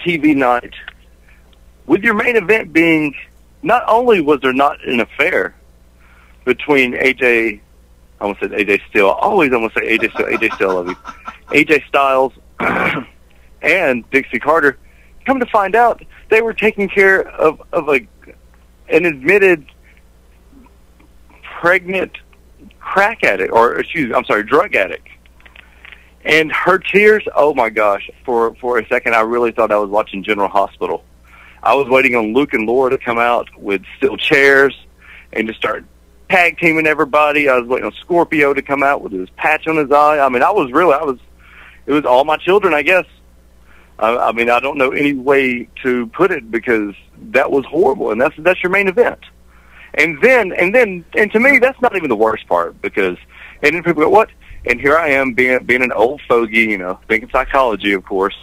TV night, with your main event being, not only was there not an affair between AJ, I almost said AJ Styles, always almost say AJ Styles, love you, AJ Styles and Dixie Carter, come to find out they were taking care of an admitted pregnant crack addict, drug addict. And her tears, oh my gosh, for a second I really thought I was watching General Hospital. I was waiting on Luke and Laura to come out with steel chairs and to start tag teaming everybody. I was waiting on Scorpio to come out with his patch on his eye. I mean, it was all my children, I guess. I mean, I don't know any way to put it because that was horrible, and that's your main event. And to me, that's not even the worst part, because, and then people go, what? And here I am being an old fogey, thinking psychology, of course.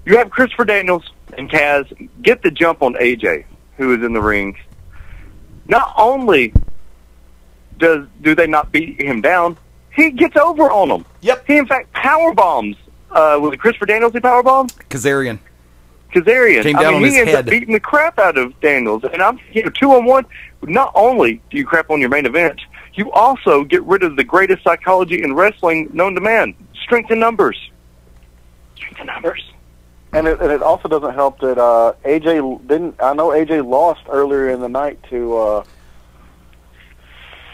You have Christopher Daniels and Kaz get the jump on AJ, who is in the ring. Not only do they not beat him down, he gets over on them. Yep. He, in fact, power bombs. Was it Christopher Daniels he power bombed? Kazarian. Came down on his he ends head. up beating the crap out of Daniels. And I'm 2-on-1. Not only do you crap on your main event, you also get rid of the greatest psychology in wrestling known to man: strength in numbers. Strength in numbers. And it also doesn't help that AJ didn't. I know AJ lost earlier in the night to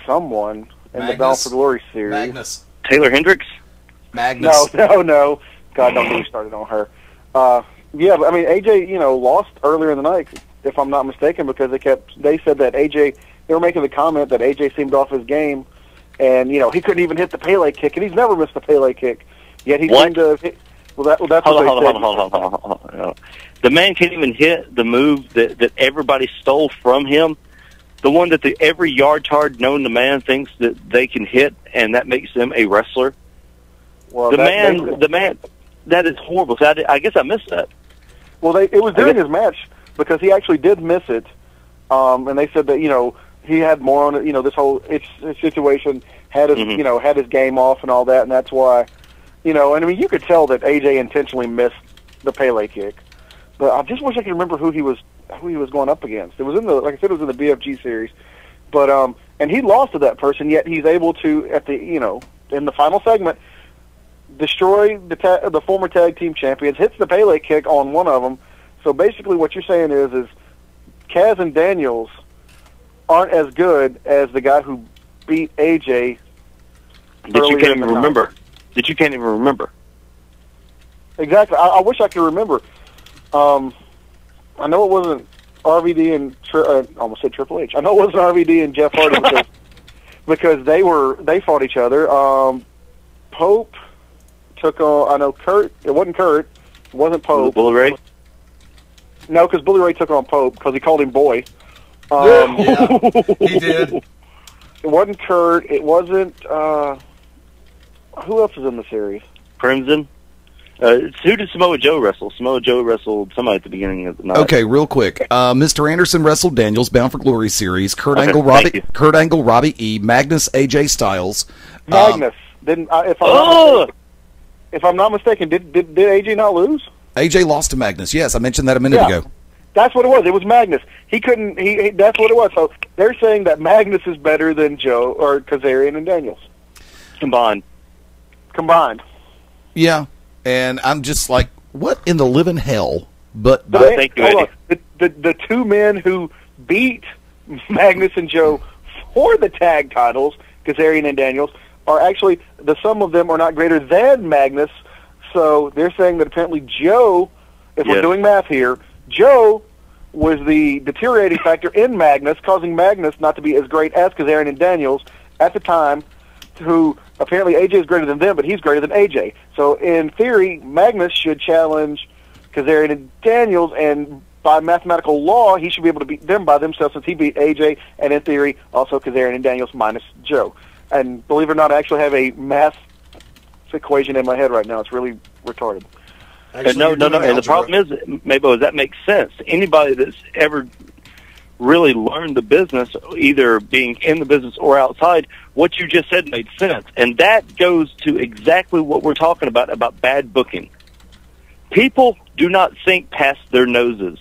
someone in the Bound for Glory series. Magnus. Taylor Hendricks. Magnus. No. God, don't get me started on her. Yeah, but I mean, AJ, lost earlier in the night, if I'm not mistaken, because they said that AJ, they were making the comment that AJ seemed off his game, and, he couldn't even hit the Pele kick, and he's never missed a Pele kick. Yet he seemed to hit, that's what they said. Hold on. The man can't even hit the move that everybody stole from him, the one that every yard tard known to man thinks that they can hit, and that makes them a wrestler. Well, the man, that is horrible. So I guess I missed that. Well, it was during his match, because he actually did miss it, and they said that he had more on it. This whole situation had his had his game off and all that, and that's why and I mean you could tell that AJ intentionally missed the Pele kick, but I just wish I could remember who he was going up against. It was in like I said, it was in the BFG series, but and he lost to that person, yet he's able to at the in the final segment destroy the former tag team champions, hits the Pele kick on one of them. So basically what you're saying is Kaz and Daniels aren't as good as the guy who beat AJ that you can't even remember. That you can't even remember. Exactly. I wish I could remember. I know it wasn't RVD and I almost said Triple H. I know it wasn't RVD and Jeff Hardy because they fought each other. Pope took on, I know Kurt. It wasn't Kurt. It wasn't Pope. Bully Ray? No, because Bully Ray took on Pope because he called him boy. Yeah, he did. It wasn't Kurt. It wasn't. Who else is in the series? Crimson. Who did Samoa Joe wrestle? Samoa Joe wrestled somebody at the beginning of the night. Okay, real quick. Mr. Anderson wrestled Daniels, Bound for Glory series. Kurt Angle, Robbie E. Magnus, AJ Styles. Magnus. If I'm not mistaken, did AJ not lose? AJ lost to Magnus. Yes, I mentioned that a minute ago. That's what it was. It was Magnus. He couldn't. He that's what it was. So they're saying that Magnus is better than Joe or Kazarian and Daniels combined. Yeah, and I'm just like, what in the living hell? But thank you, Eddie. The two men who beat Magnus and Joe for the tag titles, Kazarian and Daniels, are actually the sum of them are not greater than Magnus. So they're saying that apparently Joe, if we're doing math here, Joe was the deteriorating factor in Magnus, causing Magnus not to be as great as Kazarian and Daniels at the time, who apparently AJ is greater than them, but he's greater than AJ. So in theory, Magnus should challenge Kazarian and Daniels, and by mathematical law, he should be able to beat them by themselves since he beat AJ, and in theory, also Kazarian and Daniels minus Joe. And believe it or not, I actually have a math equation in my head right now. It's really retarded. Actually, no. And the problem is, MaBo, that makes sense. Anybody that's ever really learned the business, either being in the business or outside, what you just said made sense. And that goes to exactly what we're talking about bad booking. People do not think past their noses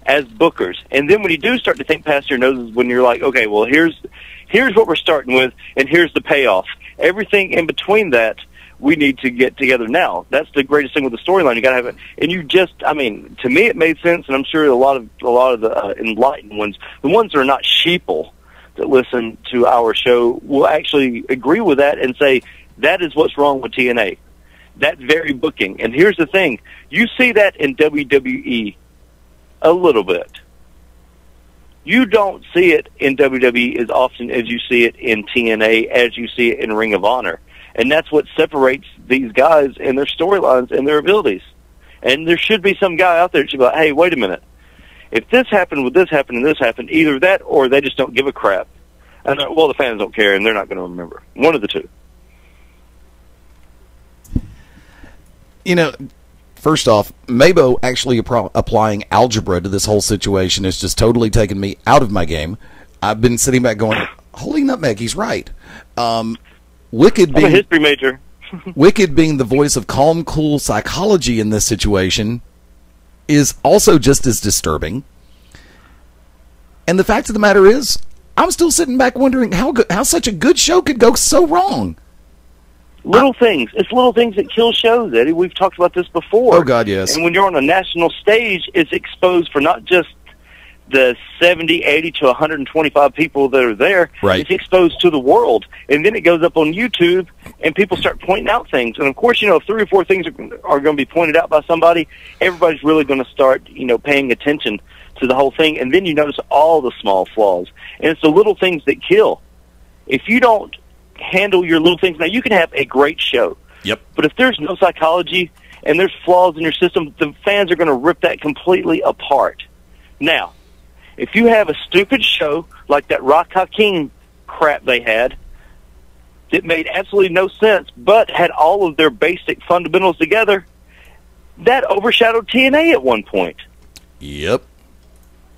as bookers. And then when you do start to think past your noses, when you're like, okay, well, here's what we're starting with, and here's the payoff. Everything in between that, we need to get together now. That's the greatest thing with the storyline. You got to have it, and you just, I mean, to me, it made sense, and I'm sure a lot of the enlightened ones, the ones that are not sheeple that listen to our show, will actually agree with that and say that is what's wrong with TNA. That very booking. And here's the thing: you see that in WWE a little bit. You don't see it in WWE as often as you see it in TNA, as you see it in Ring of Honor. And that's what separates these guys and their storylines and their abilities. And there should be some guy out there that should be like, hey, wait a minute. If this happened with this happened and this happened, either that or they just don't give a crap. And well, the fans don't care and they're not going to remember. One of the two. You know, first off, MaBo actually applying algebra to this whole situation has just totally taken me out of my game. I've been sitting back going, holy nutmeg, he's right. Wicked being, I'm a history major. Wicked being the voice of calm, cool psychology in this situation is also just as disturbing. And the fact of the matter is, I'm still sitting back wondering how such a good show could go so wrong. Little things. It's little things that kill shows, Eddie. We've talked about this before. Oh, God, yes. And when you're on a national stage, it's exposed for not just the 70, 80 to 125 people that are there. Right. It's exposed to the world. And then it goes up on YouTube, and people start pointing out things. And, of course, you know, if 3 or 4 things are going to be pointed out by somebody, everybody's really going to start, you know, paying attention to the whole thing. And then you notice all the small flaws. And it's the little things that kill. If you don't handle your little things, now you can have a great show. Yep. But if there's no psychology and there's flaws in your system, the fans are going to rip that completely apart. Now, if you have a stupid show like that Rock Hakeem crap they had that made absolutely no sense but had all of their basic fundamentals together, that overshadowed TNA at one point. Yep.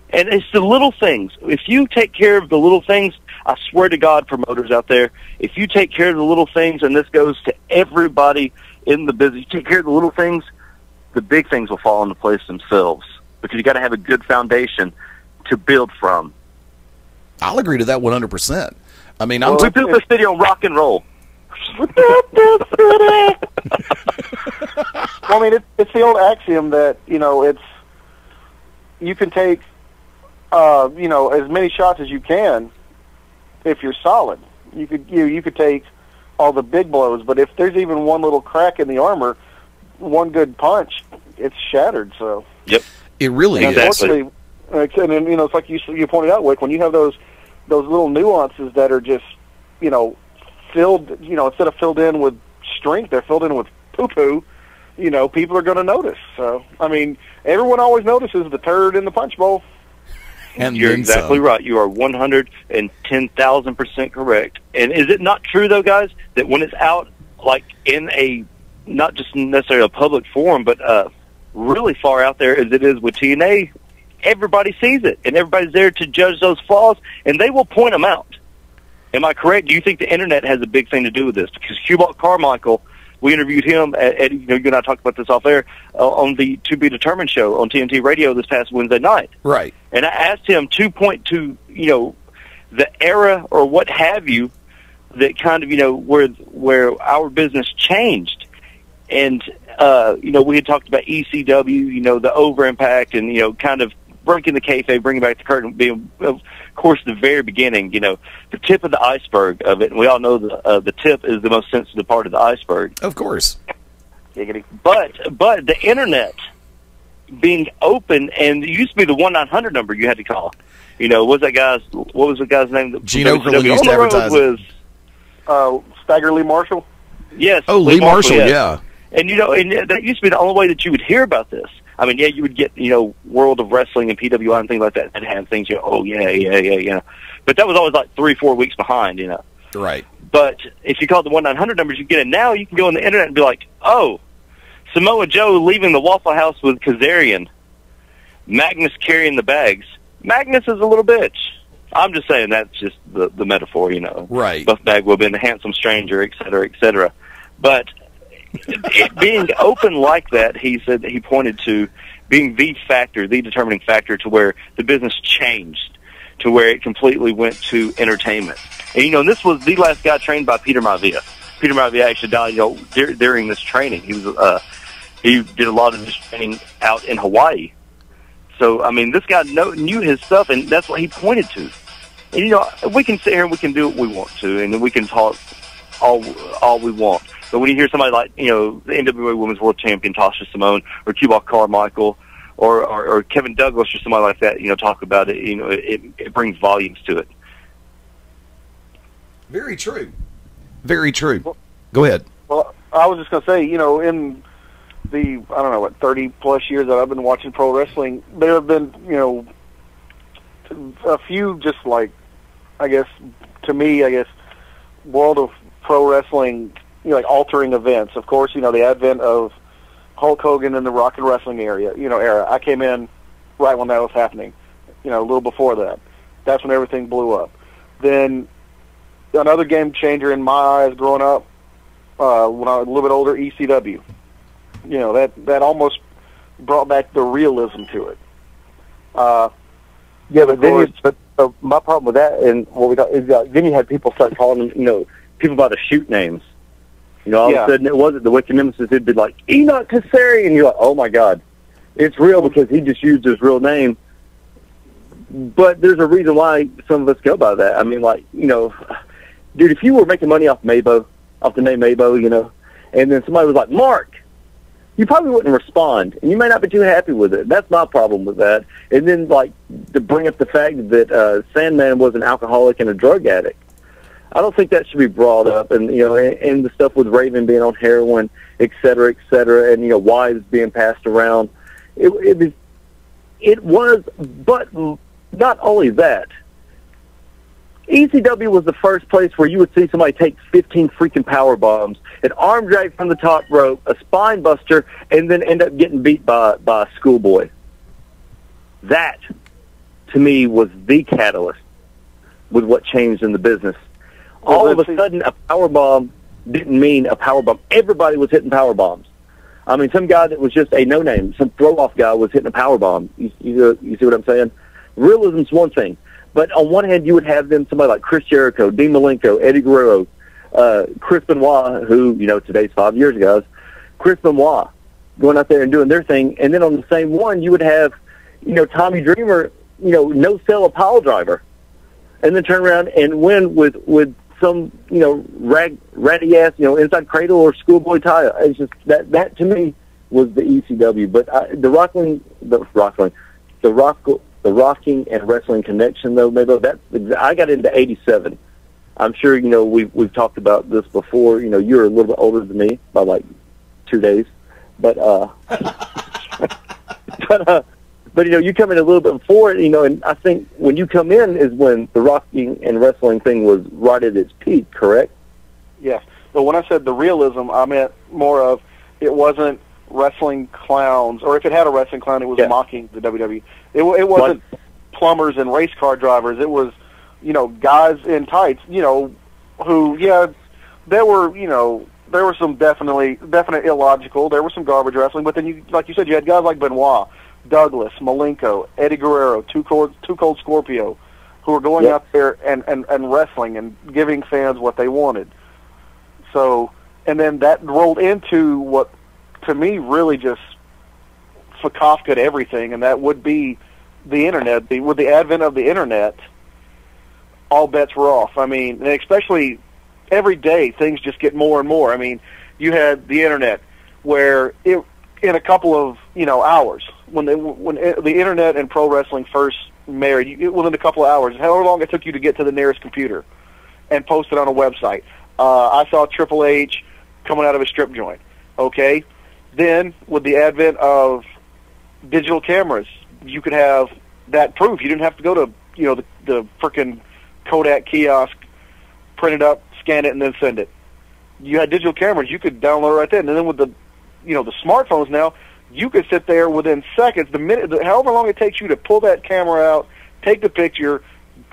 And it's the little things. If you take care of the little things, I swear to God, promoters out there, if you take care of the little things, and this goes to everybody in the business, you take care of the little things, the big things will fall into place themselves. Because you got to have a good foundation to build from. I'll agree to that 100%. I mean, we built this city on rock and roll. Well, I mean, it's the old axiom that, you know, you can take, you know, as many shots as you can if you're solid. You could take all the big blows, but if there's even one little crack in the armor, one good punch, it's shattered. So yep, it really is. Unfortunately, and then, you know, it's like you pointed out, Wick, when you have those little nuances that are just, you know, filled, you know, instead of filled in with strength, they're filled in with poo-poo, you know, people are going to notice. So, I mean, everyone always notices the turd in the punch bowl. And you're exactly right. You are 110,000% correct. And is it not true, though, guys, that when it's out, like in a, not just necessarily a public forum, but really far out there as it is with TNA, everybody sees it, and everybody's there to judge those flaws, and they will point them out. Am I correct? Do you think the Internet has a big thing to do with this? Because Cubalt Carmichael, we interviewed him, Eddie, you know, you and I talked about this off air, on the To Be Determined show on TNT Radio this past Wednesday night. Right. And I asked him to point to, you know, the era or what have you that kind of, you know, where our business changed. And, you know, we had talked about ECW, you know, the over impact and, you know, kind of breaking the kayfabe, bringing back the curtain, being, of course, the very beginning, you know, the tip of the iceberg of it. And we all know the tip is the most sensitive part of the iceberg. Of course. But the Internet being open, and it used to be the 1-900 number you had to call. You know, what was the guy's name? Gene Okerlund used to advertise it. Stagger Lee Marshall? Yes. Oh, Lee Marshall, yes. yeah. And, you know, and that used to be the only way that you would hear about this. I mean, yeah, you would get, you know, World of Wrestling and PWI and things like that and have things, you know, oh, yeah, you know. But that was always like 3-4 weeks behind, you know. Right. But if you call the 1-900 numbers, you get it now, you can go on the Internet and be like, oh, Samoa Joe leaving the Waffle House with Kazarian. Magnus carrying the bags. Magnus is a little bitch. I'm just saying that's just the metaphor, you know. Right. Buff Bagwell being a handsome stranger, et cetera, et cetera. But being open like that, he said that he pointed to being the factor, the determining factor to where the business changed, to where it completely went to entertainment. And, you know, and this was the last guy trained by Peter Maivia. Peter Maivia actually died, you know, during this training. He did a lot of his training out in Hawaii. So, I mean, this guy knew his stuff, and that's what he pointed to. And, you know, we can sit here and we can do what we want to, and we can talk all we want. But when you hear somebody like, you know, the NWA Women's World Champion Tasha Simone, or Cuba Carmichael, or Kevin Douglas, or somebody like that, you know, talk about it, you know, it brings volumes to it. Very true. Very true. Go ahead. Well, I was just going to say, you know, in the, 30-plus years that I've been watching pro wrestling, there have been, you know, a few just like, to me, world of pro wrestling, you know, like altering events. Of course, you know, the advent of Hulk Hogan in the rock and wrestling era. I came in right when that was happening, you know, a little before that. That's when everything blew up. Then another game changer in my eyes growing up, when I was a little bit older, ECW. You know, that almost brought back the realism to it. Yeah, but then my problem with that and what we thought is then you had people start calling them, you know, people by the shoot names. You know, all of a sudden it wasn't the Wicked Nemesis. It'd be like Enoch Kassari, and you're like, oh my God, it's real because he just used his real name. But there's a reason why some of us go by that. I mean, like, you know, dude, if you were making money off MaBo, off the name MaBo, you know, and then somebody was like, Mark, you probably wouldn't respond, and you may not be too happy with it. That's my problem with that. And then, like, to bring up the fact that Sandman was an alcoholic and a drug addict, I don't think that should be brought up. And, you know, and the stuff with Raven being on heroin, et cetera, and, you know, wives being passed around. It was, but not only that, ECW was the first place where you would see somebody take 15 freaking power bombs, an arm drag from the top rope, a spine buster, and then end up getting beat by a schoolboy. That, to me, was the catalyst with what changed in the business. All of a sudden, a power bomb didn't mean a power bomb. Everybody was hitting power bombs. I mean, some guy that was just a no-name, some throw-off guy was hitting a power bomb. You see what I'm saying? Realism's one thing. But on one hand, you would have them, somebody like Chris Jericho, Dean Malenko, Eddie Guerrero, Chris Benoit, who, you know, today's 5 years ago, Chris Benoit going out there and doing their thing. And then on the same one, you would have, you know, Tommy Dreamer, you know, no-sell a pile driver. And then turn around and win with some, you know, ratty-ass, you know, inside cradle or schoolboy tie. It's just, that to me was the ECW. But the Rocking and Wrestling Connection, though, MaBo, I got into 87. I'm sure, you know, we've talked about this before. You know, you're a little bit older than me by like 2 days. But, but, you know, you come in a little bit before it, you know, and I think when you come in is when the Rocking and Wrestling thing was right at its peak, correct? Yes. But when I said the realism, I meant more of it wasn't wrestling clowns, or if it had a wrestling clown, it was mocking the WWE. It wasn't plumbers and race car drivers. It was, you know, guys in tights, you know, who, there were some definite illogical. There was some garbage wrestling, but then you, like you said, you had guys like Benoit, Douglas, Malenko, Eddie Guerrero, Too Cold Scorpio, who were going out there and wrestling and giving fans what they wanted. So, and then that rolled into what, to me, really just Kafka everything, and that would be the Internet. With the advent of the Internet, all bets were off. I mean, and especially every day, things just get more and more. I mean, you had the Internet where in a couple of, you know, hours, when the Internet and pro wrestling first married, within a couple of hours, however long it took you to get to the nearest computer and post it on a website. I saw Triple H coming out of a strip joint. Okay? Then, with the advent of digital cameras, you could have that proof. You didn't have to go to, you know, the frickin' Kodak kiosk, print it up, scan it, and then send it. You had digital cameras. You could download it right then. And then with the, you know, the smartphones now, you could sit there within seconds, however long it takes you to pull that camera out, take the picture,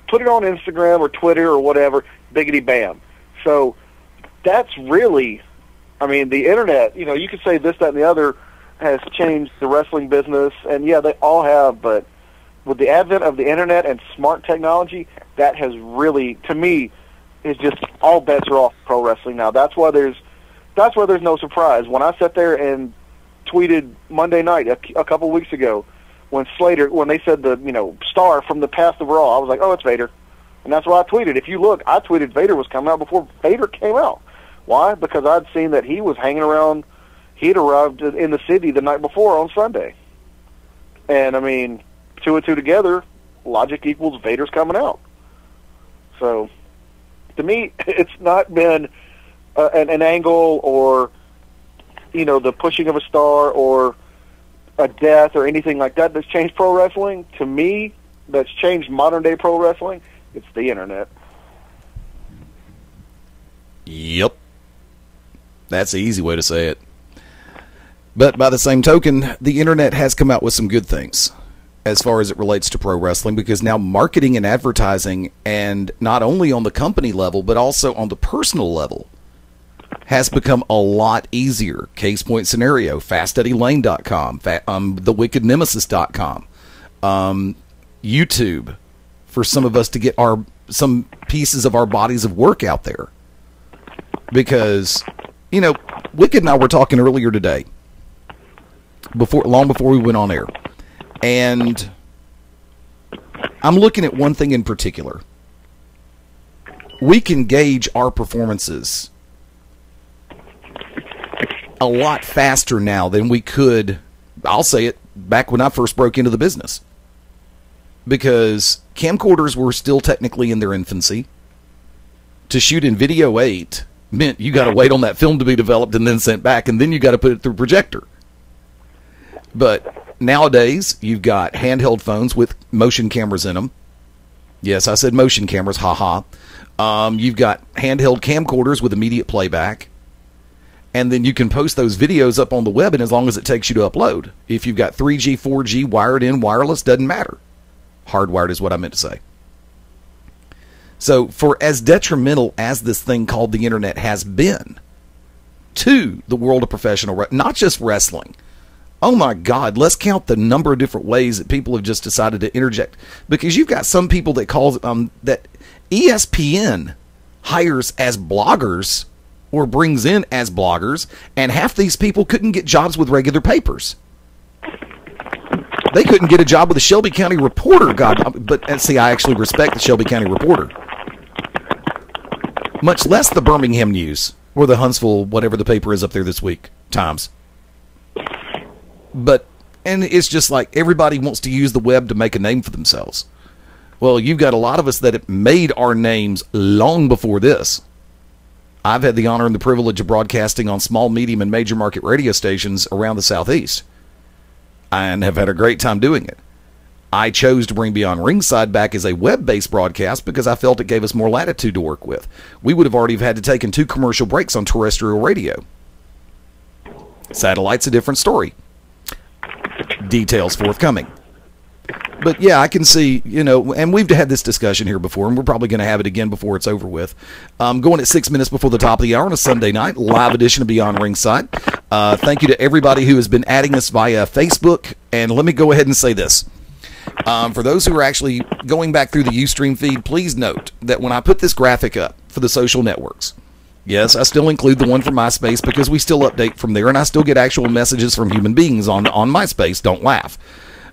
put it on Instagram or Twitter or whatever, biggity bam. So that's really I mean, the internet, you know, you could say this, that, and the other has changed the wrestling business, and yeah, they all have, but with the advent of the internet and smart technology, that has really, to me, is just all bets are off pro wrestling now. That's why there's no surprise. When I sat there and tweeted Monday night a couple weeks ago when they said the, you know, star from the past of Raw, I was like, oh, it's Vader. And that's why I tweeted. If you look, I tweeted Vader was coming out before Vader came out. Why? Because I'd seen that he was hanging around. He'd arrived in the city the night before on Sunday. And, I mean, two and two together, logic equals Vader's coming out. So, to me, it's not been an angle or, you know, the pushing of a star or a death or anything like that that's changed pro wrestling. To me, that's changed modern-day pro wrestling. It's the internet. Yep. That's the easy way to say it. But by the same token, the internet has come out with some good things as far as it relates to pro wrestling, because now marketing and advertising, and not only on the company level, but also on the personal level, has become a lot easier. Case point scenario, FastEddieLayne.com, thewickednemesis.com, YouTube, for some of us to get some pieces of our bodies of work out there. Because, you know, Wicked and I were talking earlier today, long before we went on air, and I'm looking at one thing in particular. We can gauge our performances a lot faster now than we could, I'll say it, back when I first broke into the business. Because camcorders were still technically in their infancy. To shoot in Video 8 meant you got to wait on that film to be developed and then sent back, and then you got to put it through projector. But nowadays, you've got handheld phones with motion cameras in them. Yes, I said motion cameras, haha. You've got handheld camcorders with immediate playback. And then you can post those videos up on the web, and as long as it takes you to upload. If you've got 3G, 4G, wired in, wireless, doesn't matter. Hardwired is what I meant to say. So, for as detrimental as this thing called the internet has been to the world of professional, not just wrestling. Oh my God, let's count the number of different ways that people have just decided to interject. Because you've got some people that that ESPN hires as bloggers or brings in as bloggers, and half these people couldn't get jobs with regular papers. They couldn't get a job with the Shelby County Reporter, but see, I actually respect the Shelby County Reporter. Much less the Birmingham News, or the Huntsville, whatever the paper is up there this week, Times. And it's just like everybody wants to use the web to make a name for themselves. Well, you've got a lot of us that have made our names long before this. I've had the honor and the privilege of broadcasting on small, medium, and major market radio stations around the Southeast, and have had a great time doing it. I chose to bring Beyond Ringside back as a web-based broadcast because I felt it gave us more latitude to work with. We would have already had to take in 2 commercial breaks on terrestrial radio. Satellite's a different story. Details forthcoming. But yeah, I can see, you know, and we've had this discussion here before, and we're probably going to have it again before it's over with. Going at 6 minutes before the top of the hour on a Sunday night, live edition of Beyond Ringside. Thank you to everybody who has been adding us via Facebook. And let me go ahead and say this. For those who are actually going back through the Ustream feed, please note that when I put this graphic up for the social networks, yes, I still include the one from MySpace because we still update from there, and I still get actual messages from human beings on MySpace. Don't laugh.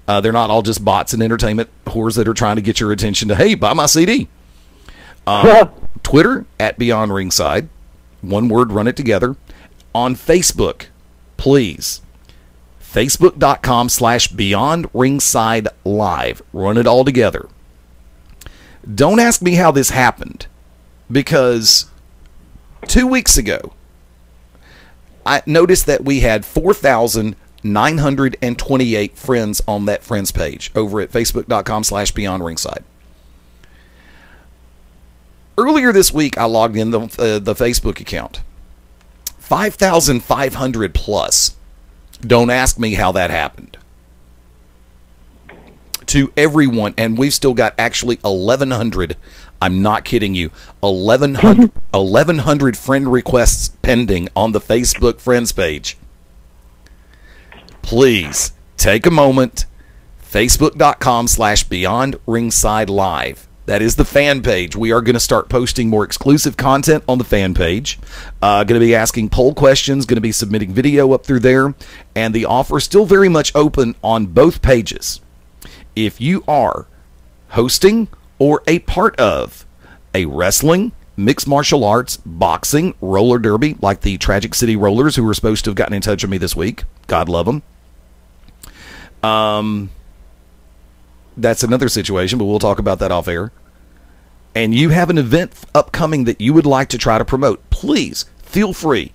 They're not all just bots and entertainment whores that are trying to get your attention to, hey, buy my CD. Twitter, at Beyond Ringside. One word, run it together. On Facebook, please. Facebook.com/Beyond Ringside Live. Run it all together. Don't ask me how this happened, because 2 weeks ago, I noticed that we had 4,928 friends on that friends page over at Facebook.com/Beyond Ringside. Earlier this week, I logged in the Facebook account. 5,500 plus. Don't ask me how that happened. to everyone, and we've still got actually 1,100. I'm not kidding you. 1,100 friend requests pending on the Facebook friends page. Please take a moment. Facebook.com/Beyond Ringside Live. That is the fan page. We are going to start posting more exclusive content on the fan page. Going to be asking poll questions, going to be submitting video up through there, and the offer is still very much open on both pages. If you are hosting or a part of a wrestling, mixed martial arts, boxing, roller derby, like the Tragic City Rollers, who were supposed to have gotten in touch with me this week. God love them. That's another situation, but we'll talk about that off air. And you have an event upcoming that you would like to try to promote, please feel free.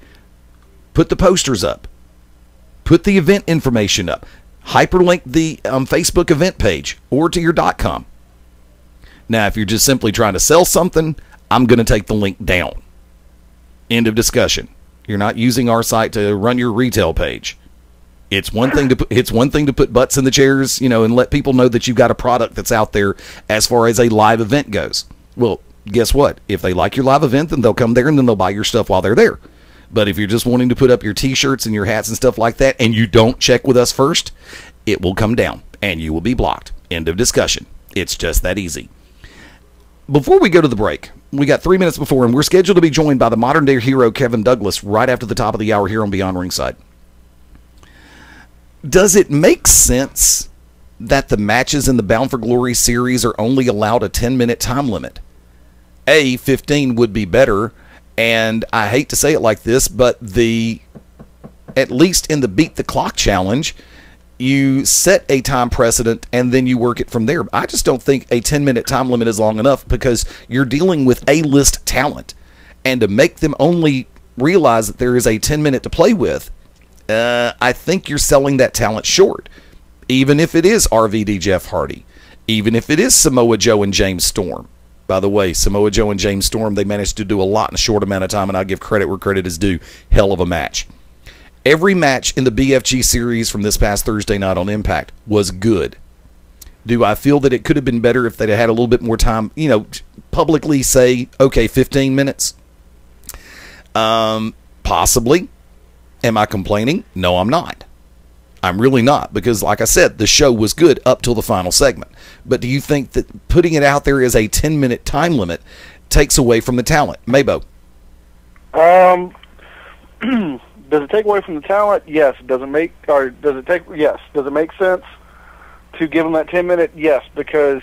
Put the posters up. Put the event information up. Hyperlink the Facebook event page or to your .com. Now, if you're just simply trying to sell something, I'm going to take the link down. End of discussion. You're not using our site to run your retail page. It's one thing to put butts in the chairs, and let people know that you've got a product that's out there as far as a live event goes. Well, guess what? If they like your live event, then they'll come there and then they'll buy your stuff while they're there. But if you're just wanting to put up your T-shirts and your hats and stuff like that, and you don't check with us first, it will come down and you will be blocked. End of discussion. It's just that easy. Before we go to the break, we got 3 minutes before, and we're scheduled to be joined by the modern-day hero Kevin Douglas right after the top of the hour here on Beyond Ringside. Does it make sense that the matches in the Bound for Glory series are only allowed a 10-minute time limit? 15 would be better, and I hate to say it like this, but at least in the Beat the Clock challenge, you set a time precedent and then you work it from there. I just don't think a 10-minute time limit is long enough because you're dealing with A-list talent, and to make them only realize that there is a 10-minute to play with, I think you're selling that talent short. Even if it is RVD Jeff Hardy. Even if it is Samoa Joe and James Storm. By the way, Samoa Joe and James Storm, they managed to do a lot in a short amount of time, and I give credit where credit is due. Hell of a match. Every match in the BFG series from this past Thursday night on Impact was good. Do I feel that it could have been better if they'd had a little bit more time, publicly say, okay, 15 minutes? Possibly. Am I complaining? No, I'm not. I'm really not, because like I said, the show was good up till the final segment. But do you think that putting it out there as a 10-minute time limit takes away from the talent? MaBo. Does it take away from the talent? Yes. Does it make sense to give them that 10-minute? Yes, because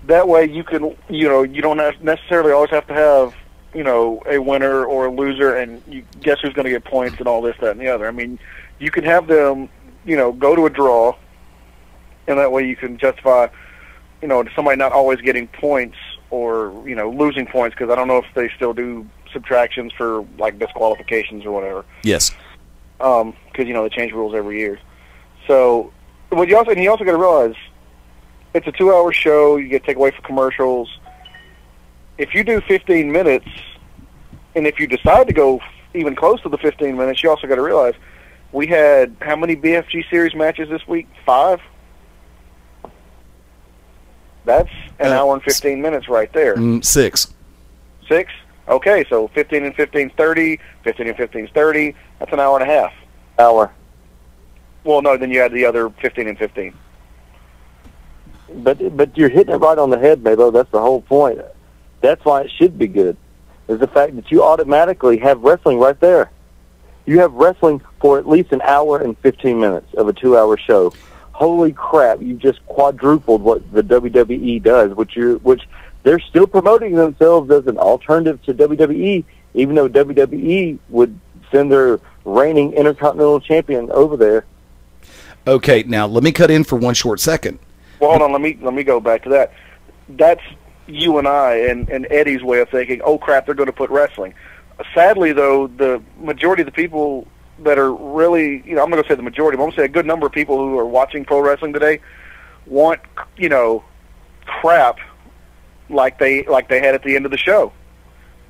that way you can, you don't necessarily always have to have, a winner or a loser, and you guess who's going to get points and all this, that, and the other. I mean, you can have them, go to a draw, and that way you can justify, somebody not always getting points or, losing points, because I don't know if they still do subtractions for, like, disqualifications or whatever. Yes. Because, they change rules every year. So, but you also got to realize, it's a 2-hour show, you get to take away for commercials. If you do 15 minutes, and if you decide to go even close to the 15 minutes, you also got to realize we had how many BFG series matches this week? 5? That's an hour and 15 minutes right there. 6. 6? Okay, so 15 and 15 is 30, 15 and 15 is 30. That's an hour and a half. Hour. Well, no, then you add the other 15 and 15. But you're hitting it right on the head, MaBo. That's the whole point. That's why it should be good, is the fact that you automatically have wrestling right there. You have wrestling for at least an hour and 15 minutes of a 2-hour show. Holy crap, you just quadrupled what the WWE does, which they're still promoting themselves as an alternative to WWE, even though WWE would send their reigning Intercontinental Champion over there. Okay, now let me cut in for one short second. Well, hold on, let me go back to that. That's you and I and Eddie's way of thinking, oh crap, they're going to put wrestling. Sadly, though, the majority of the people that are really, I'm not going to say the majority, but I'm going to say a good number of people who are watching pro wrestling today want, crap like they had at the end of the show.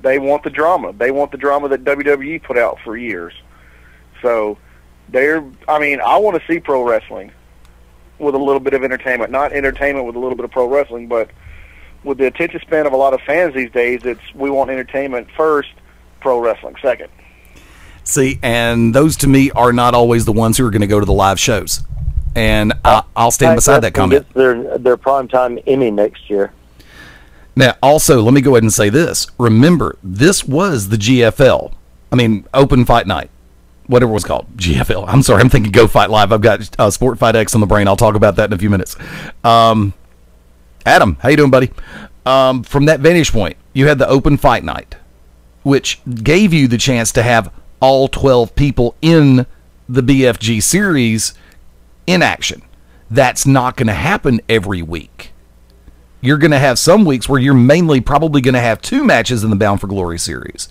They want the drama. They want the drama that WWE put out for years. So I want to see pro wrestling. with a little bit of entertainment. Not entertainment with a little bit of pro wrestling, but with the attention span of a lot of fans these days, we want entertainment first, pro wrestling second. See, and those to me are not always the ones who are going to go to the live shows. And I'll stand beside that comment. Their primetime Emmy next year. Now, also, let me go ahead and say this. Remember, this was the GFL. I mean, Open Fight Night. Whatever it was called. GFL. I'm sorry, I'm thinking Go Fight Live. I've got Sport Fight X on the brain. I'll talk about that in a few minutes. Adam, how you doing, buddy? From that vantage point, you had the Open Fight Night, which gave you the chance to have all 12 people in the BFG series in action. That's not going to happen every week. You're going to have some weeks where you're mainly probably going to have 2 matches in the Bound for Glory series.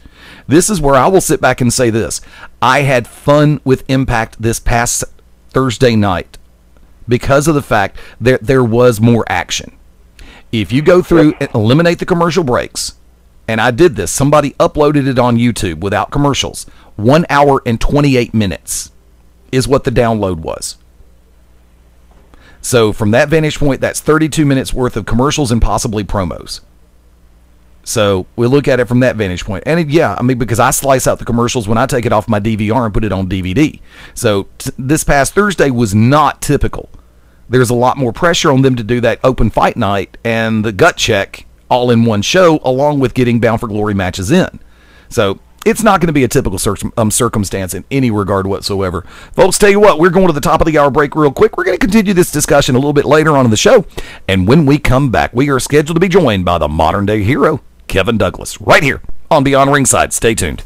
This is where I will sit back and say this. I had fun with Impact this past Thursday night because of the fact that there was more action. If you go through and eliminate the commercial breaks, and I did this, somebody uploaded it on YouTube without commercials, 1 hour and 28 minutes is what the download was. So from that vantage point, that's 32 minutes worth of commercials and possibly promos. So we look at it from that vantage point. And yeah, I mean, because I slice out the commercials when I take it off my DVR and put it on DVD. So this past Thursday was not typical. There's a lot more pressure on them to do that Open Fight Night and the gut check all in one show, along with getting Bound for Glory matches in. So it's not going to be a typical circumstance in any regard whatsoever. Folks, tell you what, we're going to the top of the hour break real quick. We're going to continue this discussion a little bit later on in the show. And when we come back, we are scheduled to be joined by the modern-day hero, Kevin Douglas, right here on Beyond Ringside. Stay tuned.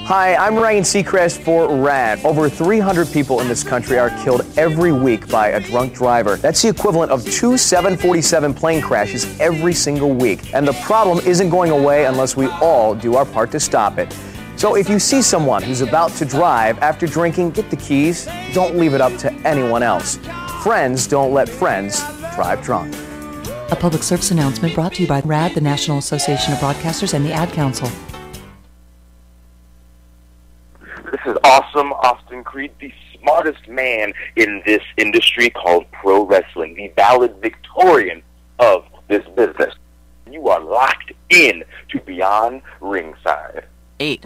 Hi, I'm Ryan Seacrest for RAD. Over 300 people in this country are killed every week by a drunk driver. That's the equivalent of 2 747 plane crashes every single week. And the problem isn't going away unless we all do our part to stop it. So if you see someone who's about to drive after drinking, get the keys. Don't leave it up to anyone else. Friends don't let friends drive drunk. A public service announcement brought to you by RAD, the National Association of Broadcasters, and the Ad Council. This is Awesome Austin Creed, the smartest man in this industry called pro wrestling, the valedictorian of this business. You are locked in to Beyond Ringside. 8.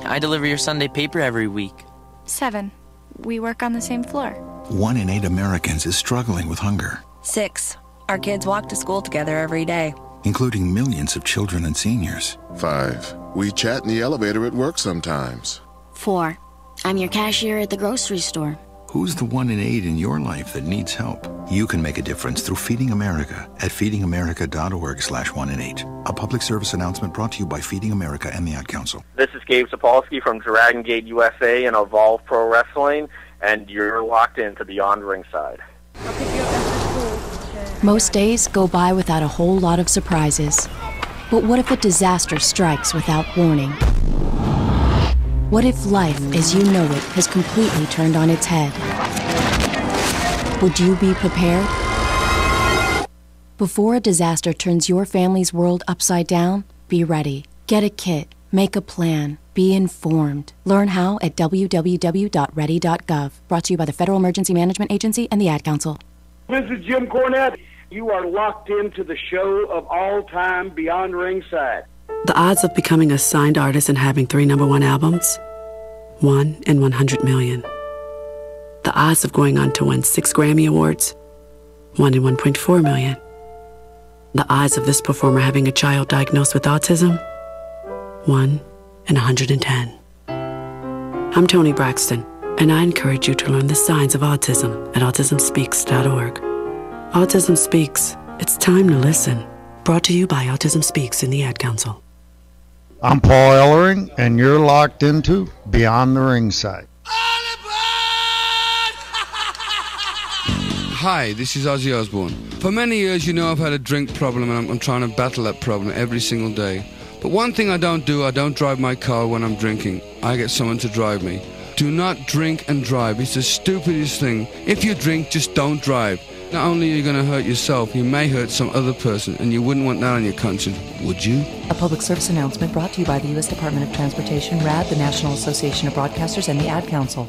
I deliver your Sunday paper every week. 7. We work on the same floor. 1 in 8 Americans is struggling with hunger. 6. Our kids walk to school together every day, including millions of children and seniors. 5. We chat in the elevator at work sometimes. 4. I'm your cashier at the grocery store. Who's the 1 in 8 in your life that needs help? You can make a difference through Feeding America at feedingamerica.org/1 in 8. A public service announcement brought to you by Feeding America and the Ad Council. This is Gabe Sapolsky from Dragon Gate USA and Evolve Pro Wrestling, and you're locked into Beyond Ringside. Most days go by without a whole lot of surprises. But what if a disaster strikes without warning? What if life, as you know it, has completely turned on its head? Would you be prepared? Before a disaster turns your family's world upside down, be ready. Get a kit. Make a plan. Be informed. Learn how at www.ready.gov. Brought to you by the Federal Emergency Management Agency and the Ad Council. This is Jim Cornette. You are locked into the show of all time, Beyond Ringside. The odds of becoming a signed artist and having 3 #1 albums? 1 in 100 million. The odds of going on to win 6 Grammy Awards? 1 in 1.4 million. The odds of this performer having a child diagnosed with autism? 1 in 110. I'm Toni Braxton, and I encourage you to learn the signs of autism at autismspeaks.org. Autism Speaks. It's time to listen. Brought to you by Autism Speaks and the Ad Council. I'm Paul Ellering, and you're locked into Beyond the Ringside. Hi, this is Ozzy Osbourne. For many years, you know I've had a drink problem, and I'm trying to battle that problem every single day. But one thing I don't do, I don't drive my car when I'm drinking. I get someone to drive me. Do not drink and drive. It's the stupidest thing. If you drink, just don't drive. Not only are you going to hurt yourself, you may hurt some other person, and you wouldn't want that on your conscience, would you? A public service announcement brought to you by the U.S. Department of Transportation, RAD, the National Association of Broadcasters, and the Ad Council.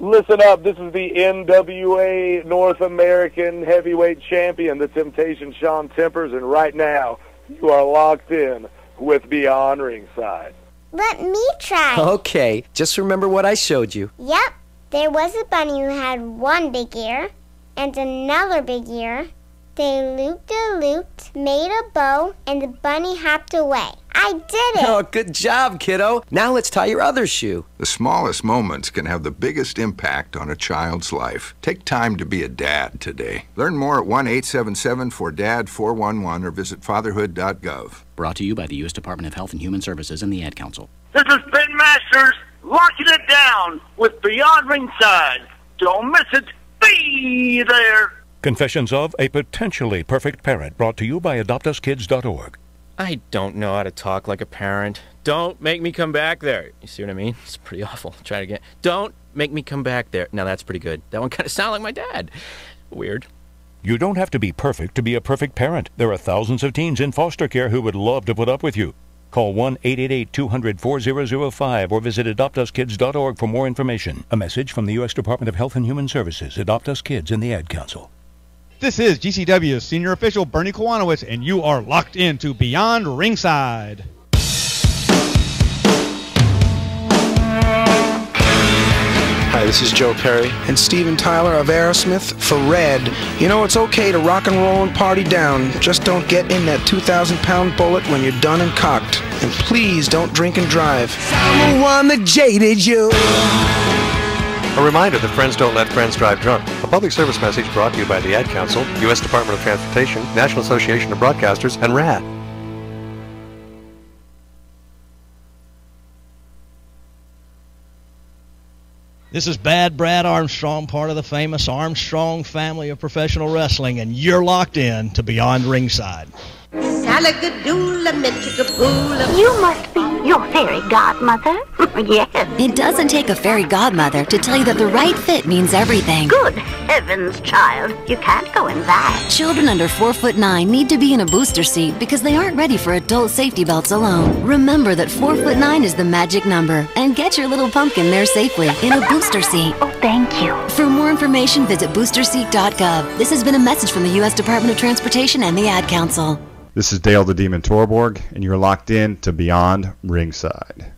Listen up, this is the NWA North American Heavyweight Champion, the Temptation Sean Tempers, and right now you are locked in with Beyond Ringside. Let me try. Okay, just remember what I showed you. Yep, there was a bunny who had one big ear and another big ear. They looped-a-looped, made a bow, and the bunny hopped away. I did it! Oh, good job, kiddo. Now let's tie your other shoe. The smallest moments can have the biggest impact on a child's life. Take time to be a dad today. Learn more at 1-877-4DAD-411 or visit fatherhood.gov. Brought to you by the U.S. Department of Health and Human Services and the Ad Council. This is Ben Masters locking it down with Beyond Ringside. Don't miss it. Be there. Confessions of a Potentially Perfect Parent, brought to you by AdoptUsKids.org. I don't know how to talk like a parent. Don't make me come back there. You see what I mean? It's pretty awful. Try it again. Don't make me come back there. Now that's pretty good. That one kind of sounded like my dad. Weird. You don't have to be perfect to be a perfect parent. There are thousands of teens in foster care who would love to put up with you. Call 1-888-200-4005 or visit AdoptUsKids.org for more information. A message from the U.S. Department of Health and Human Services, Adopt Us Kids, and the Ad Council. This is GCW's senior official Bernie Kwanowitz, and you are locked into Beyond Ringside. Hi, this is Joe Perry and Steven Tyler of Aerosmith for Red. You know, it's okay to rock and roll and party down. Just don't get in that 2,000-pound bullet when you're done and cocked. And please don't drink and drive. I'm the one that jaded you. A reminder that friends don't let friends drive drunk. A public service message brought to you by the Ad Council, U.S. Department of Transportation, National Association of Broadcasters, and RAD. This is Bad Brad Armstrong, part of the famous Armstrong family of professional wrestling, and you're locked in to Beyond Ringside. You must be your fairy godmother. Yes. It doesn't take a fairy godmother to tell you that the right fit means everything. Good heavens, child. You can't go in that. Children under 4'9" need to be in a booster seat because they aren't ready for adult safety belts alone. Remember that 4'9" is the magic number, and get your little pumpkin there safely in a booster seat. Oh, thank you. For more information, visit boosterseat.gov. This has been a message from the U.S. Department of Transportation and the Ad Council. This is Dale the Demon Torborg, and you're locked in to Beyond Ringside.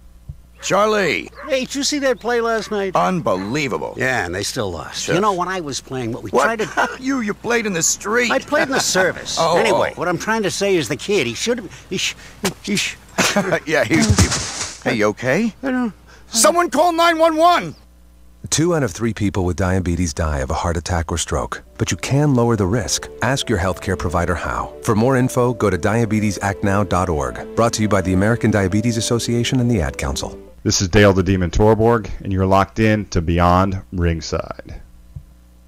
Charlie! Hey, did you see that play last night? Unbelievable. Yeah, and they still lost. Sure. You know, when I was playing, what we What? tried to... You played in the street. I played in the service. Oh, anyway, oh. what I'm trying to say is the kid, he should have... Yeah, Hey, you okay? Someone call 911! 2 out of 3 people with diabetes die of a heart attack or stroke. But you can lower the risk. Ask your healthcare provider how. For more info, go to diabetesactnow.org. Brought to you by the American Diabetes Association and the Ad Council. This is Dale the Demon Torborg, and you're locked in to Beyond Ringside.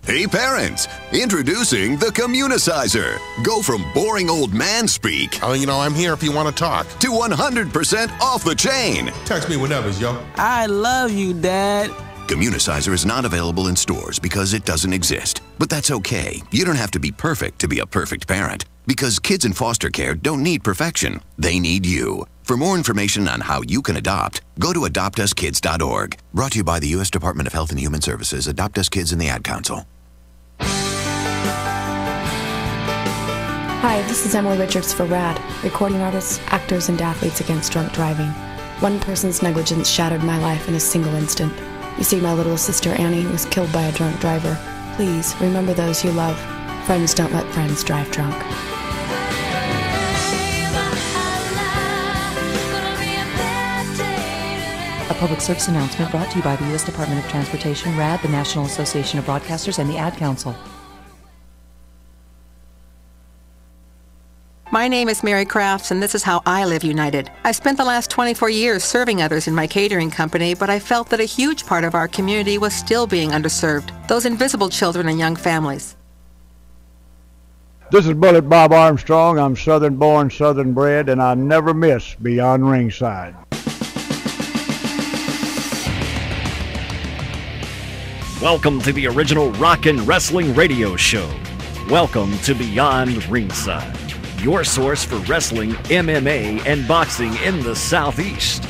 Hey parents, introducing the Communicizer. Go from boring old man speak. Oh, you know, I'm here if you want to talk. To 100% off the chain. Text me whenever, yo. I love you, Dad. Communicizer is not available in stores because it doesn't exist. But that's okay. You don't have to be perfect to be a perfect parent. Because kids in foster care don't need perfection. They need you. For more information on how you can adopt, go to AdoptUsKids.org. Brought to you by the U.S. Department of Health and Human Services, Adopt Us Kids, and the Ad Council. Hi, this is Emily Richards for RAD, recording artists, actors, and athletes against drunk driving. One person's negligence shattered my life in a single instant. You see, my little sister Annie was killed by a drunk driver. Please, remember those you love. Friends don't let friends drive drunk. A public service announcement brought to you by the U.S. Department of Transportation, RAD, the National Association of Broadcasters, and the Ad Council. My name is Mary Crafts, and this is how I live united. I've spent the last 24 years serving others in my catering company, but I felt that a huge part of our community was still being underserved, those invisible children and young families. This is Bullet Bob Armstrong. I'm Southern-born, Southern-bred, and I never miss Beyond Ringside. Welcome to the original rock and wrestling radio show. Welcome to Beyond Ringside, your source for wrestling, MMA, and boxing in the Southeast.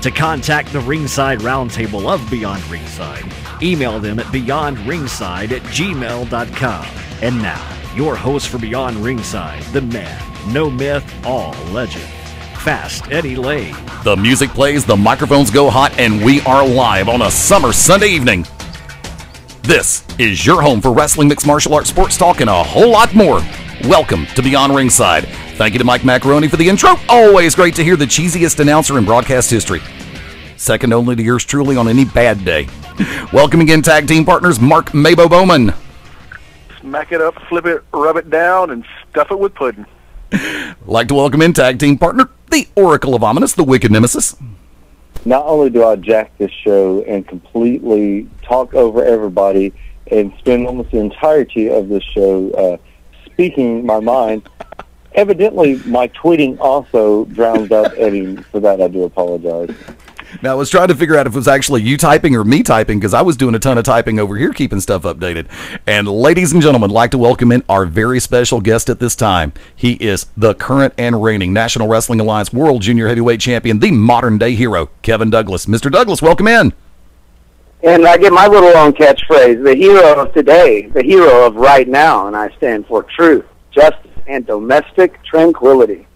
To contact the Ringside Roundtable of Beyond Ringside, email them at beyondringside@gmail.com. And now, your host for Beyond Ringside, the man, no myth, all legend, Fast Eddie Layne. The music plays, the microphones go hot, and we are live on a summer Sunday evening. This is your home for wrestling, mixed martial arts, sports talk, and a whole lot more. Welcome to Beyond Ringside. Thank you to Mike Macaroni for the intro. Always great to hear the cheesiest announcer in broadcast history. Second only to yours truly on any bad day. Welcome again, tag team partners, Mark MaBo Bowman. Smack it up, flip it, rub it down, and stuff it with pudding. Like to welcome in tag team partner, the Oracle of Ominous, the Wicked Nemesis. Not only do I jack this show and completely talk over everybody and spend almost the entirety of this show speaking my mind, evidently my tweeting also drowns out Eddie. For that, I do apologize. Now, I was trying to figure out if it was actually you typing or me typing, because I was doing a ton of typing over here, keeping stuff updated. And ladies and gentlemen, I'd like to welcome in our very special guest at this time. He is the current and reigning National Wrestling Alliance World Junior Heavyweight Champion, the modern-day hero, Kevin Douglas. Mr. Douglas, welcome in. And I get my little own catchphrase, the hero of today, the hero of right now, and I stand for truth, justice, and domestic tranquility.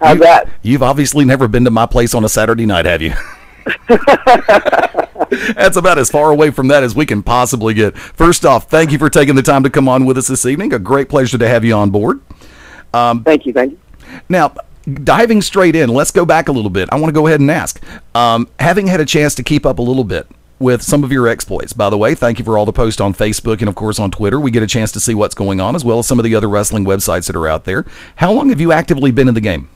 How's that? You've obviously never been to my place on a Saturday night, have you? That's about as far away from that as we can possibly get. First off, thank you for taking the time to come on with us this evening. A great pleasure to have you on board. Thank you. Now, diving straight in, let's go back a little bit. I want to go ahead and ask, having had a chance to keep up a little bit with some of your exploits, by the way, thank you for all the posts on Facebook and, of course, on Twitter. We get a chance to see what's going on, as well as some of the other wrestling websites that are out there. How long have you actively been in the game?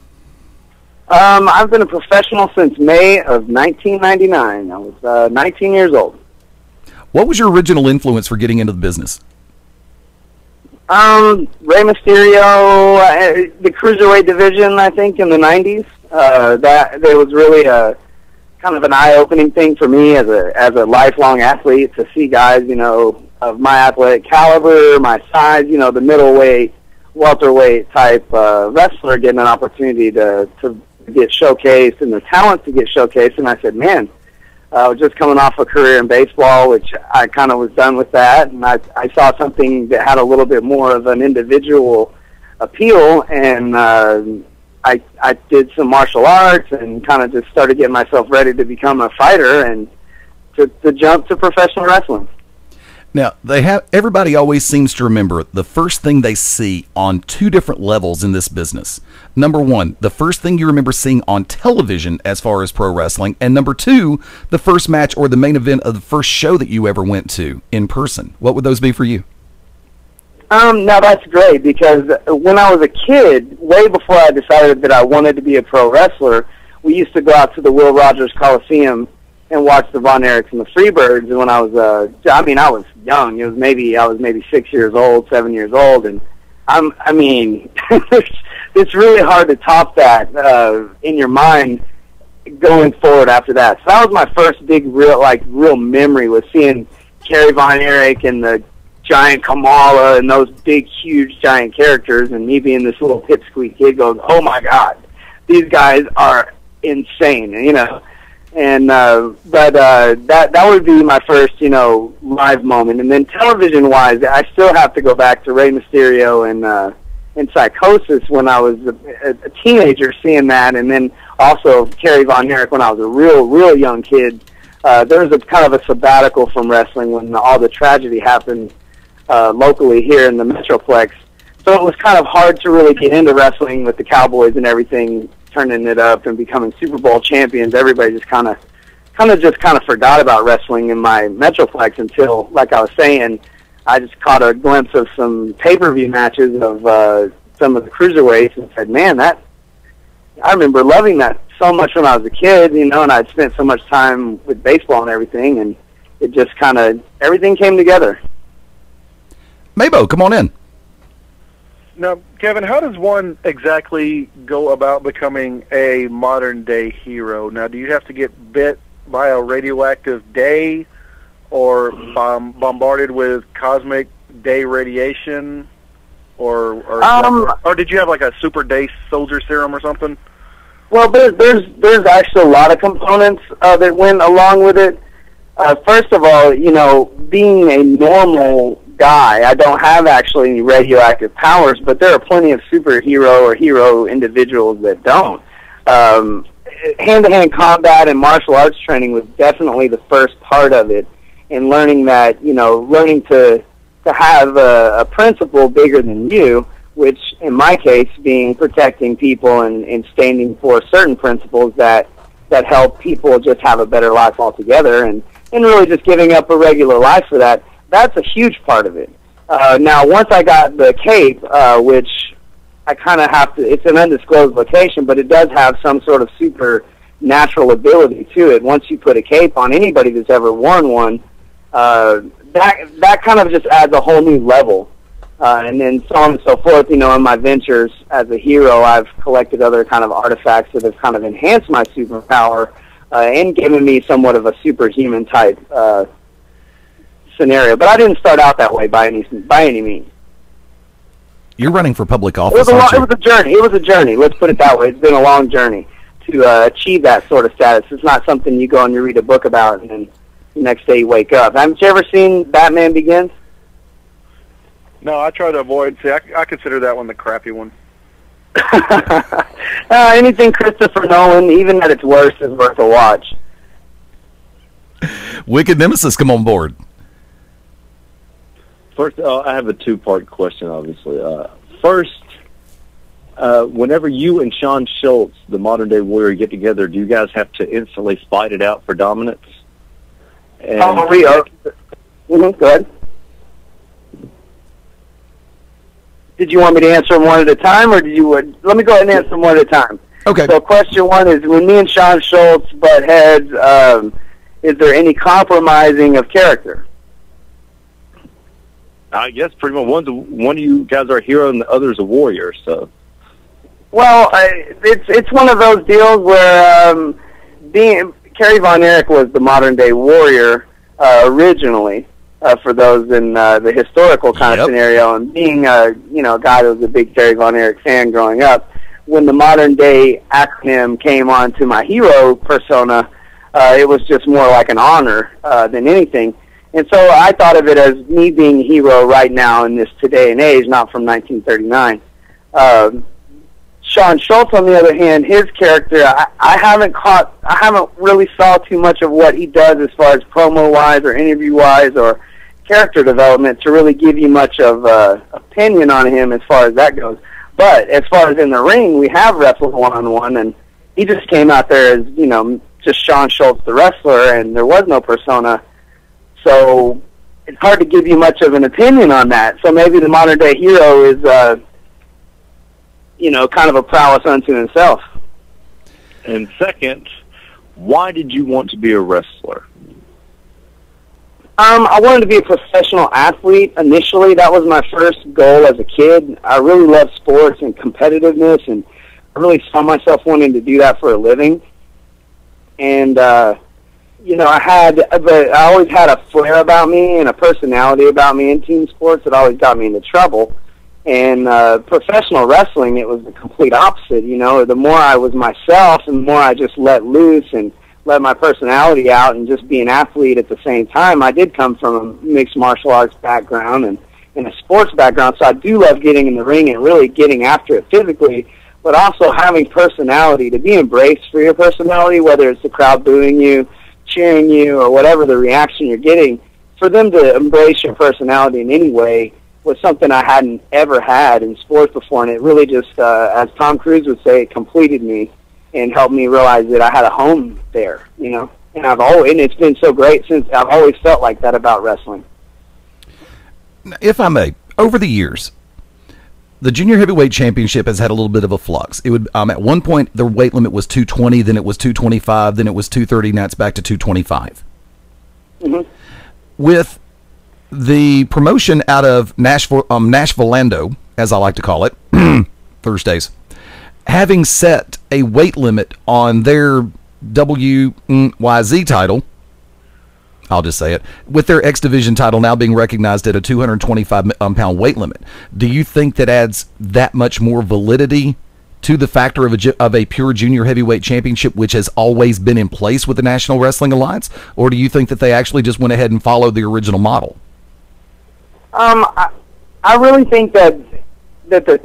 I've been a professional since May of 1999. I was 19 years old. What was your original influence for getting into the business? Rey Mysterio, the Cruiserweight division, I think, in the 90s. That was really a kind of an eye-opening thing for me as a lifelong athlete to see guys, of my athletic caliber, my size, the middleweight, welterweight type wrestler getting an opportunity to get showcased and the talent to get showcased. And I said, man, I was just coming off a career in baseball, which I kind of was done with that. And I saw something that had a little bit more of an individual appeal. And I did some martial arts and kind of just started getting myself ready to become a fighter and to jump to professional wrestling. Now, everybody always seems to remember the first thing they see on two different levels in this business. Number one, the first thing you remember seeing on television as far as pro wrestling, and number two, the first match or the main event of the first show that you ever went to in person. What would those be for you? Now that's great, because when I was a kid, way before I decided that I wanted to be a pro wrestler, we used to go out to the Will Rogers Coliseum and watch the Von Erichs and the Freebirds. And when I was, I was young. I was maybe 6 years old, 7 years old, and it's really hard to top that in your mind going forward after that. So that was my first big real memory, was seeing Kerry Von Erich and the giant Kamala and those big, huge, giant characters, and me being this little pipsqueak kid going, oh my God, these guys are insane, And but that would be my first, live moment. And then television-wise, I still have to go back to Rey Mysterio and Psychosis when I was a teenager, seeing that, and then also Kerry Von Erich when I was a real young kid. There was a kind of a sabbatical from wrestling when all the tragedy happened locally here in the Metroplex. So it was kind of hard to really get into wrestling with the Cowboys and everything, turning it up and becoming Super Bowl champions. Everybody just kind of forgot about wrestling in my Metroplex until, like I was saying, I just caught a glimpse of some pay-per-view matches of some of the cruiserweights and said, man, I remember loving that so much when I was a kid, and I'd spent so much time with baseball and everything, and it just kind of, everything came together. MaBo, come on in. Now, Kevin, how does one exactly go about becoming a modern-day hero? Now, do you have to get bit by a radioactive day or bombarded with cosmic day radiation? Or did you have like a super day soldier serum or something? Well, there's actually a lot of components that went along with it. First of all, being a normal guy, I don't have actually any radioactive powers, but there are plenty of superhero or hero individuals that don't. Hand-to-hand combat and martial arts training was definitely the first part of it, and learning that, learning to have a principle bigger than you, which in my case being protecting people and standing for certain principles that help people just have a better life altogether, and really just giving up a regular life for that. That's a huge part of it. Now, once I got the cape, which I kind of have to, it's an undisclosed location, but it does have some sort of supernatural ability to it. Once you put a cape on anybody that's ever worn one, that kind of just adds a whole new level. And then so on and so forth. In my ventures as a hero, I've collected other kind of artifacts that have kind of enhanced my superpower and given me somewhat of a superhuman type scenario. But I didn't start out that way by any means. You're running for public office, It was a journey. It was a journey. Let's put it that way. It's been a long journey to achieve that sort of status. It's not something you go and you read a book about and then the next day you wake up. Haven't you ever seen Batman Begins? No, I try to avoid. See, I consider that one the crappy one. Anything Christopher Nolan, even at its worst, is worth a watch. Wicked Nemesis, come on board. First, I have a two-part question, obviously. First, whenever you and Sean Schultz, the modern-day warrior, get together, do you guys have to instantly fight it out for dominance? And Go ahead. Did you want me to answer them one at a time, or did you? Let me go ahead and answer them one at a time. Okay. So question one is, when me and Sean Schultz butt heads, is there any compromising of character? I guess pretty much one of you guys are a hero and the other is a warrior. So, well, it's one of those deals where Kerry Von Erich was the modern day warrior originally. For those in the historical kind of scenario, and being a guy that was a big Kerry Von Erich fan growing up, when the modern day acronym came on to my hero persona, it was just more like an honor than anything. And so I thought of it as me being a hero right now in this today and age, not from 1939. Sean Schultz, on the other hand, his character, I haven't really saw too much of what he does as far as promo-wise or interview-wise or character development to really give you much of opinion on him as far as that goes. But as far as in the ring, we have wrestled one-on-one, and he just came out there as, just Sean Schultz the wrestler, and there was no persona. So it's hard to give you much of an opinion on that. So maybe the modern-day hero is, kind of a prowess unto himself. And second, why did you want to be a wrestler? I wanted to be a professional athlete initially. That was my first goal as a kid. I really loved sports and competitiveness, and I really saw myself wanting to do that for a living. And, I always had a flair about me and a personality about me in team sports that always got me into trouble. And professional wrestling, it was the complete opposite. The more I was myself and the more I just let loose and let my personality out and just be an athlete at the same time. I did come from a mixed martial arts background and a sports background, so I do love getting in the ring and really getting after it physically, but also having personality, to be embraced for your personality, whether it's the crowd booing you, cheering you, or whatever the reaction you're getting. For them to embrace your personality in any way was something I hadn't ever had in sports before, and it really just, as Tom Cruise would say, it completed me and helped me realize that I had a home there, and it's been so great since. I've always felt like that about wrestling. If I may, over the years, the junior heavyweight championship has had a little bit of a flux. It would at one point the weight limit was 220, then it was 225, then it was 230, now it's back to 225. Mm-hmm. With the promotion out of Nashville Lando, as I like to call it, Thursdays, having set a weight limit on their WYZ title, I'll just say it, with their X Division title now being recognized at a 225-pound weight limit, do you think that adds that much more validity to the factor of a pure junior heavyweight championship, which has always been in place with the National Wrestling Alliance? Or do you think that they actually just went ahead and followed the original model? I really think that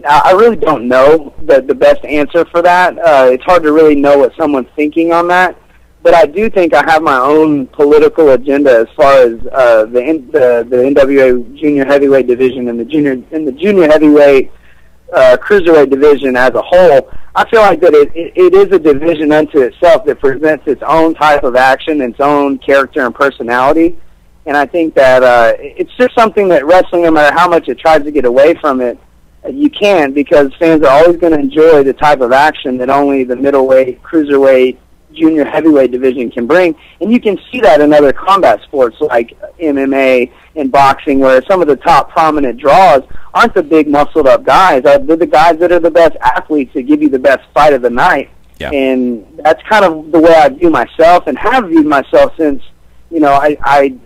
I really don't know the best answer for that. It's hard to really know what someone's thinking on that. But I do think I have my own political agenda as far as the NWA junior heavyweight division and the junior heavyweight cruiserweight division as a whole. I feel like that it is a division unto itself that presents its own type of action, its own character and personality. And I think that it's just something that wrestling, no matter how much it tries to get away from it, you can, because fans are always going to enjoy the type of action that only the middleweight, cruiserweight, junior heavyweight division can bring. And you can see that in other combat sports like MMA and boxing, where some of the top prominent draws aren't the big muscled up guys. They're the guys that are the best athletes that give you the best fight of the night. Yeah. And that's kind of the way I view myself and have viewed myself since, I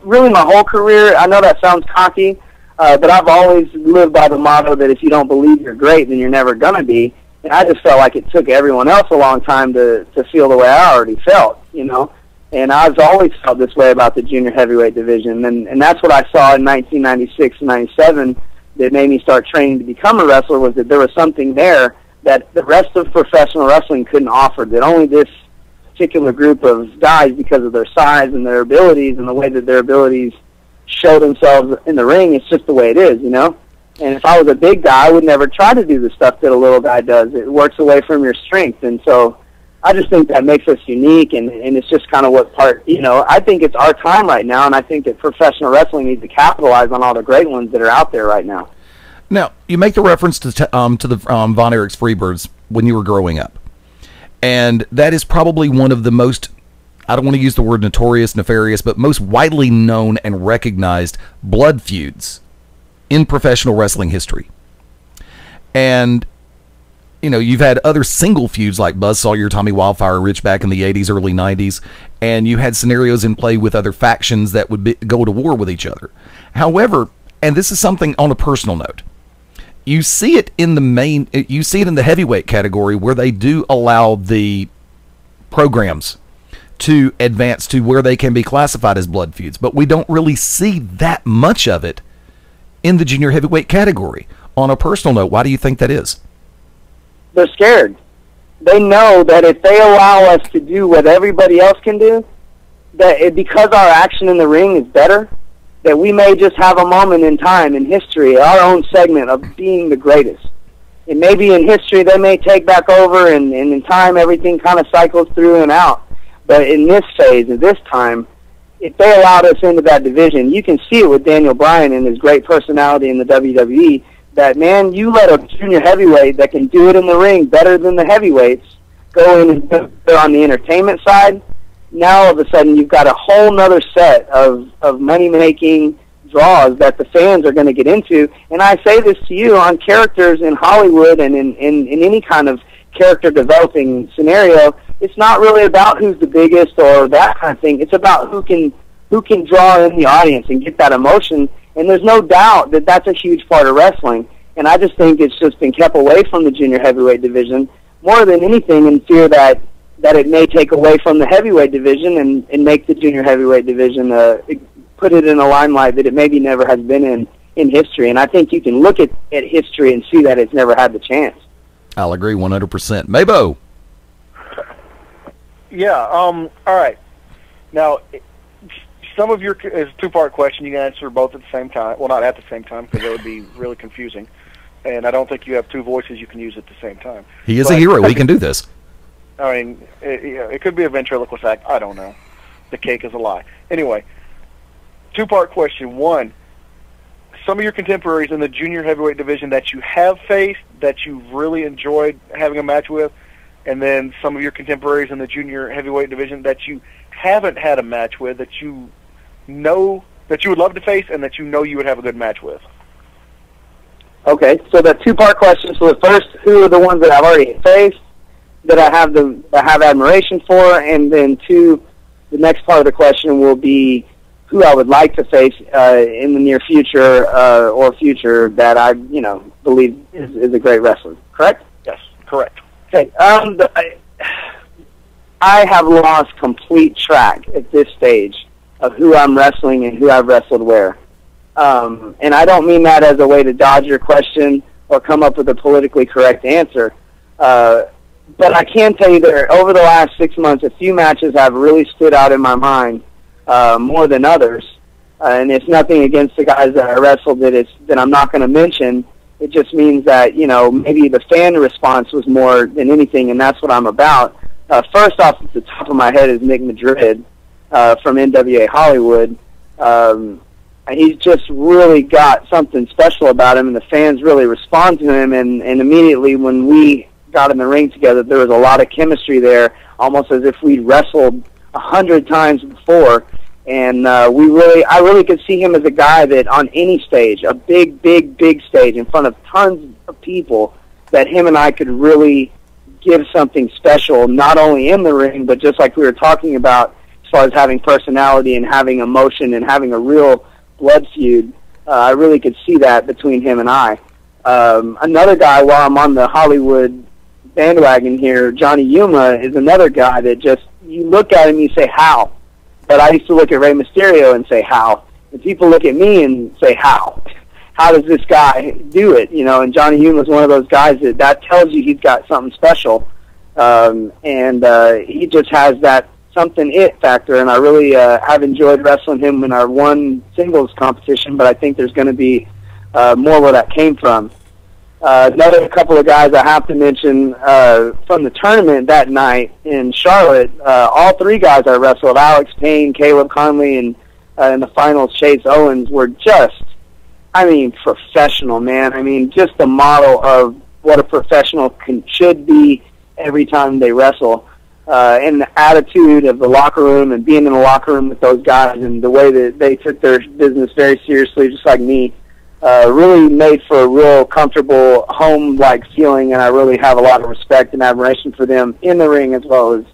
really my whole career. I know that sounds cocky, but I've always lived by the motto that if you don't believe you're great, then you're never going to be. And I just felt like it took everyone else a long time to feel the way I already felt, And I've always felt this way about the junior heavyweight division. And that's what I saw in 1996 and 97 that made me start training to become a wrestler, was that there was something there that the rest of professional wrestling couldn't offer, that only this particular group of guys, because of their size and their abilities and the way that their abilities show themselves in the ring, it's just the way it is, And if I was a big guy, I would never try to do the stuff that a little guy does. It works away from your strength. And so I just think that makes us unique, and it's just kind of what I think it's our time right now, and I think that professional wrestling needs to capitalize on all the great ones that are out there right now. Now, you make the reference to the Von Erich's Freebirds when you were growing up. And that is probably one of the most, I don't want to use the word notorious, nefarious, but most widely known and recognized blood feuds in professional wrestling history. And, you've had other single feuds like Buzz Sawyer, Tommy Wildfire Rich back in the 80s, early 90s, and you had scenarios in play with other factions that would go to war with each other. However, and this is something on a personal note, you see it in the heavyweight category, where they do allow the programs to advance to where they can be classified as blood feuds, but we don't really see that much of it in the junior heavyweight category. On a personal note, why do you think that is? They're scared. They know that if they allow us to do what everybody else can do, because our action in the ring is better, that we may just have a moment in time in history, our own segment of being the greatest. And maybe in history they may take back over, and in time everything kind of cycles through and out. But in this phase, at this time, if they allowed us into that division, you can see it with Daniel Bryan and his great personality in the WWE, that, man, you let a junior heavyweight that can do it in the ring better than the heavyweights go in and put it on the entertainment side. Now all of a sudden you've got a whole nother set of money-making draws that the fans are going to get into. And I say this to you, on characters in Hollywood and in any kind of character developing scenario, it's not really about who's the biggest or that kind of thing. It's about who can draw in the audience and get that emotion. And there's no doubt that that's a huge part of wrestling. And I just think it's just been kept away from the junior heavyweight division more than anything, in fear that it may take away from the heavyweight division and make the junior heavyweight division put it in a limelight that it maybe never has been in history. And I think you can look at history and see that it's never had the chance. I'll agree 100%. MaBo. Yeah, all right. Now, some of it's a two-part question. You can answer both at the same time. Well, not at the same time, because that would be really confusing. And I don't think you have two voices you can use at the same time. He is a hero. He can do this. I mean, it could be a ventriloquist act. I don't know. The cake is a lie. Anyway, two-part question. One, some of your contemporaries in the junior heavyweight division that you have faced, that you really enjoyed having a match with, and then some of your contemporaries in the junior heavyweight division that you haven't had a match with, that you know that you would love to face and that you know you would have a good match with. Okay, so the two-part question. So the first, who are the ones that I've already faced, that I have admiration for, and then two, the next part of the question will be who I would like to face in the near future or future that I believe is a great wrestler. Correct? Yes, Correct. Okay. I have lost complete track at this stage of who I'm wrestling and who I've wrestled where. And I don't mean that as a way to dodge your question or come up with a politically correct answer. But I can tell you that over the last 6 months, a few matches have really stood out in my mind more than others. And it's nothing against the guys that I wrestled that I'm not going to mention. It just means that, maybe the fan response was more than anything, and that's what I'm about. First off, at the top of my head is Nick Madrid from NWA Hollywood. He's just really got something special about him, and the fans really respond to him. And immediately when we got in the ring together, there was a lot of chemistry there, almost as if we'd wrestled 100 times before. And I really could see him as a guy that on any stage, a big, big, big stage in front of tons of people, that him and I could really give something special, not only in the ring, but just like we were talking about, as far as having personality and having emotion and having a real blood feud. I really could see that between him and I. Another guy, while I'm on the Hollywood bandwagon here, Johnny Yuma, is another guy that just, you look at him and you say, how? But I used to look at Rey Mysterio and say, how? And people look at me and say, how? How does this guy do it? And Johnny Yuma is one of those guys that tells you he's got something special. And he just has that something it factor, and I really have enjoyed wrestling him in our one singles competition, but I think there's going to be more where that came from. Another couple of guys I have to mention from the tournament that night in Charlotte, all three guys I wrestled, Alex Payne, Caleb Conley, and in the finals, Chase Owens, were just, professional, man. Just the model of what a professional should be every time they wrestle. And the attitude of the locker room and being in the locker room with those guys and the way that they took their business very seriously, just like me, really made for a real comfortable, home-like feeling, and I really have a lot of respect and admiration for them in the ring as well as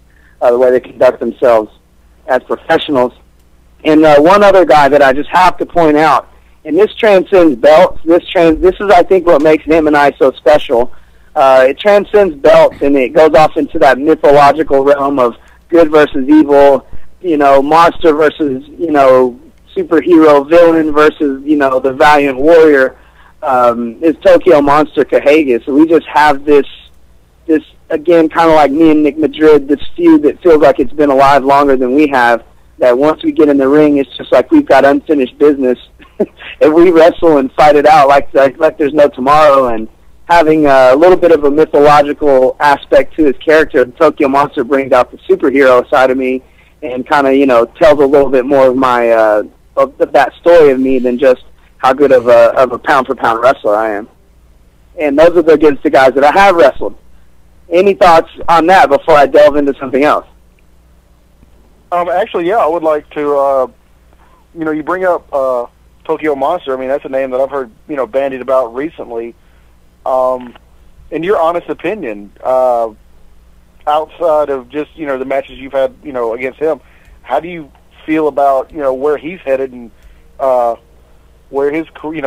the way they conduct themselves as professionals. And one other guy that I just have to point out, and this transcends belts, this is, I think, what makes him and I so special. It transcends belts, and it goes off into that mythological realm of good versus evil, monster versus, superhero, villain versus, the valiant warrior, is Tokyo Monster Kahage. So we just have this again, kind of like me and Nick Madrid, this feud that feels like it's been alive longer than we have, that once we get in the ring, it's just like we've got unfinished business. And we wrestle and fight it out like there's no tomorrow. And having a little bit of a mythological aspect to his character, Tokyo Monster brings out the superhero side of me and kind of, tells a little bit more of my of that story of me than just how good of a pound-for-pound wrestler I am. And those are against the guys that I have wrestled. Any thoughts on that before I delve into something else? Actually, yeah, I would like to, you bring up Tokyo Monster. That's a name that I've heard, bandied about recently. In your honest opinion, outside of just, the matches you've had, against him, how do you feel about, where he's headed and where his career,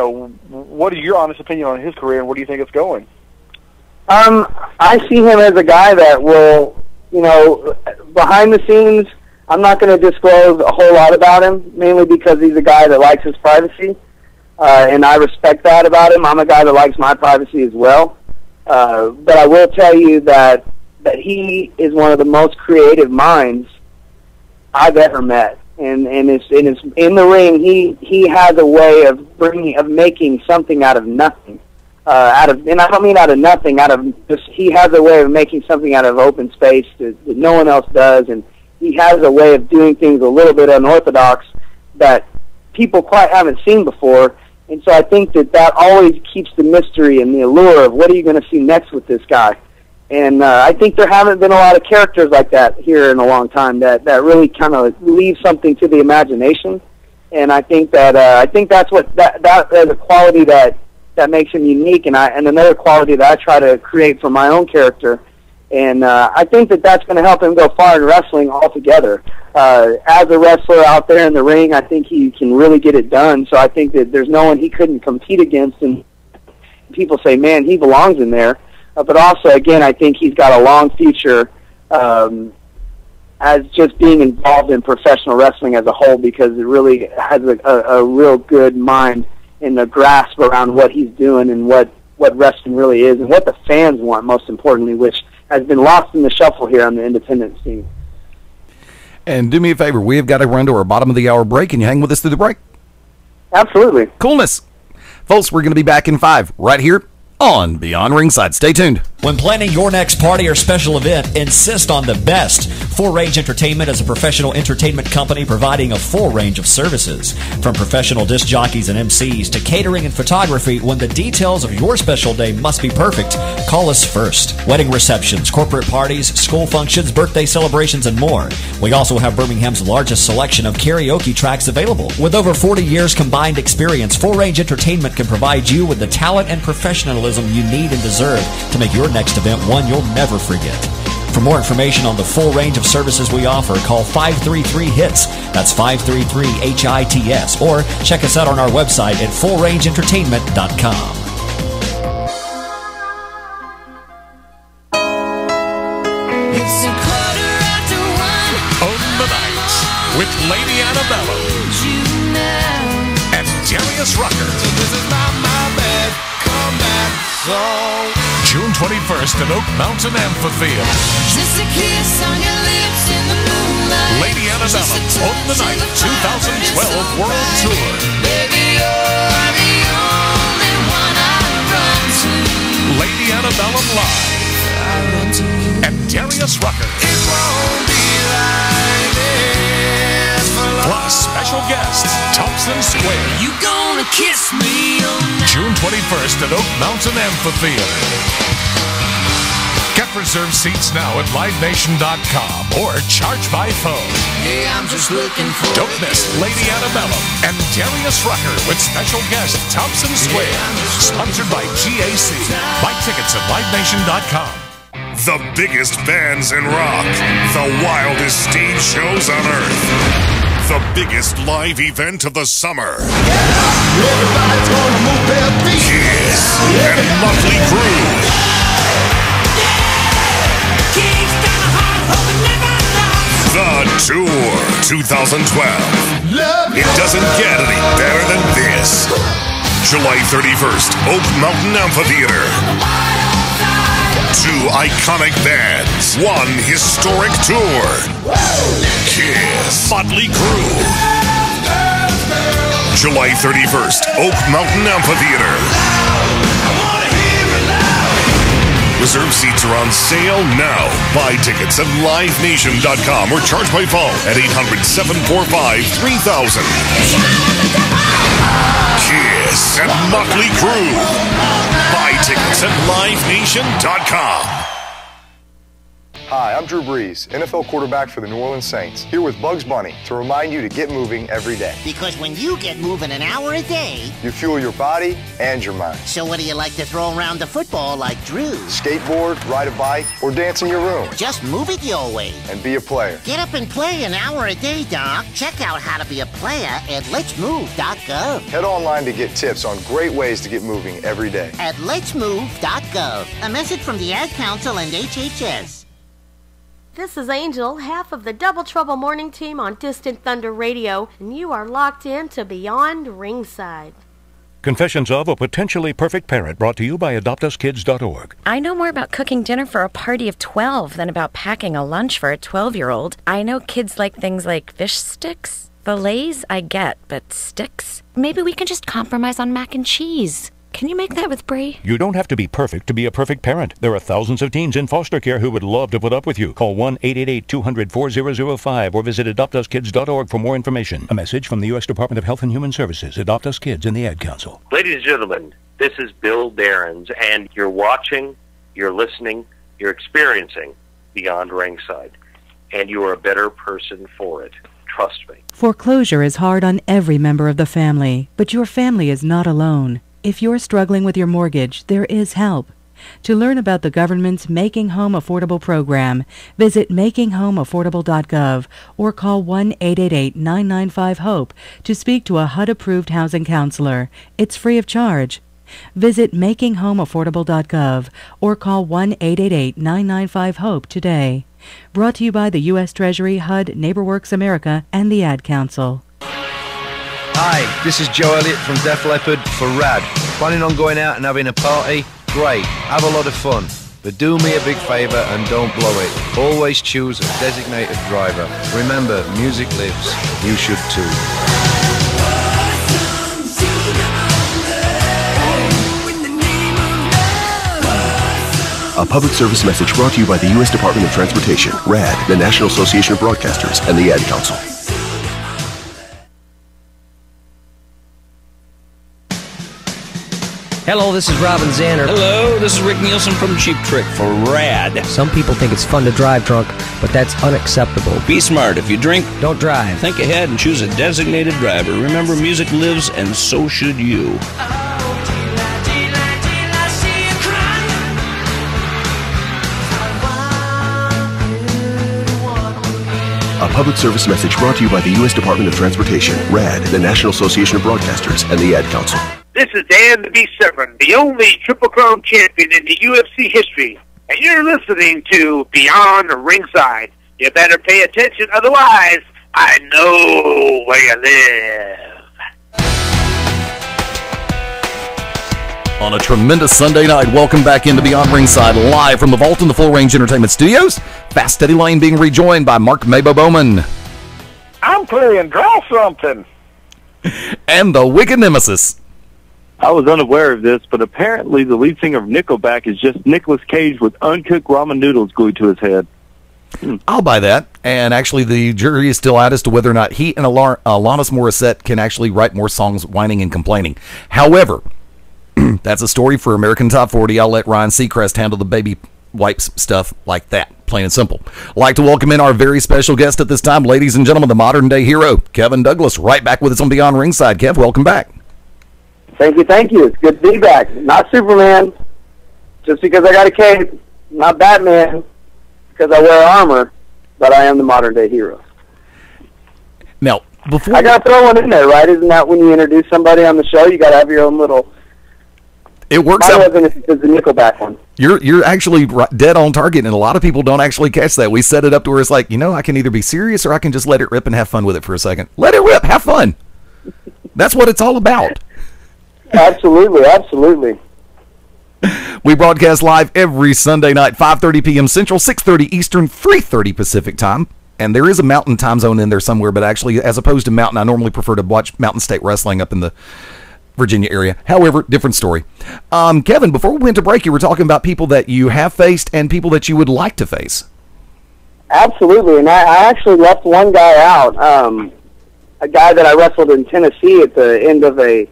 what is your honest opinion on his career and where do you think it's going? I see him as a guy that will, behind the scenes, I'm not going to disclose a whole lot about him, mainly because he's a guy that likes his privacy, and I respect that about him. I'm a guy that likes my privacy as well. But I will tell you that he is one of the most creative minds I've ever met. And in the ring, he has a way of making something out of nothing. And I don't mean out of nothing, he has a way of making something out of open space that no one else does, and he has a way of doing things a little bit unorthodox that people quite haven't seen before. And so I think that always keeps the mystery and the allure of what are you going to see next with this guy. And I think there haven't been a lot of characters like that here in a long time that really kind of leave something to the imagination. And I think that's what that is a quality that makes him unique, and another quality that I try to create for my own character. And I think that's going to help him go far in wrestling altogether. As a wrestler out there in the ring, I think he can really get it done. So I think that there's no one he couldn't compete against, and people say, man, he belongs in there. but also, again, I think he's got a long future as just being involved in professional wrestling as a whole, because it really has a real good mind in the grasp around what he's doing and what wrestling really is and what the fans want, most importantly, which has been lost in the shuffle here on the independent scene. And do me a favor, we have got to run to our bottom of the hour break. Can you hang with us through the break? Absolutely. Coolness. Folks, we're going to be back in 5 right here on Beyond Ringside. Stay tuned. When planning your next party or special event, insist on the best. Full Range Entertainment is a professional entertainment company providing a full range of services. From professional disc jockeys and MCs to catering and photography, when the details of your special day must be perfect, call us first. Wedding receptions, corporate parties, school functions, birthday celebrations, and more. We also have Birmingham's largest selection of karaoke tracks available. With over 40 years combined experience, Full Range Entertainment can provide you with the talent and professionalism you need and deserve to make your next event one you'll never forget. For more information on the full range of services we offer, call 533-HITS. That's 533-HITS. Or check us out on our website at fullrangeentertainment.com. It's a 1:15 on the night with Lady Annabella and Darius Rucker. This is my bad comeback song. June 21st at Oak Mountain Amphitheater. Just a kiss on your lips in the moonlight. Lady Annabella on the Night 2012 World Tour. Baby, you're the only one I run to. Lady Annabella Live. And Darius Rucker. It won't be like this for long. Plus special guest, Thompson Square. You gonna kiss me all night. June 21st at Oak Mountain Amphitheater. Get reserved seats now at livenation.com or charge by phone. Hey, I'm just looking for. Don't miss Lady Annabella and Darius Rucker with special guest Thompson Square. Sponsored by GAC. Buy tickets at livenation.com. The biggest bands in rock. The wildest stage shows on earth. The biggest live event of the summer. Everybody's gonna move their feet. Kiss and Motley Crue. The Tour 2012. It doesn't get any better than this. July 31st, Oak Mountain Amphitheater. 2 iconic bands, 1 historic tour. Kiss, Motley Crue. July 31st, Oak Mountain Amphitheater. Reserve seats are on sale now. Buy tickets at livenation.com or charge by phone at 800-745-3000. Kiss and Motley Crue. Buy tickets at livenation.com. Hi, I'm Drew Brees, NFL quarterback for the New Orleans Saints, here with Bugs Bunny to remind you to get moving every day. Because when you get moving an hour a day, you fuel your body and your mind. So what do you like to throw around the football like Drew? Skateboard, ride a bike, or dance in your room. Just move it your way. And be a player. Get up and play an hour a day, Doc. Check out how to be a player at letsmove.gov. Head online to get tips on great ways to get moving every day. At letsmove.gov. A message from the Ad Council and HHS. This is Angel, half of the Double Trouble Morning Team on Distant Thunder Radio, and you are locked in to Beyond Ringside. Confessions of a Potentially Perfect Parent, brought to you by AdoptUsKids.org. I know more about cooking dinner for a party of 12 than about packing a lunch for a 12-year-old. I know kids like things like fish sticks. Fillets, I get, but sticks? Maybe we can just compromise on mac and cheese. Can you make that with Brie? You don't have to be perfect to be a perfect parent. There are thousands of teens in foster care who would love to put up with you. Call 1-888-200-4005 or visit AdoptUsKids.org for more information. A message from the U.S. Department of Health and Human Services, Adopt Us Kids, and the Ad Council. Ladies and gentlemen, this is Bill Behrens, and you're watching, you're listening, you're experiencing Beyond Ringside, and you are a better person for it. Trust me. Foreclosure is hard on every member of the family, but your family is not alone. If you're struggling with your mortgage, there is help. To learn about the government's Making Home Affordable program, visit makinghomeaffordable.gov or call 1-888-995-HOPE to speak to a HUD-approved housing counselor. It's free of charge. Visit makinghomeaffordable.gov or call 1-888-995-HOPE today. Brought to you by the U.S. Treasury, HUD, NeighborWorks America, and the Ad Council. Hi, this is Joe Elliott from Def Leppard for RAD. Planning on going out and having a party? Great, have a lot of fun. But do me a big favour and don't blow it. Always choose a designated driver. Remember, music lives. You should too. A public service message brought to you by the U.S. Department of Transportation, RAD, the National Association of Broadcasters, and the Ad Council. Hello, this is Robin Zander. Hello, this is Rick Nielsen from Cheap Trick for RAD. Some people think it's fun to drive drunk, but that's unacceptable. Be smart. If you drink, don't drive. Think ahead and choose a designated driver. Remember, music lives, and so should you. A public service message brought to you by the U.S. Department of Transportation, RAD, the National Association of Broadcasters, and the Ad Council. This is Dan the B7, the only Triple Crown champion in the UFC history, and you're listening to Beyond Ringside. You better pay attention, otherwise I know where you live. On a tremendous Sunday night, welcome back into Beyond Ringside, live from the vault in the Full Range Entertainment Studios. Fast Eddie Layne being rejoined by Mark MaBo Bowman. I'm playing Draw Something. And the Wicked Nemesis. I was unaware of this, but apparently the lead singer of Nickelback is just Nicolas Cage with uncooked ramen noodles glued to his head. I'll buy that. And actually, the jury is still out as to whether or not he and Alanis Morissette can actually write more songs whining and complaining. However, that's a story for American Top 40. I'll let Ryan Seacrest handle the baby wipes stuff like that, plain and simple. I'd like to welcome in our very special guest at this time, ladies and gentlemen, the modern-day hero, Kevin Douglas, right back with us on Beyond Ringside. Kev, welcome back. Thank you, thank you. It's good to be back. Not Superman, just because I got a cape. Not Batman, because I wear armor, but I am the modern-day hero. Now, before I got to throw one in there, right? Isn't that when you introduce somebody on the show, you got to have your own little... It works out. Mine wasn't the Nickelback one. You're actually dead on target, and a lot of people don't actually catch that. We set it up to where it's like, I can either be serious or I can just let it rip and have fun with it for a second. Let it rip, have fun. That's what it's all about. Absolutely, absolutely. We broadcast live every Sunday night, 5:30 p.m. Central, 6:30 Eastern, 3:30 Pacific time. And there is a mountain time zone in there somewhere, but actually, as opposed to mountain, I normally prefer to watch Mountain State Wrestling up in the Virginia area. However, different story. Kevin, before we went to break, you were talking about people that you have faced and people that you would like to face. Absolutely, and I actually left one guy out, a guy that I wrestled in Tennessee at the end of a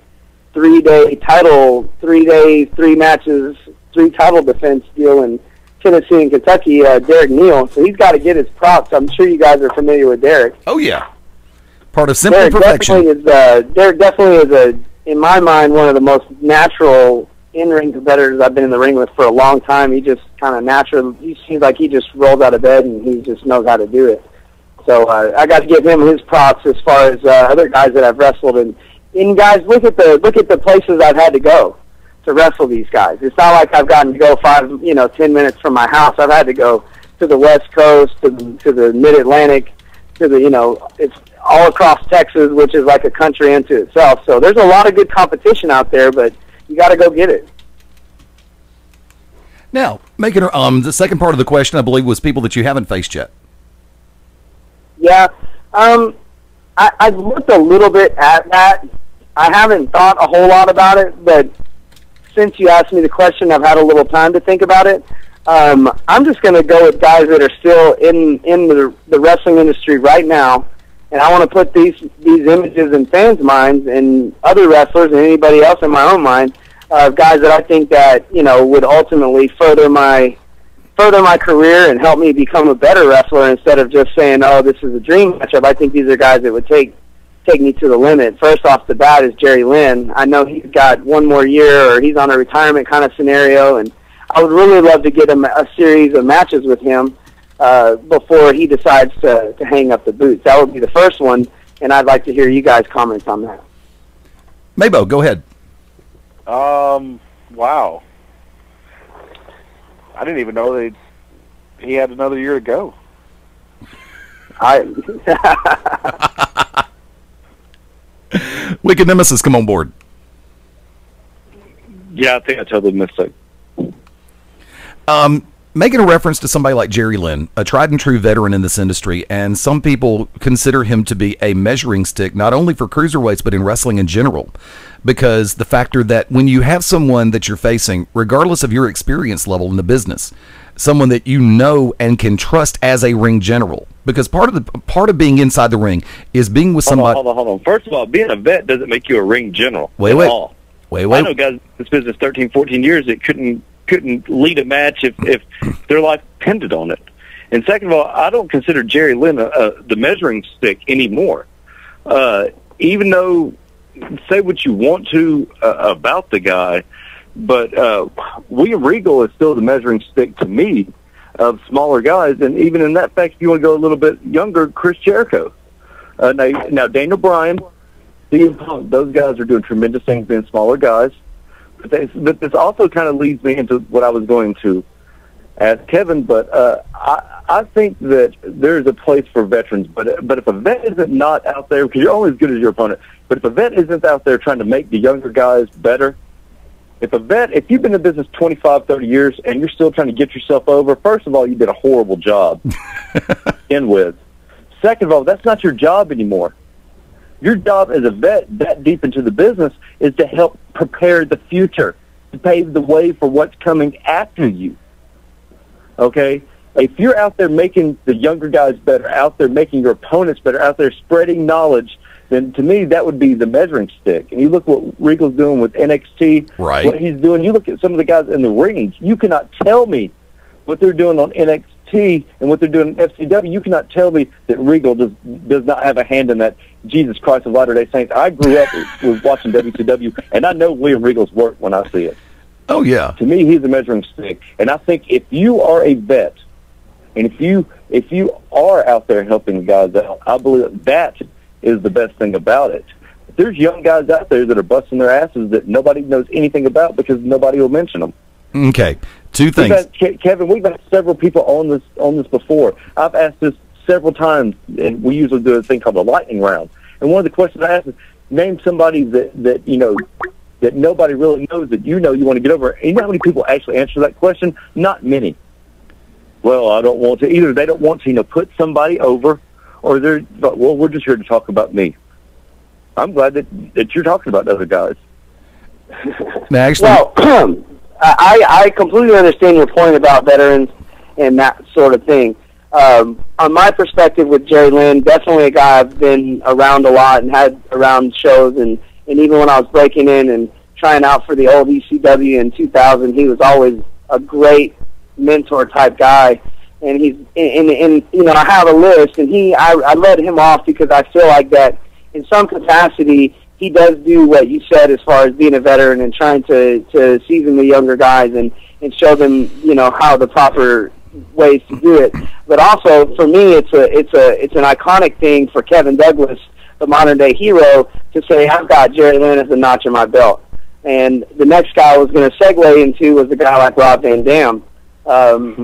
3-day title, 3 days, 3 matches, 3 title defense deal in Tennessee and Kentucky, Derek Neal. So he's got to get his props. I'm sure you guys are familiar with Derek. Oh, yeah. Part of Simple Perfection. Derek definitely is, in my mind, one of the most natural in-ring competitors I've been in the ring with for a long time. He just kind of natural. He seems like he just rolls out of bed and he just knows how to do it. So I got to give him his props as far as other guys that I've wrestled. And guys, look at the places I've had to go to wrestle these guys. It's not like I've gotten to go 10 minutes from my house. I've had to go to the West Coast, to the Mid-Atlantic, to the, it's all across Texas, which is like a country unto itself. So there's a lot of good competition out there, but you got to go get it. Now, making the second part of the question, I believe, was people that you haven't faced yet. Yeah, I've looked a little bit at that. I haven't thought a whole lot about it, but since you asked me the question, I've had a little time to think about it. I'm just going to go with guys that are still in the wrestling industry right now, and I want to put these images in fans' minds and other wrestlers and anybody else in my own mind of guys that I think that would ultimately further my career and help me become a better wrestler instead of just saying, oh, this is a dream matchup. I think these are guys that would take me to the limit. First off the bat is Jerry Lynn. I know he's got one more year or he's on a retirement kind of scenario, and I would really love to get a series of matches with him before he decides to hang up the boots. That would be the first one, and I'd like to hear you guys comment on that. MaBo, go ahead. Wow. I didn't even know he had another year to go. Wicked Nemesis, come on board. Yeah, I think I totally missed it. Making a reference to somebody like Jerry Lynn, a tried and true veteran in this industry, and some people consider him to be a measuring stick, not only for cruiserweights, but in wrestling in general, because the factor that when you have someone that you're facing, regardless of your experience level in the business, someone that you know and can trust as a ring general, because part of being inside the ring is being with somebody. Hold on. First of all, being a vet doesn't make you a ring general. Wait. I know guys in this business 13, 14 years that couldn't lead a match if their life depended on it. And second of all, I don't consider Jerry Lynn the measuring stick anymore. Even though, say what you want to about the guy, but William Regal is still the measuring stick to me of smaller guys. And even in that fact, if you want to go a little bit younger, Chris Jericho. Now Daniel Bryan, CM Punk, those guys are doing tremendous things being smaller guys. But this also kind of leads me into what I was going to ask Kevin. But I think that there's a place for veterans. But if a vet isn't not out there, because you're only as good as your opponent, but if a vet isn't out there trying to make the younger guys better, if you've been in business 25, 30 years and you're still trying to get yourself over, first of all, you did a horrible job to begin with. Second of all, that's not your job anymore. Your job as a vet that deep into the business is to help prepare the future, to pave the way for what's coming after you. Okay? If you're out there making the younger guys better, out there making your opponents better, out there spreading knowledge, then to me that would be the measuring stick. And you look what Regal's doing with NXT, right? What he's doing. You look at some of the guys in the rings. You cannot tell me what they're doing on NXT and what they're doing in FCW. You cannot tell me that Regal does not have a hand in that. Jesus Christ of Latter-day Saints. I grew up with watching WCW, and I know William Regal's work when I see it. Oh, yeah. To me, he's a measuring stick. And I think if you are a vet, and if you are out there helping guys out, I believe that is the best thing about it. There's young guys out there that are busting their asses that nobody knows anything about because nobody will mention them. Okay, two things. Kevin, we've had several people on this before. I've asked this several times, and we usually do a thing called a lightning round. And one of the questions I ask is, name somebody that you know that nobody really knows that you know you want to get over. And you know how many people actually answer that question? Not many. Well, I don't want to. Either they don't want to, put somebody over, or we're just here to talk about me. I'm glad that you're talking about other guys. Actually, well, I completely understand your point about veterans and that sort of thing. On my perspective with Jerry Lynn, definitely a guy I've been around a lot and had around shows, and even when I was breaking in and trying out for the old ECW in 2000, he was always a great mentor type guy. And he's and I have a list, and I let him off because I feel like that in some capacity he does do what you said as far as being a veteran and trying to season the younger guys and show them how the proper ways to do it. But also for me, it's an iconic thing for Kevin Douglas, the modern day hero, to say I've got Jerry Lynn as a notch in my belt. And the next guy I was going to segue into was a guy like Rob Van Dam.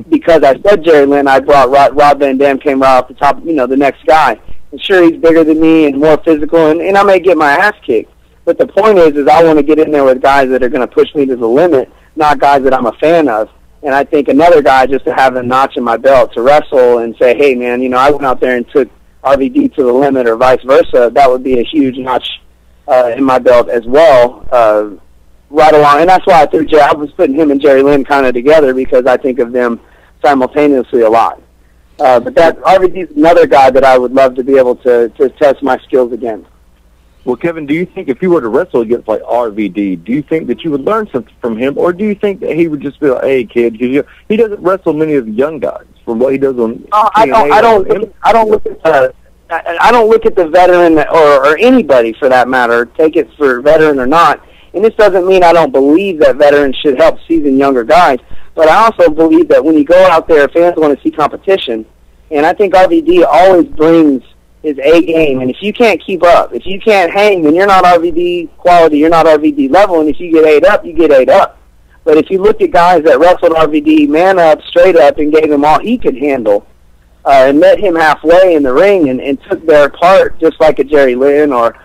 Because I said Jerry Lynn, I brought Rob Van Dam came right off the top, the next guy. And sure, he's bigger than me and more physical, and I may get my ass kicked. But the point is I want to get in there with guys that are going to push me to the limit, not guys that I'm a fan of. And I think another guy just to have a notch in my belt to wrestle and say, hey, man, I went out there and took RVD to the limit or vice versa, that would be a huge notch in my belt as well. Right along, and that's why I was putting him and Jerry Lynn kind of together because I think of them simultaneously a lot. But that RVD is another guy that I would love to be able to test my skills against. Well, Kevin, do you think if you were to wrestle against like RVD, do you think that you would learn something from him, or do you think that he would just be like, "Hey, kid," because he doesn't wrestle many of the young guys from what he does on? I don't look at the veteran or anybody for that matter. Take it for veteran or not. And this doesn't mean I don't believe that veterans should help season younger guys, but I also believe that when you go out there, fans want to see competition. And I think RVD always brings is A game. And if you can't keep up, if you can't hang, then you're not RVD quality, you're not RVD level. And if you get ate up, you get ate up. But if you look at guys that wrestled RVD man up, straight up, and gave him all he could handle, and met him halfway in the ring and took their part, just like a Jerry Lynn or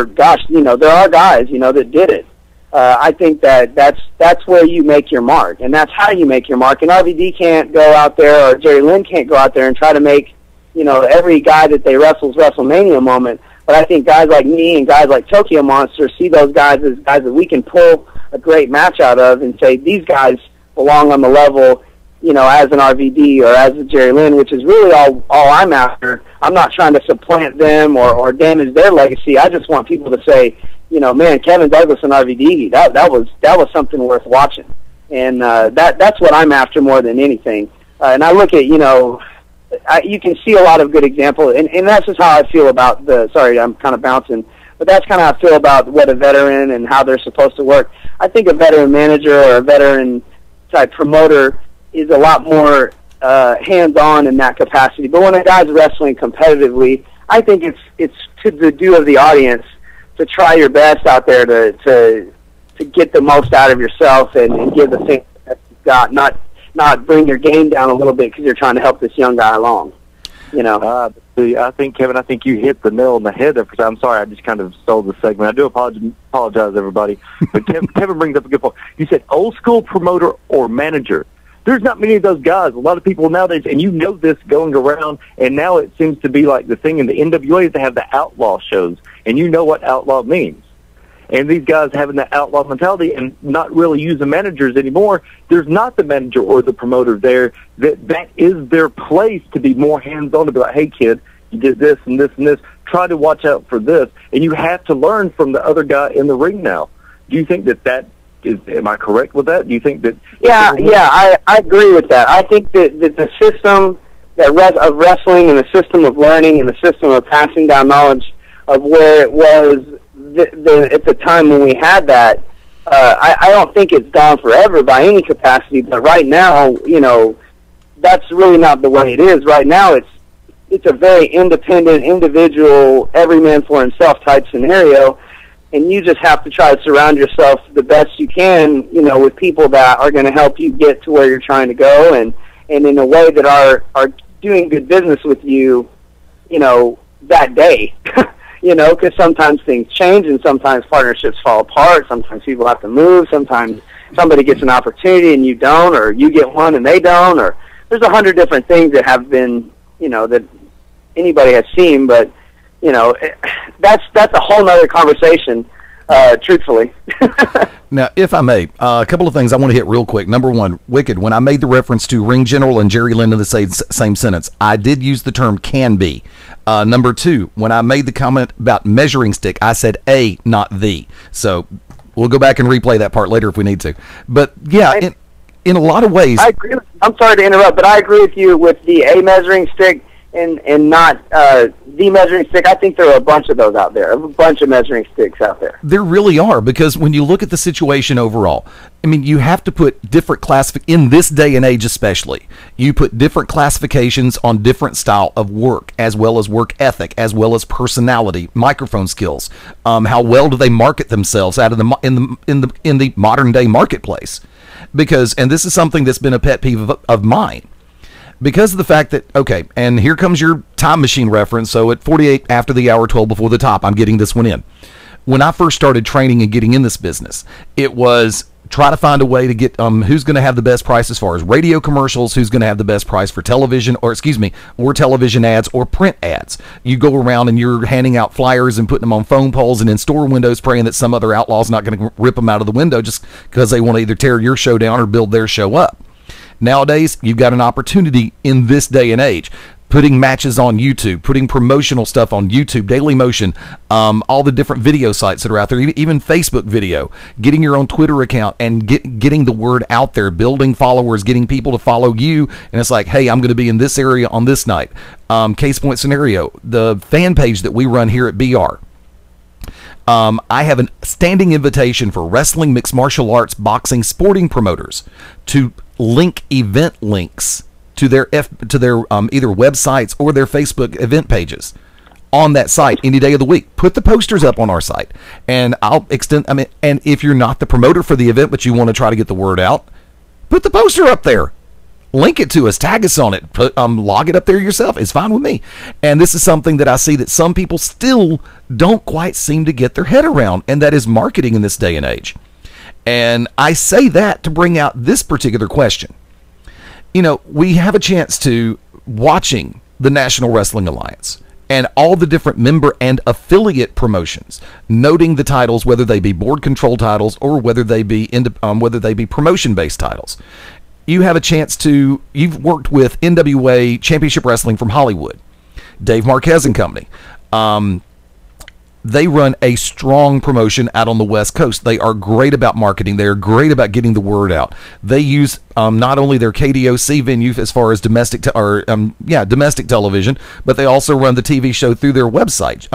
gosh, you know, there are guys, you know, that did it. I think that's where you make your mark, and that's how you make your mark. And RVD can't go out there, or Jerry Lynn can't go out there and try to make, you know, every guy that they wrestle's WrestleMania moment. But I think guys like me and guys like Tokyo Monster see those guys as guys that we can pull a great match out of and say these guys belong on the level, you know, as an RVD or as a Jerry Lynn, which is really all I'm after. I'm not trying to supplant them or damage their legacy. I just want people to say, you know, man, Kevin Douglas and RVD, that was something worth watching. And that's what I'm after more than anything. And I look at, you know, you can see a lot of good examples, and that's just how I feel about sorry, I'm kind of bouncing, but that's kind of how I feel about what a veteran and how they're supposed to work. I think a veteran manager or a veteran type promoter is a lot more hands-on in that capacity. But when a guy's wrestling competitively, I think it's to the due of the audience to try your best out there to get the most out of yourself and give the thing that you've got, not bring your game down a little bit because you're trying to help this young guy along. You know. I think, Kevin, I think you hit the nail on the head there. Because I'm sorry, I just kind of stole the segment. I do apologize, everybody. But Kevin brings up a good point. You said old school promoter or manager. There's not many of those guys. A lot of people nowadays, and you know this going around, and now it seems to be like the thing in the NWA is they have the outlaw shows, and you know what outlaw means. And these guys having that outlaw mentality and not really using managers anymore, there's not the manager or the promoter there. That is their place to be more hands-on, to be like, hey, kid, you did this and this and this. Try to watch out for this. And you have to learn from the other guy in the ring now. Do you think that is, am I correct with that? Do you think that... Yeah, I agree with that. I think that the system of wrestling and the system of learning and the system of passing down knowledge of where it was at the time when we had that, I don't think it's gone forever by any capacity, but right now, you know, that's really not the way it is. Right now, it's a very independent, individual, every man for himself type scenario, and you just have to try to surround yourself the best you can, you know, with people that are going to help you get to where you're trying to go, and in a way that are doing good business with you, you know, that day. You know, because sometimes things change and sometimes partnerships fall apart. Sometimes people have to move. Sometimes somebody gets an opportunity and you don't, or you get one and they don't, or there's 100 different things that have been, you know, that anybody has seen. But, you know, that's a whole nother conversation, truthfully. Now, if I may, a couple of things I want to hit real quick. Number one, Wicked, when I made the reference to Ring General and Jerry Lynn in the same sentence, I did use the term can be. Number two, when I made the comment about measuring stick, I said a, not the. So we'll go back and replay that part later if we need to. But, yeah, in a lot of ways. I agree. I'm sorry to interrupt, but I agree with you with the a measuring stick and not the measuring stick. I think there are a bunch of those out there, a bunch of measuring sticks out there. There really are, because when you look at the situation overall, I mean, you have to put different in this day and age especially, you put different classifications on different style of work, as well as work ethic, as well as personality, microphone skills, how well do they market themselves out of in the modern day marketplace. Because, and this is something that's been a pet peeve of mine, because of the fact that, okay, and here comes your time machine reference. So at 48 after the hour, 12 before the top, I'm getting this one in. When I first started training and getting in this business, it was try to find a way to get who's going to have the best price as far as radio commercials, who's going to have the best price for television, or television ads or print ads. You go around and you're handing out flyers and putting them on phone poles and in store windows, praying that some other outlaw's not going to rip them out of the window just because they want to either tear your show down or build their show up. Nowadays, you've got an opportunity in this day and age, putting matches on YouTube, putting promotional stuff on YouTube, Daily Motion, all the different video sites that are out there, even Facebook video, getting your own Twitter account and getting the word out there, building followers, getting people to follow you. And it's like, hey, I'm going to be in this area on this night. Case point scenario, the fan page that we run here at BR. I have a standing invitation for wrestling, mixed martial arts, boxing, sporting promoters to link event links to their either websites or their Facebook event pages. on that site any day of the week. Put the posters up on our site, and I'll extend. I mean, and if you're not the promoter for the event, but you want to try to get the word out, put the poster up there. Link it to us, tag us on it, log it up there yourself. It's fine with me. And this is something that I see that some people still don't quite seem to get their head around, and that is marketing in this day and age. And I say that to bring out this particular question. You know, we have a chance to watching the National Wrestling Alliance and all the different member and affiliate promotions, noting the titles, whether they be board control titles or whether they be promotion-based titles. You have a chance to, you've worked with NWA Championship Wrestling from Hollywood, Dave Marquez and company. They run a strong promotion out on the West Coast. They are great about marketing. They are great about getting the word out. They use not only their KDOC venue as far as domestic television, but they also run the TV show through their website,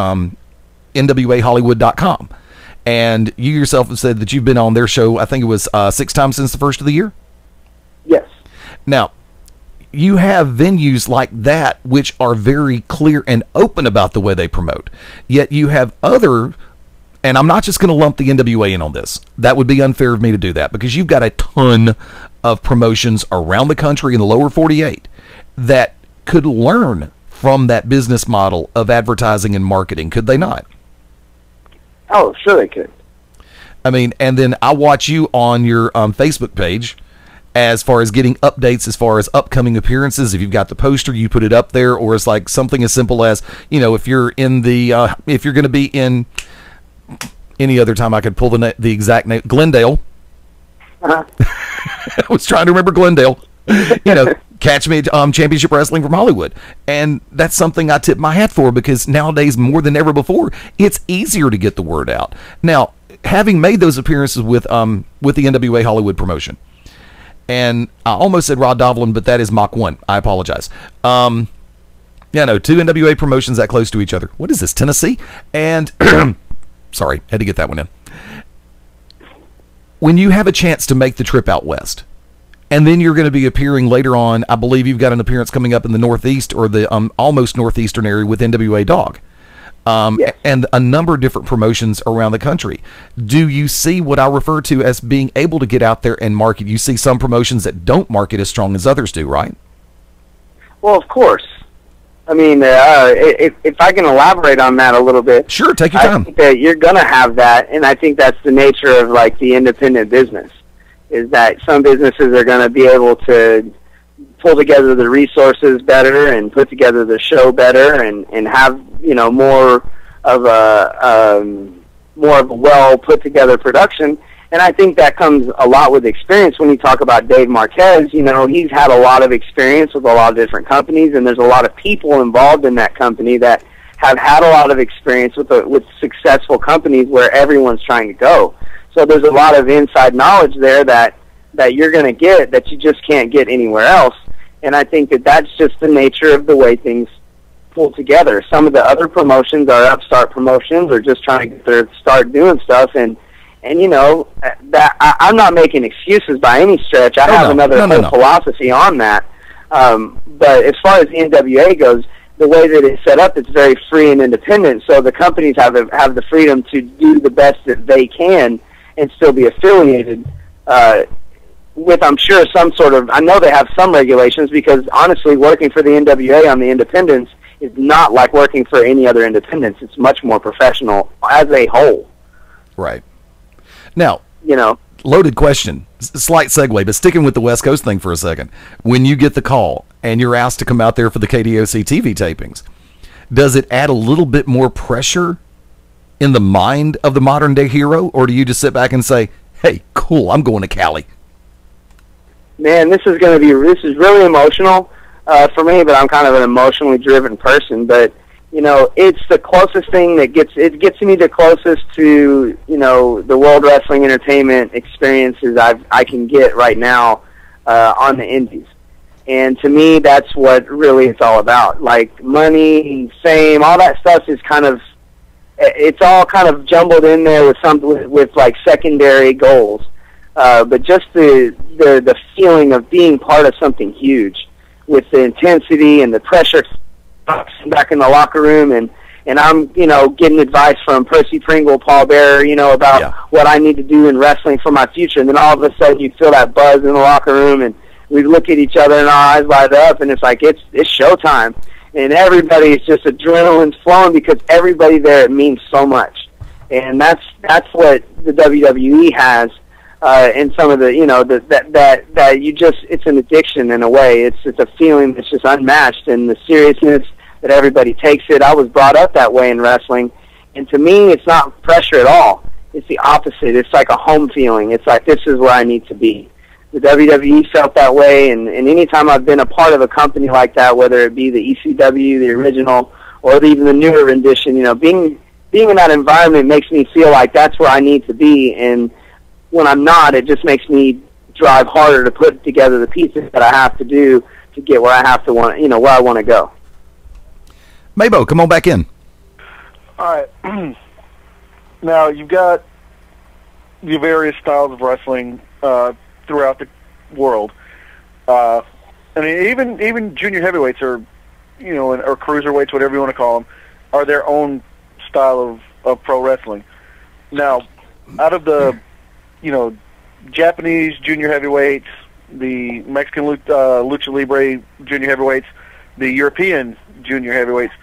NWAHollywood.com. And you yourself have said that you've been on their show, I think it was 6 times since the first of the year? Yes. Now, you have venues like that which are very clear and open about the way they promote. Yet you have other, and I'm not just going to lump the NWA in on this. That would be unfair of me to do that, because you've got a ton of promotions around the country in the lower 48 that could learn from that business model of advertising and marketing, could they not? Oh, sure they could. I mean, and then I watch you on your Facebook page as far as getting updates as far as upcoming appearances. If you've got the poster, you put it up there, or it's like something as simple as, you know, if you're in the if you're going to be in any other time, I could pull the exact name, Glendale. I was trying to remember Glendale. You know, catch me at Championship Wrestling from Hollywood, and that's something I tip my hat for, because nowadays more than ever before, it's easier to get the word out. Now, having made those appearances with the NWA Hollywood promotion. And I almost said Rod Dovlin, but that is Mach 1. I apologize. Yeah, no, 2 NWA promotions that close to each other. What is this, Tennessee? And, sorry, had to get that one in. When you have a chance to make the trip out west, and then you're going to be appearing later on, I believe you've got an appearance coming up in the Northeast, or the almost Northeastern area with NWA Dog. Yes. And a number of different promotions around the country. Do you see what I refer to as being able to get out there and market? You see some promotions that don't market as strong as others do, right? Well, of course. I mean, if I can elaborate on that a little bit. Sure, take your time. I think that you're going to have that, and I think that's the nature of, like, the independent business, is that some businesses are going to be able to pull together the resources better and put together the show better and have, you know, more of a well put together production. And I think that comes a lot with experience. When you talk about Dave Marquez, you know, he's had a lot of experience with a lot of different companies, and there's a lot of people involved in that company that have had a lot of experience with successful companies where everyone's trying to go. So there's a lot of inside knowledge there that you're going to get that you just can't get anywhere else. And I think that that's just the nature of the way things pull together. Some of the other promotions are upstart promotions or just trying to get their start doing stuff. And you know, that I'm not making excuses by any stretch. I have another whole philosophy on that. But as far as the NWA goes, the way that it's set up, it's very free and independent. So the companies have the freedom to do the best that they can and still be affiliated with, I'm sure, some sort of, I know they have some regulations, because honestly, working for the NWA on the independents is not like working for any other independents. It's much more professional as a whole. Right. Now, you know, loaded question, slight segue, but sticking with the West Coast thing for a second. When you get the call and you're asked to come out there for the KDOC TV tapings, does it add a little bit more pressure in the mind of the modern day hero, or do you just sit back and say, hey, cool, I'm going to Cali? Man, this is really emotional for me, but I'm kind of an emotionally driven person. But, you know, it's the closest thing that gets me the closest to, you know, the World Wrestling Entertainment experiences I can get right now on the indies. And to me, that's what really it's all about. Like, money, fame, all that stuff is kind of, it's all kind of jumbled in there with like secondary goals. But just the feeling of being part of something huge, with the intensity and the pressure back in the locker room, and and I'm, getting advice from Percy Pringle, Paul Bearer, about what I need to do in wrestling for my future. And then all of a sudden you feel that buzz in the locker room, and we look at each other and our eyes light up, and it's like, it's showtime. And everybody's just adrenaline's flowing because everybody there, it means so much. And that's what the WWE has, and some of the, that you just, it's an addiction in a way. It's a feeling that's just unmatched, and the seriousness that everybody takes it. I was brought up that way in wrestling, and to me, it's not pressure at all. It's the opposite. It's like a home feeling. It's like, this is where I need to be. The WWE felt that way, and anytime I've been a part of a company like that, whether it be the ECW, the original, or even the newer rendition, being in that environment makes me feel like that's where I need to be, and when I'm not, it just makes me drive harder to put together the pieces that I have to do to get where I have to want, where I want to go. MaBo, come on back in. All right. Now, you've got your various styles of wrestling throughout the world. I mean, even junior heavyweights or cruiserweights, whatever you want to call them, are their own style of pro wrestling. Now, out of the, Japanese junior heavyweights, the Mexican Lucha Libre junior heavyweights, the European junior heavyweights,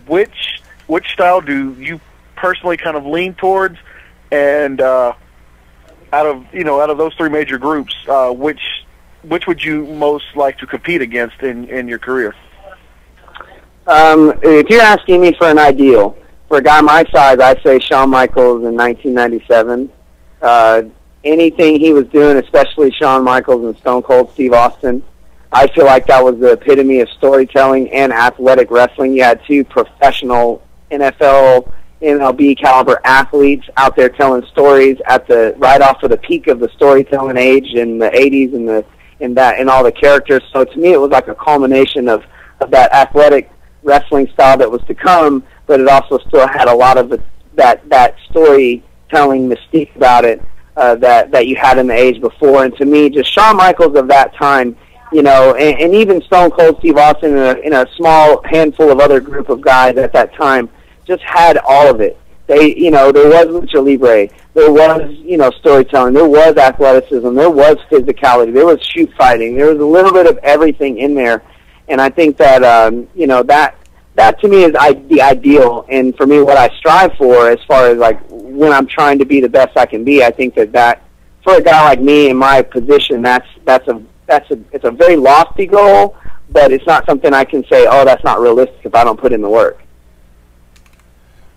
which style do you personally kind of lean towards? And out of those three major groups, which would you most like to compete against in your career? If you're asking me for an ideal, for a guy my size, I'd say Shawn Michaels in 1997. Anything he was doing, especially Shawn Michaels and Stone Cold Steve Austin, I feel like that was the epitome of storytelling and athletic wrestling. You had two professional NFL, MLB caliber athletes out there telling stories right off of the peak of the storytelling age in the 80s and all the characters. So to me, it was like a culmination of that athletic wrestling style that was to come, but it also still had a lot of that storytelling mystique about it that you had in the age before. And to me, just Shawn Michaels of that time, and even Stone Cold Steve Austin in a small handful of other group of guys at that time, just had all of it. There was Lucha Libre, there was, storytelling, there was athleticism, there was physicality, there was shoot fighting, there was a little bit of everything in there. And I think that, that to me is the ideal. And for me, what I strive for as far as like when I'm trying to be the best I can be, I think that for a guy like me in my position, it's a very lofty goal, but it's not something I can say, oh, that's not realistic if I don't put in the work.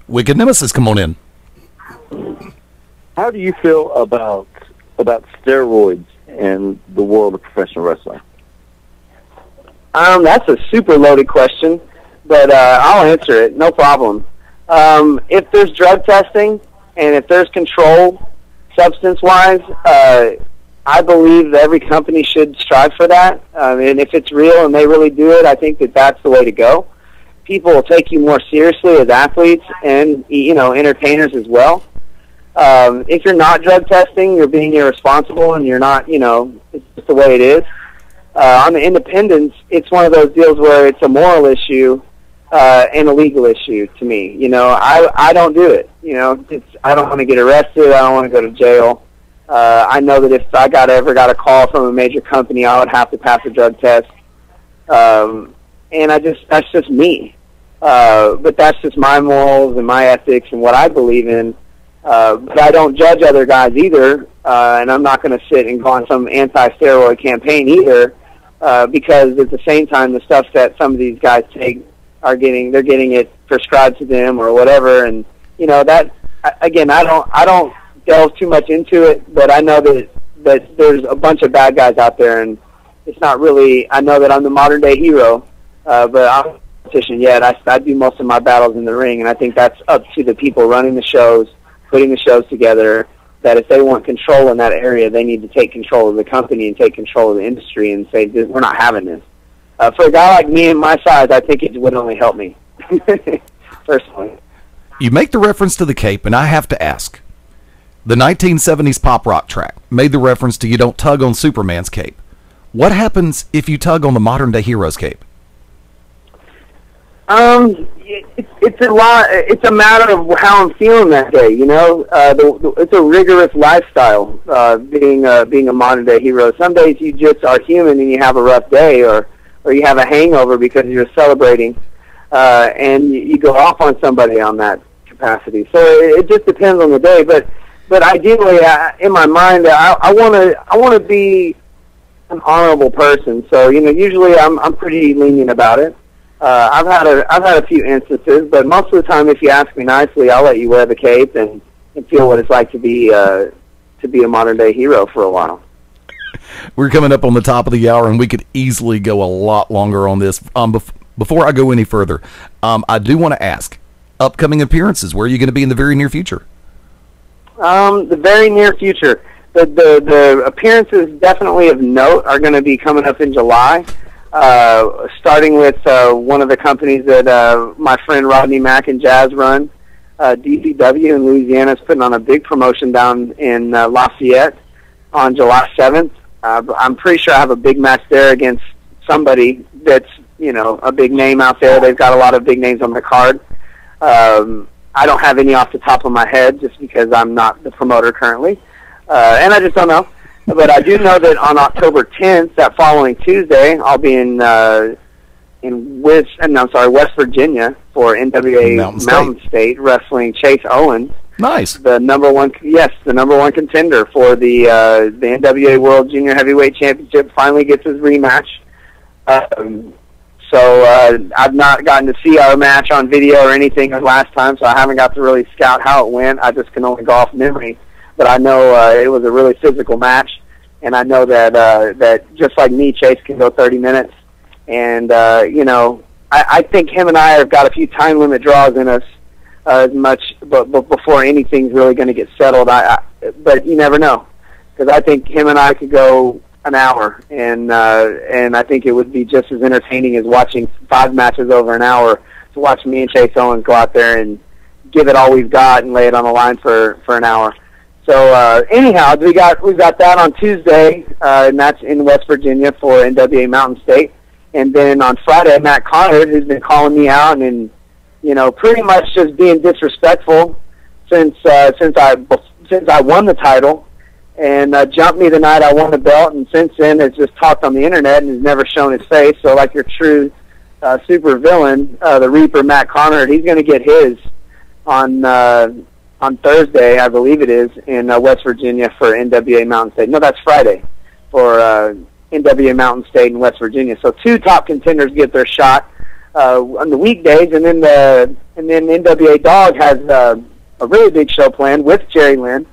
Wicked Nemesis, come on in. How do you feel about steroids in the world of professional wrestling? That's a super loaded question, but I'll answer it, no problem. If there's drug testing and if there's control, substance-wise, I believe that every company should strive for that. And if it's real and they really do it, I think that that's the way to go. People will take you more seriously as athletes and, entertainers as well. If you're not drug testing, you're being irresponsible and you're not, it's just the way it is. On the independents, it's one of those deals where it's a moral issue and a legal issue to me. I don't do it. I don't want to get arrested. I don't want to go to jail. I know that if I ever got a call from a major company, I would have to pass a drug test. And that's just me. But that's just my morals and my ethics and what I believe in. But I don't judge other guys either, and I'm not going to sit and go on some anti-steroid campaign either, because at the same time, the stuff that some of these guys take they're getting it prescribed to them or whatever, and that again, I don't delve too much into it, but I know that there's a bunch of bad guys out there, and it's not really. I know that I'm the modern day hero, but I'm not a politician yet. I do most of my battles in the ring, and I think that's up to the people running the shows, putting the shows together, that if they want control in that area, they need to take control of the company and take control of the industry and say, we're not having this. For a guy like me and my size, I think it would only help me, personally. You make the reference to the cape, and I have to ask. The 1970s pop rock track made the reference to you don't tug on Superman's cape. What happens if you tug on the modern-day hero's cape? it's a lot. It's a matter of how I'm feeling that day. You know, it's a rigorous lifestyle. Being a modern day hero. Some days you just are human and you have a rough day, or you have a hangover because you're celebrating, and you go off on somebody on that capacity. So it just depends on the day. But ideally, in my mind, I want to be an honorable person. So usually I'm pretty lenient about it. I've had a few instances, but most of the time, if you ask me nicely, I'll let you wear the cape and feel what it's like to be a modern day hero for a while. We're coming up on the top of the hour, and we could easily go a lot longer on this. Before I go any further, I do want to ask, upcoming appearances, where are you going to be in the very near future? The very near future. The appearances definitely of note are going to be coming up in July. Starting with one of the companies that my friend Rodney Mack and Jazz run, DPW in Louisiana, is putting on a big promotion down in Lafayette on July 7th. I'm pretty sure I have a big match there against somebody that's a big name out there. They've got a lot of big names on the card. I don't have any off the top of my head just because I'm not the promoter currently, and I just don't know. But I do know that on October 10th, that following Tuesday, I'll be in West Virginia for NWA Mountain State wrestling Chase Owens. Nice. The number one contender for the NWA World Junior Heavyweight Championship finally gets his rematch. So I've not gotten to see our match on video or anything last time, so I haven't got to really scout how it went. I just can only go off memory. But I know it was a really physical match, and I know that just like me, Chase can go 30 minutes. And, I think him and I have got a few time limit draws in us as much, but before anything's really going to get settled. But you never know, because I think him and I could go an hour, and I think it would be just as entertaining as watching 5 matches over an hour to watch me and Chase Owens go out there and give it all we've got and lay it on the line for an hour. So anyhow, we've got that on Tuesday, and that's in West Virginia for NWA Mountain State. And then on Friday, Matt Conrad, who's been calling me out and pretty much just being disrespectful since I won the title, and jumped me the night I won the belt, and since then has just talked on the internet and has never shown his face. So like your true super villain, the Reaper, Matt Conrad, he's going to get his on Thursday, I believe it is, in West Virginia for NWA Mountain State. No, that's Friday for NWA Mountain State in West Virginia. So 2 top contenders get their shot on the weekdays, and then NWA Dog has a really big show planned with Jerry Lynn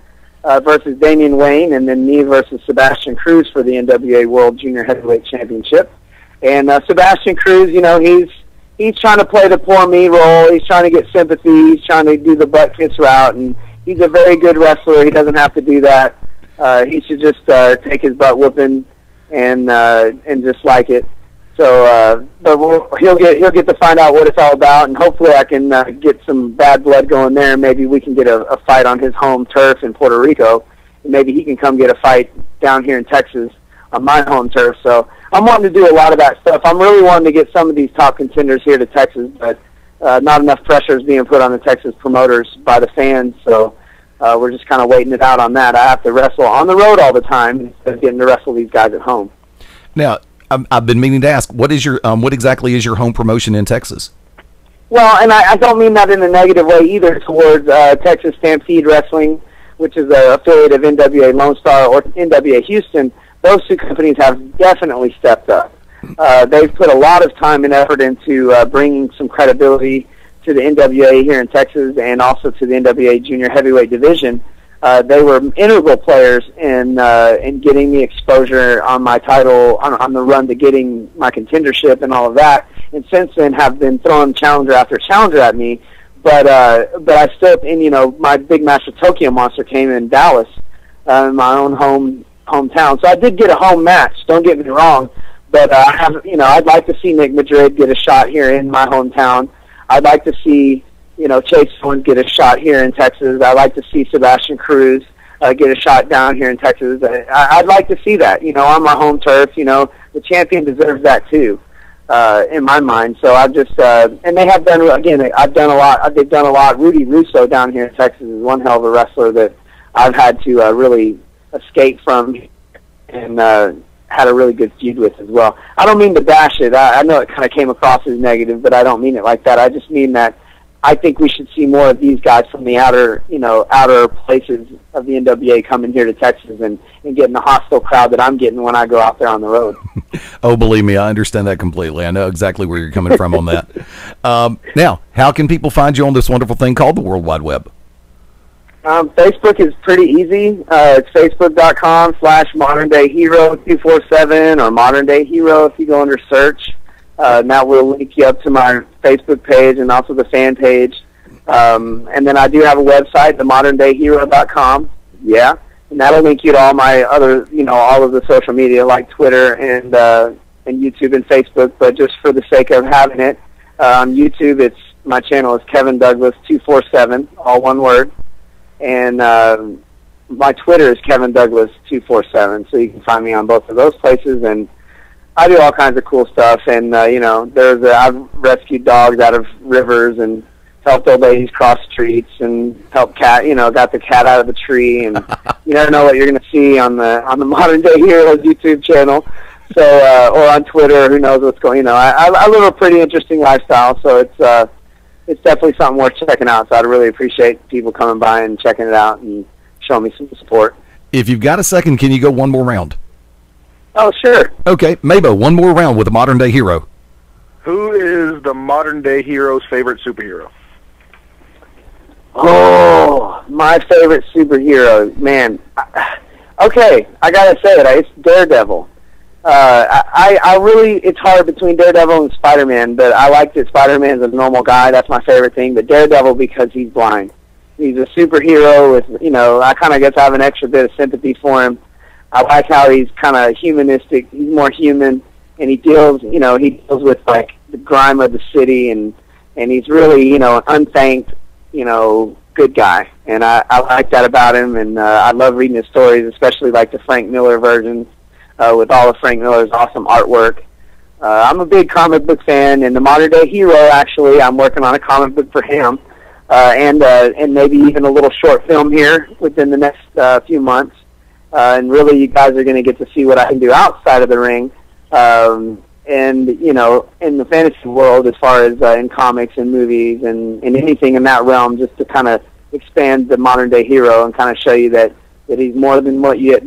versus Damian Wayne, and then me versus Sebastian Cruz for the NWA World Junior Heavyweight Championship. And Sebastian Cruz, he's trying to play the poor me role. He's trying to get sympathy. He's trying to do the butt kiss route, and he's a very good wrestler. He doesn't have to do that. He should just take his butt whooping and just like it. So, but he'll get to find out what it's all about, and hopefully I can get some bad blood going there. Maybe we can get a fight on his home turf in Puerto Rico, and maybe he can come get a fight down here in Texas on my home turf. So I'm wanting to do a lot of that stuff. I'm really wanting to get some of these top contenders here to Texas, but not enough pressure is being put on the Texas promoters by the fans, so we're just kind of waiting it out on that. I have to wrestle on the road all the time instead of getting to wrestle these guys at home. Now, I've been meaning to ask, what exactly is your home promotion in Texas? Well, and I don't mean that in a negative way either towards Texas Stampede Wrestling, which is an affiliate of NWA Lone Star or NWA Houston. Those 2 companies have definitely stepped up. They've put a lot of time and effort into bringing some credibility to the NWA here in Texas and also to the NWA Junior Heavyweight Division. They were integral players in getting me exposure on my title, on the run to getting my contendership and all of that. And since then have been throwing challenger after challenger at me. But I still, and my big match with Tokyo Monster came in Dallas, my own hometown. So I did get a home match. Don't get me wrong, but I'd like to see Nick Madrid get a shot here in my hometown. I'd like to see Chase Owens get a shot here in Texas. I'd like to see Sebastian Cruz get a shot down here in Texas. I'd like to see that on my home turf. The champion deserves that too. in my mind. So I've just and they have done again. I've done a lot. They've done a lot. Rudy Russo down here in Texas is one hell of a wrestler that I've had to really escape from and had a really good feud with as well. I don't mean to bash it. I know it kind of came across as negative, but I don't mean it like that. I just mean that I think we should see more of these guys from the outer places of the NWA coming here to Texas and getting the hostile crowd that I'm getting when I go out there on the road. Oh, believe me, I understand that completely. I know exactly where you're coming from on that. Now, how can people find you on this wonderful thing called the World Wide Web? Facebook is pretty easy. It's facebook.com/moderndayhero247 or Modern Day Hero if you go under search. And that will link you up to my Facebook page and also the fan page. And then I do have a website, themoderndayhero.com. Yeah. And that'll link you to all my other, all of the social media like Twitter and YouTube and Facebook. But just for the sake of having it, on YouTube, my channel is Kevin Douglas 247, all one word. And my Twitter is Kevin Douglas 247. So you can find me on both of those places. And I do all kinds of cool stuff. And I've rescued dogs out of rivers and helped old ladies cross streets and helped got the cat out of the tree. And you never know what you're going to see on the Modern Day Heroes YouTube channel. So or on Twitter, who knows what's going. I live a pretty interesting lifestyle. So it's definitely something worth checking out. So I'd really appreciate people coming by and checking it out and showing me some support. If you've got a second, can you go one more round? Oh, sure. Okay, MaBo, one more round with a modern day hero. Who is the modern day hero's favorite superhero? Oh, my favorite superhero, man. Okay, I gotta say it. It's Daredevil. I really, it's hard between Daredevil and Spider-Man, but I like that Spider-Man's a normal guy. That's my favorite thing. But Daredevil because he's blind. He's a superhero with, I kind of guess I have an extra bit of sympathy for him. I like how he's kind of humanistic. He's more human, and he deals with like the grime of the city, and he's really, an unthanked, good guy. And I like that about him, and I love reading his stories, especially like the Frank Miller versions. With all of Frank Miller's awesome artwork. I'm a big comic book fan, and the Modern Day Hero, actually, I'm working on a comic book for him, and maybe even a little short film here within the next few months. And really, you guys are going to get to see what I can do outside of the ring, and, in the fantasy world as far as in comics and movies and anything in that realm, just to kind of expand the Modern Day Hero and kind of show you that he's more than what you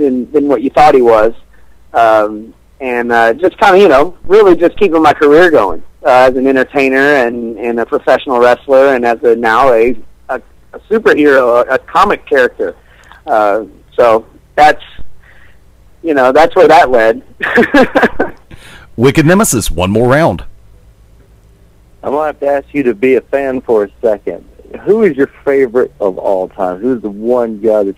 thought he was. Just kind of, really just keeping my career going as an entertainer and a professional wrestler, and as a superhero, a comic character. So that's where that led. Wicked Nemesis, one more round. I'm going to have to ask you to be a fan for a second. Who is your favorite of all time? Who's the one guy that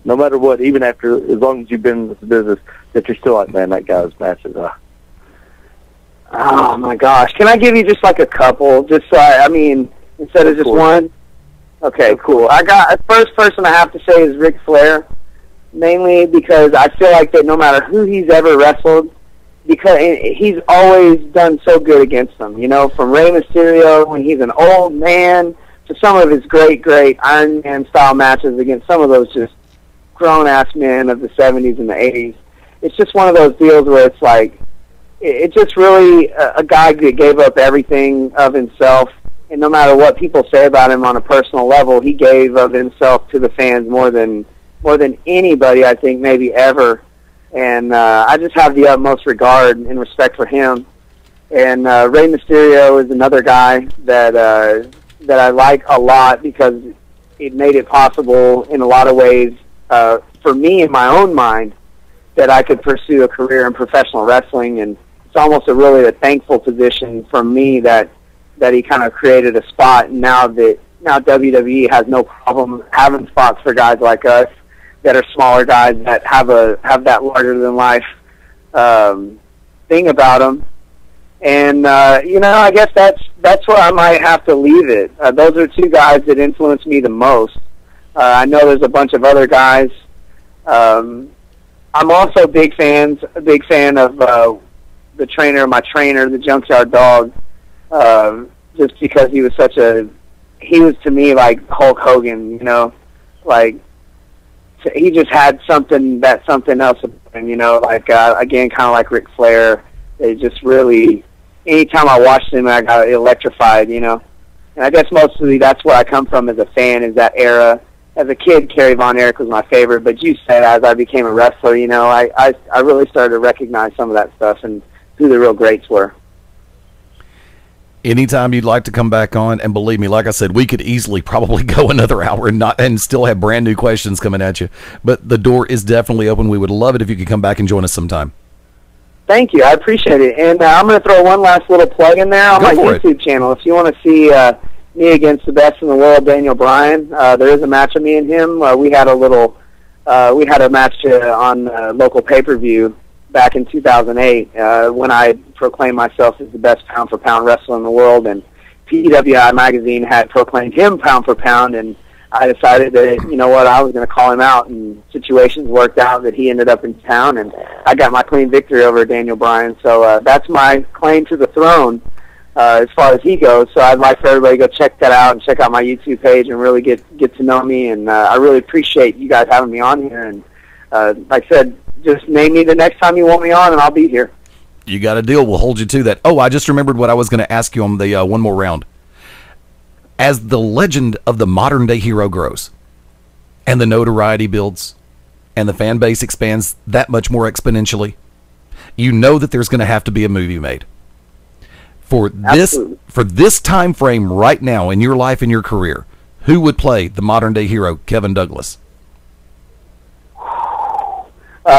no matter what, even after, as long as you've been in this business, that you're still like, man, that guy's massive. Oh, my gosh. Can I give you just like a couple? Just so instead of just one? Okay, cool. The first person I have to say is Ric Flair, mainly because I feel like that no matter who he's ever wrestled, because he's always done so good against them. From Rey Mysterio when he's an old man, to some of his great Iron Man style matches against some of those just grown ass men of the 70s and the 80s. It's just one of those deals where it's like, it's just really a guy that gave up everything of himself, and no matter what people say about him on a personal level, he gave of himself to the fans more than anybody, I think, maybe ever. And I just have the utmost regard and respect for him. And Rey Mysterio is another guy that I like a lot because it made it possible in a lot of ways for me in my own mind that I could pursue a career in professional wrestling. And it's almost really a thankful position for me that he kind of created a spot. And now WWE has no problem having spots for guys like us that are smaller guys that have that larger than life thing about them. And I guess that's where I might have to leave it. Those are two guys that influenced me the most. I know there's a bunch of other guys. I'm also a big fan of the trainer of my trainer, the Junkyard Dog, just because he was he was to me like Hulk Hogan, you know, like he just had something else about him, you know, like again, kind of like Ric Flair. They just really, anytime I watched him, I got electrified, you know. And I guess mostly that's where I come from as a fan, is that era. As a kid, Kerry Von Erich was my favorite, but you said as I became a wrestler, you know, I really started to recognize some of that stuff and who the real greats were. Anytime you'd like to come back on, and believe me, like I said, we could easily probably go another hour and still have brand new questions coming at you. But the door is definitely open. We would love it if you could come back and join us sometime. Thank you. I appreciate it. And I'm going to throw one last little plug in there on my YouTube channel. If you want to see me against the best in the world, Daniel Bryan, there is a match of me and him. We had a match on local pay-per-view back in 2008 when I proclaimed myself as the best pound-for-pound wrestler in the world, and PWI magazine had proclaimed him pound for pound, and I decided that, you know what, I was going to call him out, and situations worked out that he ended up in town, and I got my clean victory over Daniel Bryan. So that's my claim to the throne as far as he goes. So I'd like for everybody to go check that out and check out my YouTube page and really get to know me. And I really appreciate you guys having me on here. And like I said, just name me the next time you want me on, and I'll be here. You got a deal. We'll hold you to that. Oh, I just remembered what I was going to ask you on the one more round. As the legend of the modern-day hero grows, and the notoriety builds, and the fan base expands that much more exponentially, you know that there's going to have to be a movie made. For this time frame right now in your life and your career, who would play the modern-day hero, Kevin Douglas?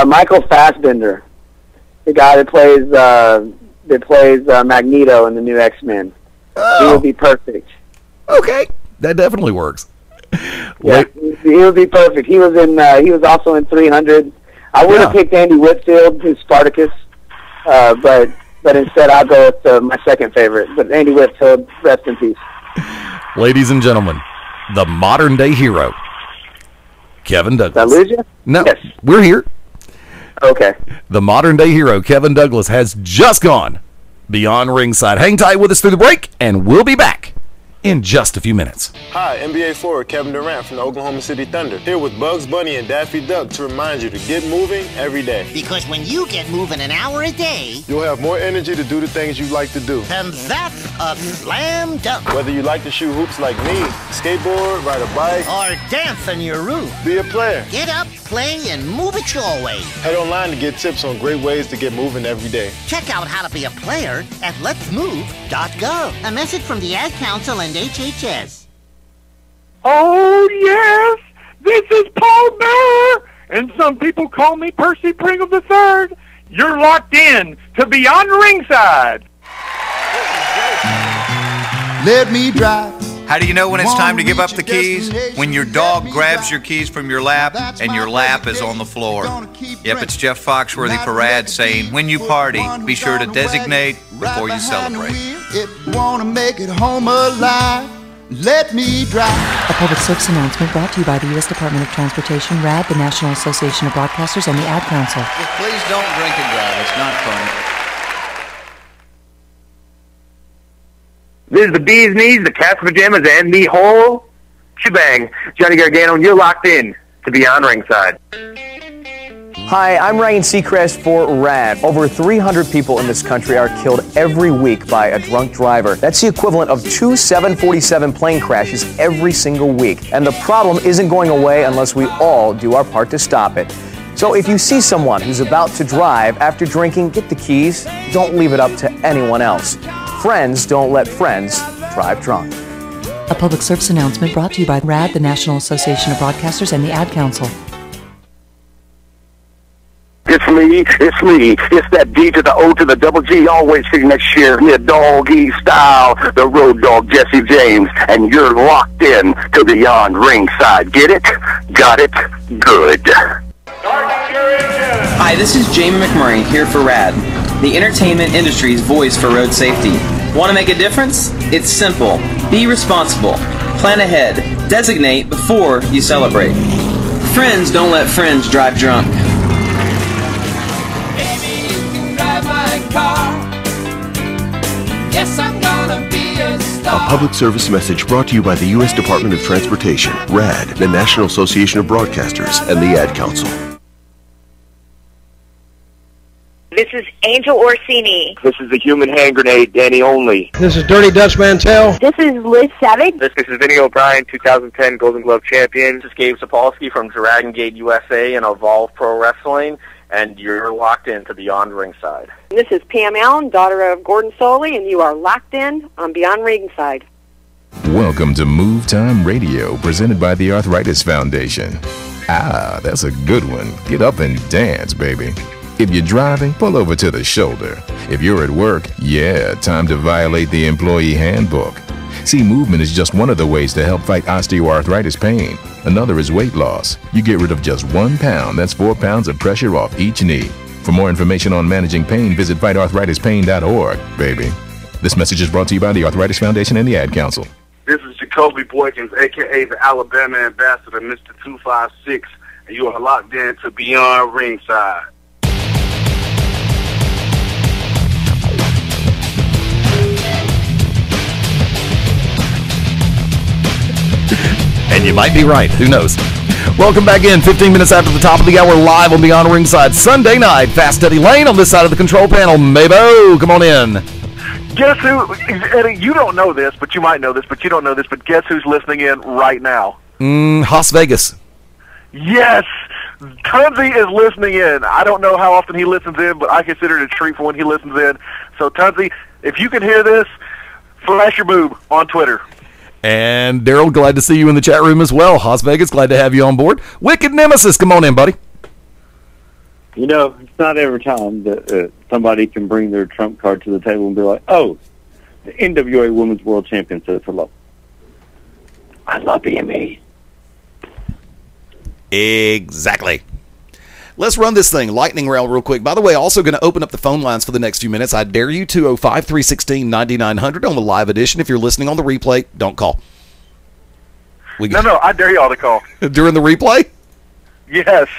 Michael Fassbender, the guy that plays Magneto in the new X-Men. He would be perfect. Okay, that definitely works. Yeah, he would be perfect. He was also in 300. I would have picked Andy Whitfield, who's Spartacus, but instead I'll go with my second favorite. But Andy Whitfield, rest in peace. Ladies and gentlemen, the modern day hero, Kevin Douglas. Did I lose you? No, yes. We're here. Okay. The modern day hero, Kevin Douglas, has just gone beyond ringside. Hang tight with us through the break, and we'll be back in just a few minutes. Hi, NBA forward Kevin Durant from the Oklahoma City Thunder, here with Bugs Bunny and Daffy Duck to remind you to get moving every day. Because when you get moving an hour a day, you'll have more energy to do the things you like to do. And that's a slam dunk. Whether you like to shoot hoops like me, skateboard, ride a bike, or dance on your roof, be a player. Get up, play, and move it your way. Head online to get tips on great ways to get moving every day. Check out how to be a player at letsmove.gov. A message from the Ad Council and HHS. Oh, yes! This is Paul Bearer, and some people call me Percy Pringle III. You're locked in to Beyond Ringside. Let me drive. How do you know when it's time to give up the keys? When your dog grabs your keys from your lap and your lap is on the floor. Yep, it's Jeff Foxworthy for Rad saying, when you party, be sure to designate before you celebrate. It wanna make it home alive. Let me drive. A public service announcement brought to you by the U.S. Department of Transportation, RAD, the National Association of Broadcasters, and the Ad Council. Please don't drink and drive. It's not fun. This is the Bee's Knees, the Cast of Pajamas, and the whole shebang. Johnny Gargano, and you're locked in to Beyond Ringside. Hi, I'm Ryan Seacrest for RAD. Over 300 people in this country are killed every week by a drunk driver. That's the equivalent of 2 747 plane crashes every single week. And the problem isn't going away unless we all do our part to stop it. So if you see someone who's about to drive after drinking, get the keys. Don't leave it up to anyone else. Friends don't let friends drive drunk. A public service announcement brought to you by RAD, the National Association of Broadcasters, and the Ad Council. It's me. It's that D to the O to the double G. Always see next year. Yeah, doggy style. The road dog, Jesse James. And you're locked in to Beyond Ringside. Get it? Got it? Good. Hi, this is Jamie McMurray here for RAD, the entertainment industry's voice for road safety. Want to make a difference? It's simple. Be responsible. Plan ahead. Designate before you celebrate. Friends don't let friends drive drunk. Baby, you can drive my car. Yes, I'm gonna be a A star. public service message brought to you by the U.S. Department of Transportation, RAD, the National Association of Broadcasters, and the Ad Council. This is Angel Orsini. This is the Human Hand Grenade, Danny Only. This is Dirty Dutch Mantel. This is Liz Savage. This is Vinny O'Brien, 2010 Golden Glove champion. This is Gabe Sapolsky from Dragon Gate USA and Evolve Pro Wrestling, and you're locked into Beyond Ringside. This is Pam Allen, daughter of Gordon Soley, and you are locked in on Beyond Ringside. Welcome to Move Time Radio, presented by the Arthritis Foundation. Ah, that's a good one. Get up and dance, baby. If you're driving, pull over to the shoulder. If you're at work, yeah, time to violate the employee handbook. See, movement is just one of the ways to help fight osteoarthritis pain. Another is weight loss. You get rid of just 1 pound. That's 4 pounds of pressure off each knee. For more information on managing pain, visit fightarthritispain.org, baby. This message is brought to you by the Arthritis Foundation and the Ad Council. This is Jacoby Boykins, a.k.a. the Alabama Ambassador, Mr. 256, and you are locked in to Beyond Ringside. And you might be right. Who knows? Welcome back in. 15 minutes after the top of the hour, live on Beyond Ringside. Sunday night. Fast Eddie Layne on this side of the control panel. MaBo, come on in. Guess who, Eddie, you don't know this, but you might know this, but you don't know this, but guess who's listening in right now? Las Vegas. Yes! Tunzi is listening in. I don't know how often he listens in, but I consider it a treat for when he listens in. So, Tunzi, if you can hear this, flash your boob on Twitter. And Daryl, glad to see you in the chat room as well. Las Vegas, glad to have you on board. Wicked Nemesis, come on in, buddy. You know, it's not every time that somebody can bring their trump card to the table and be like, oh, the NWA Women's World Champion says hello. I love being me. Exactly. Let's run this thing, lightning round real quick. By the way, also going to open up the phone lines for the next few minutes. I dare you, 205-316-9900 on the live edition. If you're listening on the replay, don't call. No, I dare you all to call. During the replay? Yes.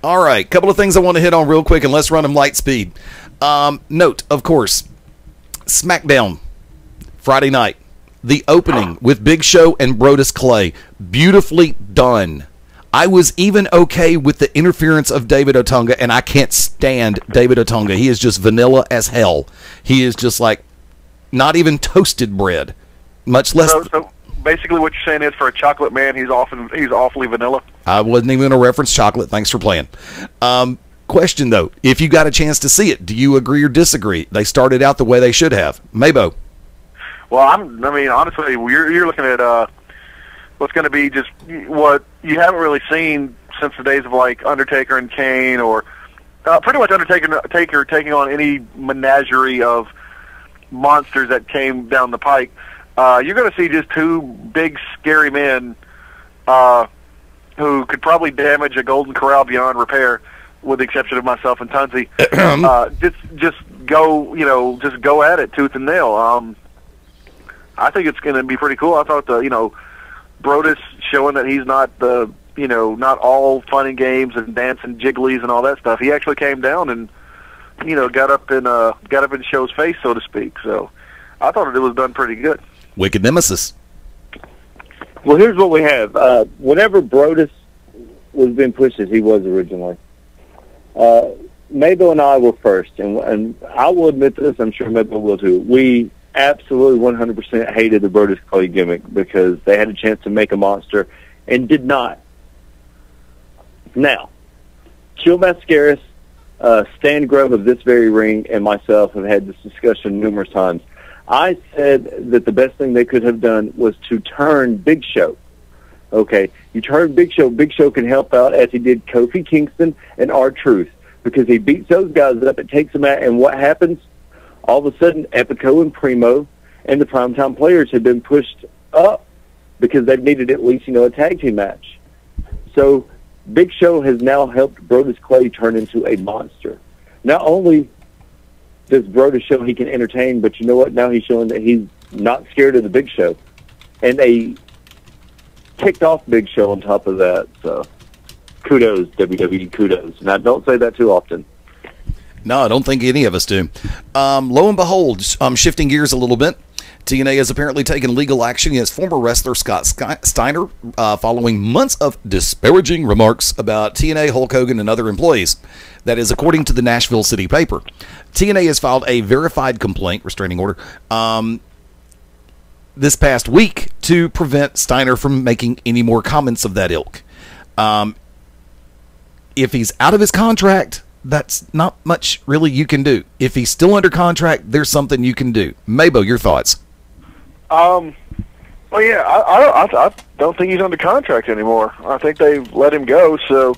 All right, couple of things I want to hit on real quick, and let's run them light speed. Note, of course, SmackDown, Friday night, the opening with Big Show and Brodus Clay. Beautifully done. I was even okay with the interference of David Otunga, and I can't stand David Otunga. He is just vanilla as hell. He is just like not even toasted bread, much less. So basically what you're saying is for a chocolate man, he's awfully vanilla? I wasn't even going to reference chocolate. Thanks for playing. Question, though. If you got a chance to see it, do you agree or disagree? They started out the way they should have. MaBo. Well, honestly, you're looking at what's going to be just what you haven't really seen since the days of like Undertaker and Kane, or pretty much Undertaker taking on any menagerie of monsters that came down the pike. You're going to see just two big, scary men who could probably damage a Golden Corral beyond repair, with the exception of myself and Tunzi. Just go at it tooth and nail. I think it's going to be pretty cool. I thought Brodus showing that he's not not all fun and games and dancing jigglies and all that stuff. He actually came down and got up in Show's face, so to speak. So I thought it was done pretty good. Wicked Nemesis. Well, here's what we have. Whenever Brodus was being pushed as he was originally, MaBo and I were first, and I will admit this, I'm sure MaBo will too. We absolutely 100% hated the Brodus Clay gimmick because they had a chance to make a monster and did not. Now, Chill Mascaris, Stan Grove of this very ring, and myself have had this discussion numerous times. I said that the best thing they could have done was to turn Big Show. Okay, you turn Big Show. Big Show can help out as he did Kofi Kingston and R-Truth, because he beats those guys up, it takes them out, and what happens? All of a sudden, Epico and Primo and the Primetime Players have been pushed up because they've needed at least, a tag team match. So Big Show has now helped Brodus Clay turn into a monster. Not only does Brodus show he can entertain, but you know what? Now he's showing that he's not scared of the Big Show. And they kicked off Big Show on top of that. So kudos, WWE, kudos. And I don't say that too often. No, I don't think any of us do. Lo and behold, shifting gears a little bit, TNA has apparently taken legal action against former wrestler Scott Steiner following months of disparaging remarks about TNA, Hulk Hogan, and other employees. That is according to the Nashville City paper. TNA has filed a verified complaint, restraining order, this past week to prevent Steiner from making any more comments of that ilk. If he's out of his contract, that's not much really you can do. If he's still under contract, there's something you can do. MaBo, your thoughts? Well, yeah, I don't think he's under contract anymore. I think they've let him go. So,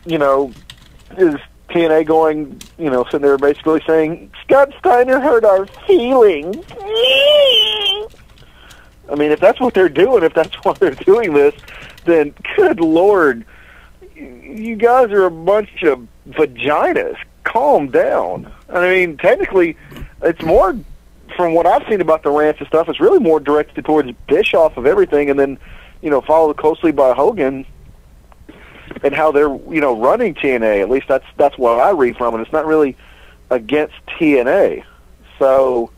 is TNA going, sitting there basically saying, Scott Steiner hurt our feelings? I mean, if that's what they're doing, if that's why they're doing this, then good Lord, you guys are a bunch of vaginas. Calm down. I mean, technically, it's more... From what I've seen about the rants and stuff, it's really more directed towards Bischoff of everything, and then, followed closely by Hogan and how they're, running TNA. At least that's what I read from it. It's not really against TNA. So,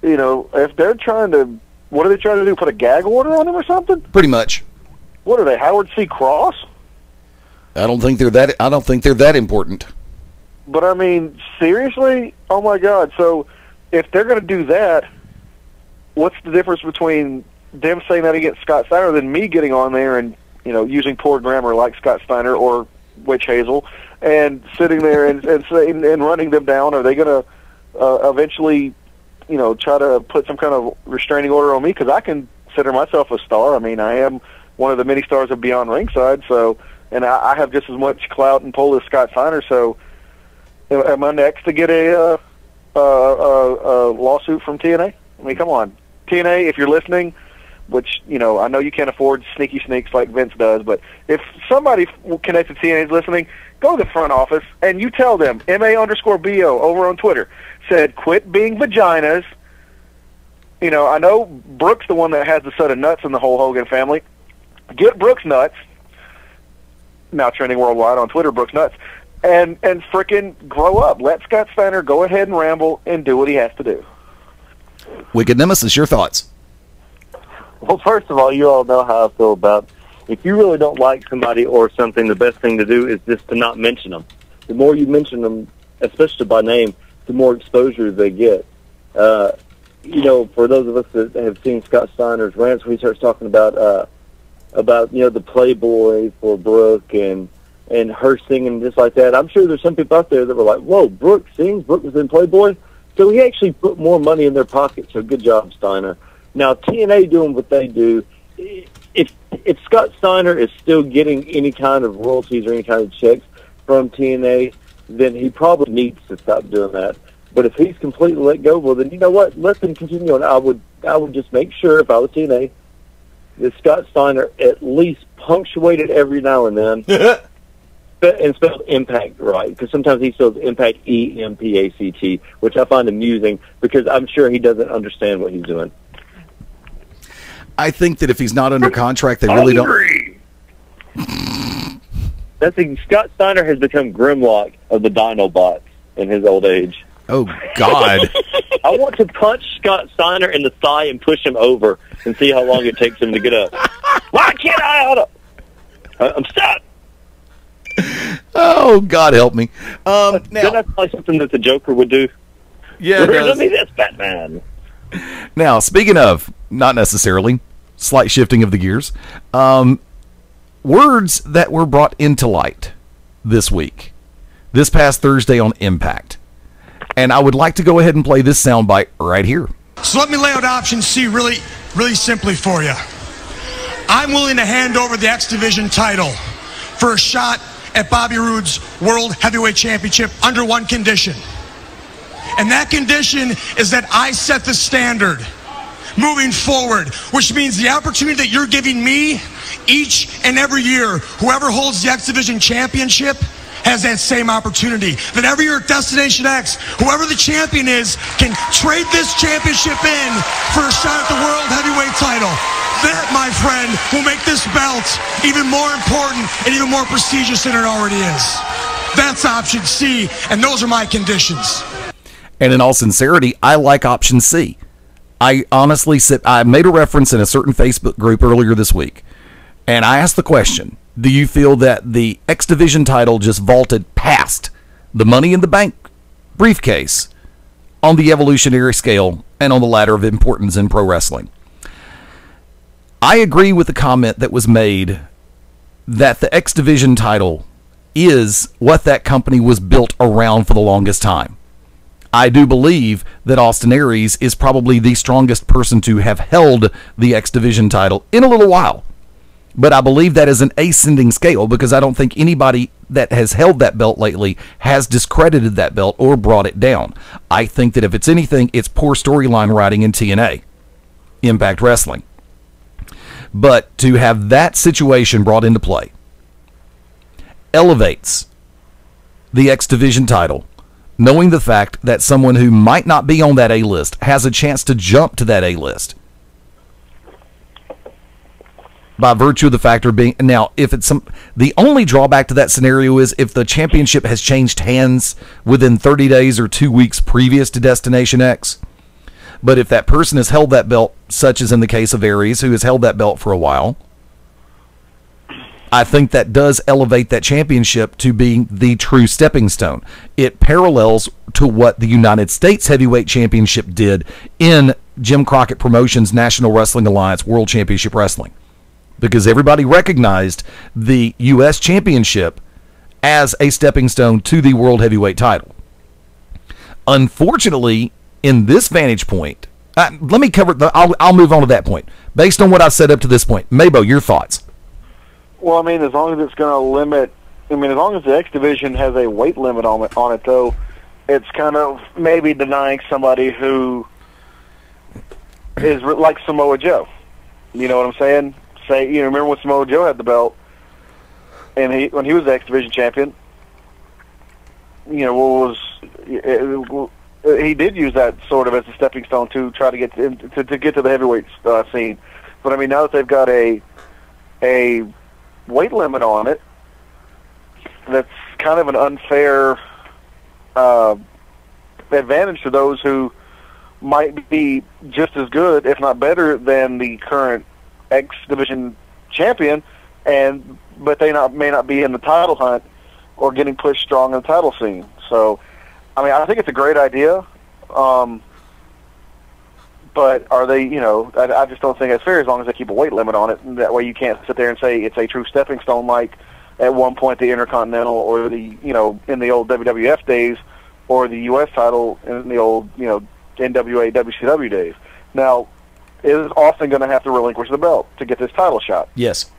if they're trying to, what are they trying to do? Put a gag order on him or something? Pretty much. What are they, Howard C. Cross? I don't think they're that important. But I mean, seriously? Oh my God! So. If they're going to do that, what's the difference between them saying that against Scott Steiner than me getting on there and, using poor grammar like Scott Steiner or Witch Hazel and sitting there and saying and running them down? Are they going to eventually, try to put some kind of restraining order on me? Because I consider myself a star. I mean, I am one of the many stars of Beyond Ringside, so, and I have just as much clout and pull as Scott Steiner, so am I next to get a lawsuit from TNA? I mean, come on. TNA, if you're listening, which, I know you can't afford sneaky sneaks like Vince does, but if somebody connected to TNA is listening, go to the front office and you tell them, MA_BO over on Twitter, said, quit being vaginas. I know Brooks the one that has the set of nuts in the whole Hogan family. Get Brooks nuts. Now trending worldwide on Twitter, Brooks nuts. And frickin' grow up. Let Scott Steiner go ahead and ramble and do what he has to do. Wicked Nemesis, your thoughts? Well, first of all, you all know how I feel about if you really don't like somebody or something, the best thing to do is just to not mention them. The more you mention them, especially by name, the more exposure they get. For those of us that have seen Scott Steiner's rants, when he starts talking about the Playboy for Brooke and her singing just like that. I'm sure there's some people out there that were like, whoa, Brooke sings? Brooke was in Playboy? So he actually put more money in their pocket, so good job, Steiner. Now, TNA doing what they do, if Scott Steiner is still getting any kind of royalties or any kind of checks from TNA, then he probably needs to stop doing that. But if he's completely let go, well, then you know what? Let them continue on. I would just make sure, if I was TNA, that Scott Steiner at least punctuated every now and then and spelled impact right, because sometimes he spells impact E-M-P-A-C-T, which I find amusing because I'm sure he doesn't understand what he's doing. I think that if he's not under contract, they really don't. Scott Steiner has become Grimlock of the Dinobots in his old age. Oh, God. I want to punch Scott Steiner in the thigh and push him over and see how long it takes him to get up. Why can't I? I'm stuck. Oh, God help me. Now, that's probably something that the Joker would do. Yeah, Riddle me this, Batman. Now, speaking of, not necessarily, slight shifting of the gears, words that were brought into light this week, this past Thursday on Impact. And I would like to go ahead and play this soundbite right here. So let me lay out option C really, really simply for you. I'm willing to hand over the X Division title for a shot at Bobby Roode's World Heavyweight Championship under one condition. And that condition is that I set the standard moving forward, which means the opportunity that you're giving me each and every year, whoever holds the X Division Championship has that same opportunity. That every year at Destination X, whoever the champion is can trade this championship in for a shot at the World Heavyweight title. That, my friend, will make this belt even more important and even more prestigious than it already is. That's option C, and those are my conditions. And in all sincerity, I like option C. I honestly I made a reference in a certain Facebook group earlier this week, and I asked the question, do you feel that the X Division title just vaulted past the Money in the Bank briefcase on the evolutionary scale and on the ladder of importance in pro wrestling? I agree with the comment that was made that the X Division title is what that company was built around for the longest time. I do believe that Austin Aries is probably the strongest person to have held the X Division title in a little while. But I believe that is an ascending scale because I don't think anybody that has held that belt lately has discredited that belt or brought it down. I think that if it's anything, it's poor storyline writing in TNA, Impact Wrestling. But to have that situation brought into play elevates the X Division title, knowing the fact that someone who might not be on that A-list has a chance to jump to that A-list by virtue of the factor being, now if it's the only drawback to that scenario is if the championship has changed hands within 30 days or 2 weeks previous to Destination X. But if that person has held that belt, such as in the case of Aries, who has held that belt for a while, I think that does elevate that championship to being the true stepping stone. It parallels to what the United States Heavyweight Championship did in Jim Crockett Promotions National Wrestling Alliance World Championship Wrestling, because everybody recognized the U.S. Championship as a stepping stone to the World Heavyweight title. Unfortunately, in this vantage point, let me cover, I'll move on to that point. Based on what I've said up to this point, MaBo, your thoughts? Well, I mean, as long as it's going to limit, as long as the X Division has a weight limit on it, though, it's kind of maybe denying somebody who is like Samoa Joe. You know what I'm saying? Remember when Samoa Joe had the belt, and when he was the X Division champion, he did use that sort of as a stepping stone to try to get to get to the heavyweight scene. But I mean, now that they've got a weight limit on it, that's kind of an unfair advantage to those who might be just as good, if not better, than the current X Division champion, but they may not be in the title hunt or getting pushed strong in the title scene. So, I mean, I think it's a great idea, but are they, I just don't think it's fair as long as they keep a weight limit on it. And that way you can't sit there and say it's a true stepping stone like at one point the Intercontinental or the, in the old WWF days, or the U.S. title in the old, NWA, WCW days. Now, is Austin going to have to relinquish the belt to get this title shot? Yes.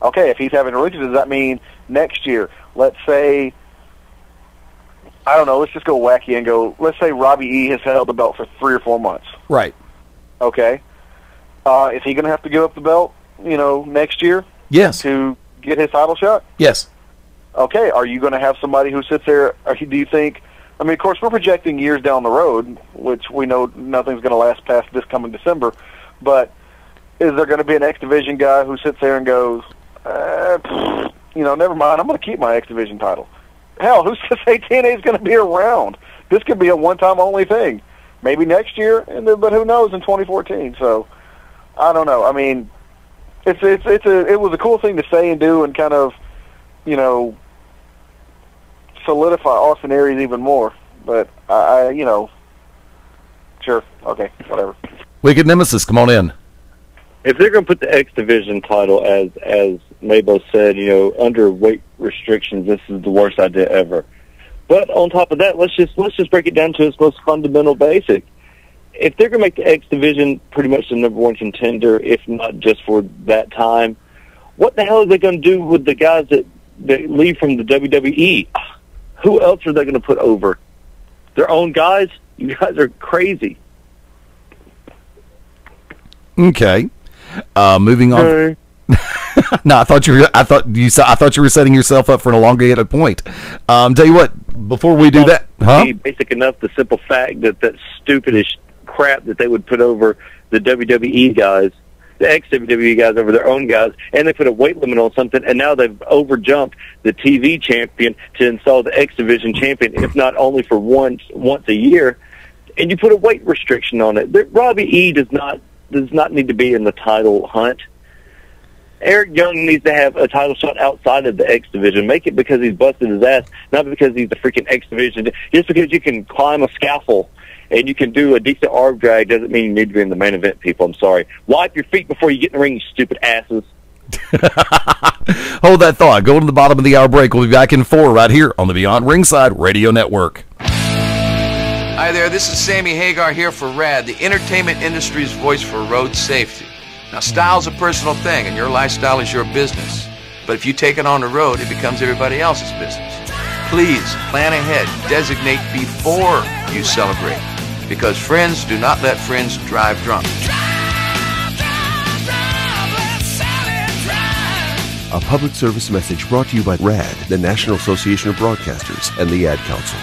Okay, if he's having to relinquish, does that mean next year, let's say, I don't know, let's just go wacky and go, let's say Robbie E. has held the belt for 3 or 4 months. Right. Okay. Is he going to have to give up the belt, next year? Yes. To get his title shot? Yes. Okay, are you going to have somebody who sits there, or do you think, I mean, of course, we're projecting years down the road, which we know nothing's going to last past this coming December, but is there going to be an X Division guy who sits there and goes, never mind, I'm going to keep my X Division title? Hell, who's to say TNA is going to be around? This could be a one-time only thing. Maybe next year, but who knows in 2014. So, I don't know. I mean, it was a cool thing to say and do and kind of, solidify Austin Aries even more. But, sure, okay, whatever. Wicked Nemesis, come on in. If they're going to put the X Division title, as MaBo said, under weight restrictions, this is the worst idea ever. But on top of that, let's just break it down to its most fundamental basic. If they're going to make the X Division pretty much the number one contender, if not just for that time, what the hell are they going to do with the guys that leave from the WWE? Who else are they going to put over? Their own guys? You guys are crazy. Okay. Moving on. No, I thought you were setting yourself up for an elongated point. Tell you what, before we do that, basic enough, the simple fact that stupidish crap that they would put over the WWE guys the XWW guys over their own guys, and they put a weight limit on something, and now they've overjumped the TV champion to install the X Division champion, if not only for once a year, and you put a weight restriction on it. Robbie E. does not need to be in the title hunt. Eric Young needs to have a title shot outside of the X Division. Make it because he's busted his ass, not because he's the freaking X Division. Just because you can climb a scaffold and you can do a decent arm drag doesn't mean you need to be in the main event, people. I'm sorry. Wipe your feet before you get in the ring, you stupid asses. Hold that thought. Go to the bottom of the hour break. We'll be back in 4 right here on the Beyond Ringside Radio Network. Hi there, this is Sammy Hagar here for RAD, the entertainment industry's voice for road safety. Now, style's a personal thing, and your lifestyle is your business. But if you take it on the road, it becomes everybody else's business. Please, plan ahead. Designate before you celebrate. Because friends do not let friends drive drunk. A public service message brought to you by RAD, the National Association of Broadcasters, and the Ad Council.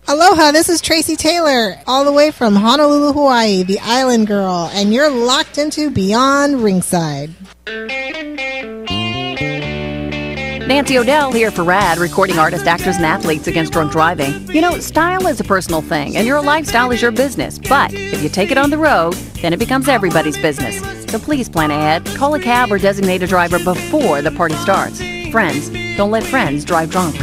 Aloha, this is Tracy Taylor, all the way from Honolulu, Hawaii, the island girl, and you're locked into Beyond Ringside. Nancy O'Dell here for RAD, recording artists, actors, and athletes against drunk driving. You know, style is a personal thing, and your lifestyle is your business. But if you take it on the road, then it becomes everybody's business. So please plan ahead, call a cab, or designate a driver before the party starts. Friends, don't let friends drive drunk.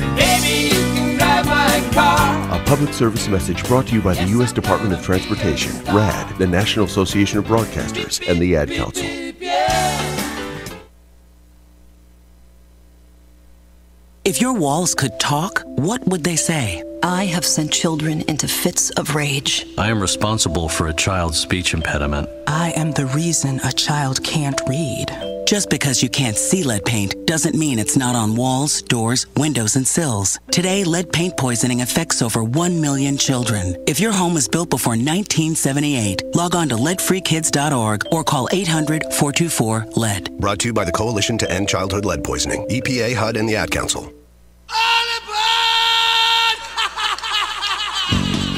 A public service message brought to you by the U.S. Department of Transportation, RAD, the National Association of Broadcasters, and the Ad Council. If your walls could talk, what would they say? I have sent children into fits of rage. I am responsible for a child's speech impediment. I am the reason a child can't read. Just because you can't see lead paint doesn't mean it's not on walls, doors, windows, and sills. Today, lead paint poisoning affects over 1 million children. If your home was built before 1978, log on to leadfreekids.org or call 800-424-LEAD. Brought to you by the Coalition to End Childhood Lead Poisoning, EPA, HUD, and the Ad Council.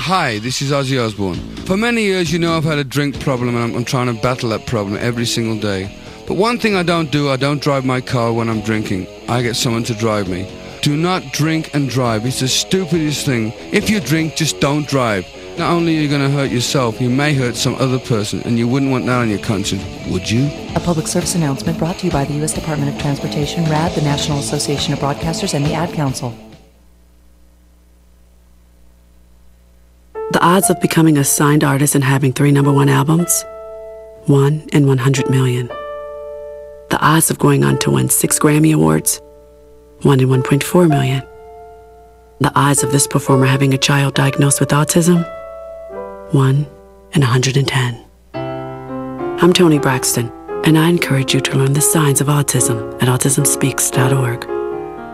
Hi, this is Ozzy Osbourne. For many years, you know I've had a drink problem, and I'm trying to battle that problem every single day. But one thing I don't drive my car when I'm drinking. I get someone to drive me. Do not drink and drive. It's the stupidest thing. If you drink, just don't drive. Not only are you going to hurt yourself, you may hurt some other person, and you wouldn't want that on your conscience, would you? A public service announcement brought to you by the U.S. Department of Transportation, RAD, the National Association of Broadcasters, and the Ad Council. The odds of becoming a signed artist and having 3 #1 albums? 1 in 100 million. The odds of going on to win 6 Grammy Awards? 1 in 1.4 million. The odds of this performer having a child diagnosed with autism? 1 in 110. I'm Toni Braxton, and I encourage you to learn the signs of autism at autismspeaks.org.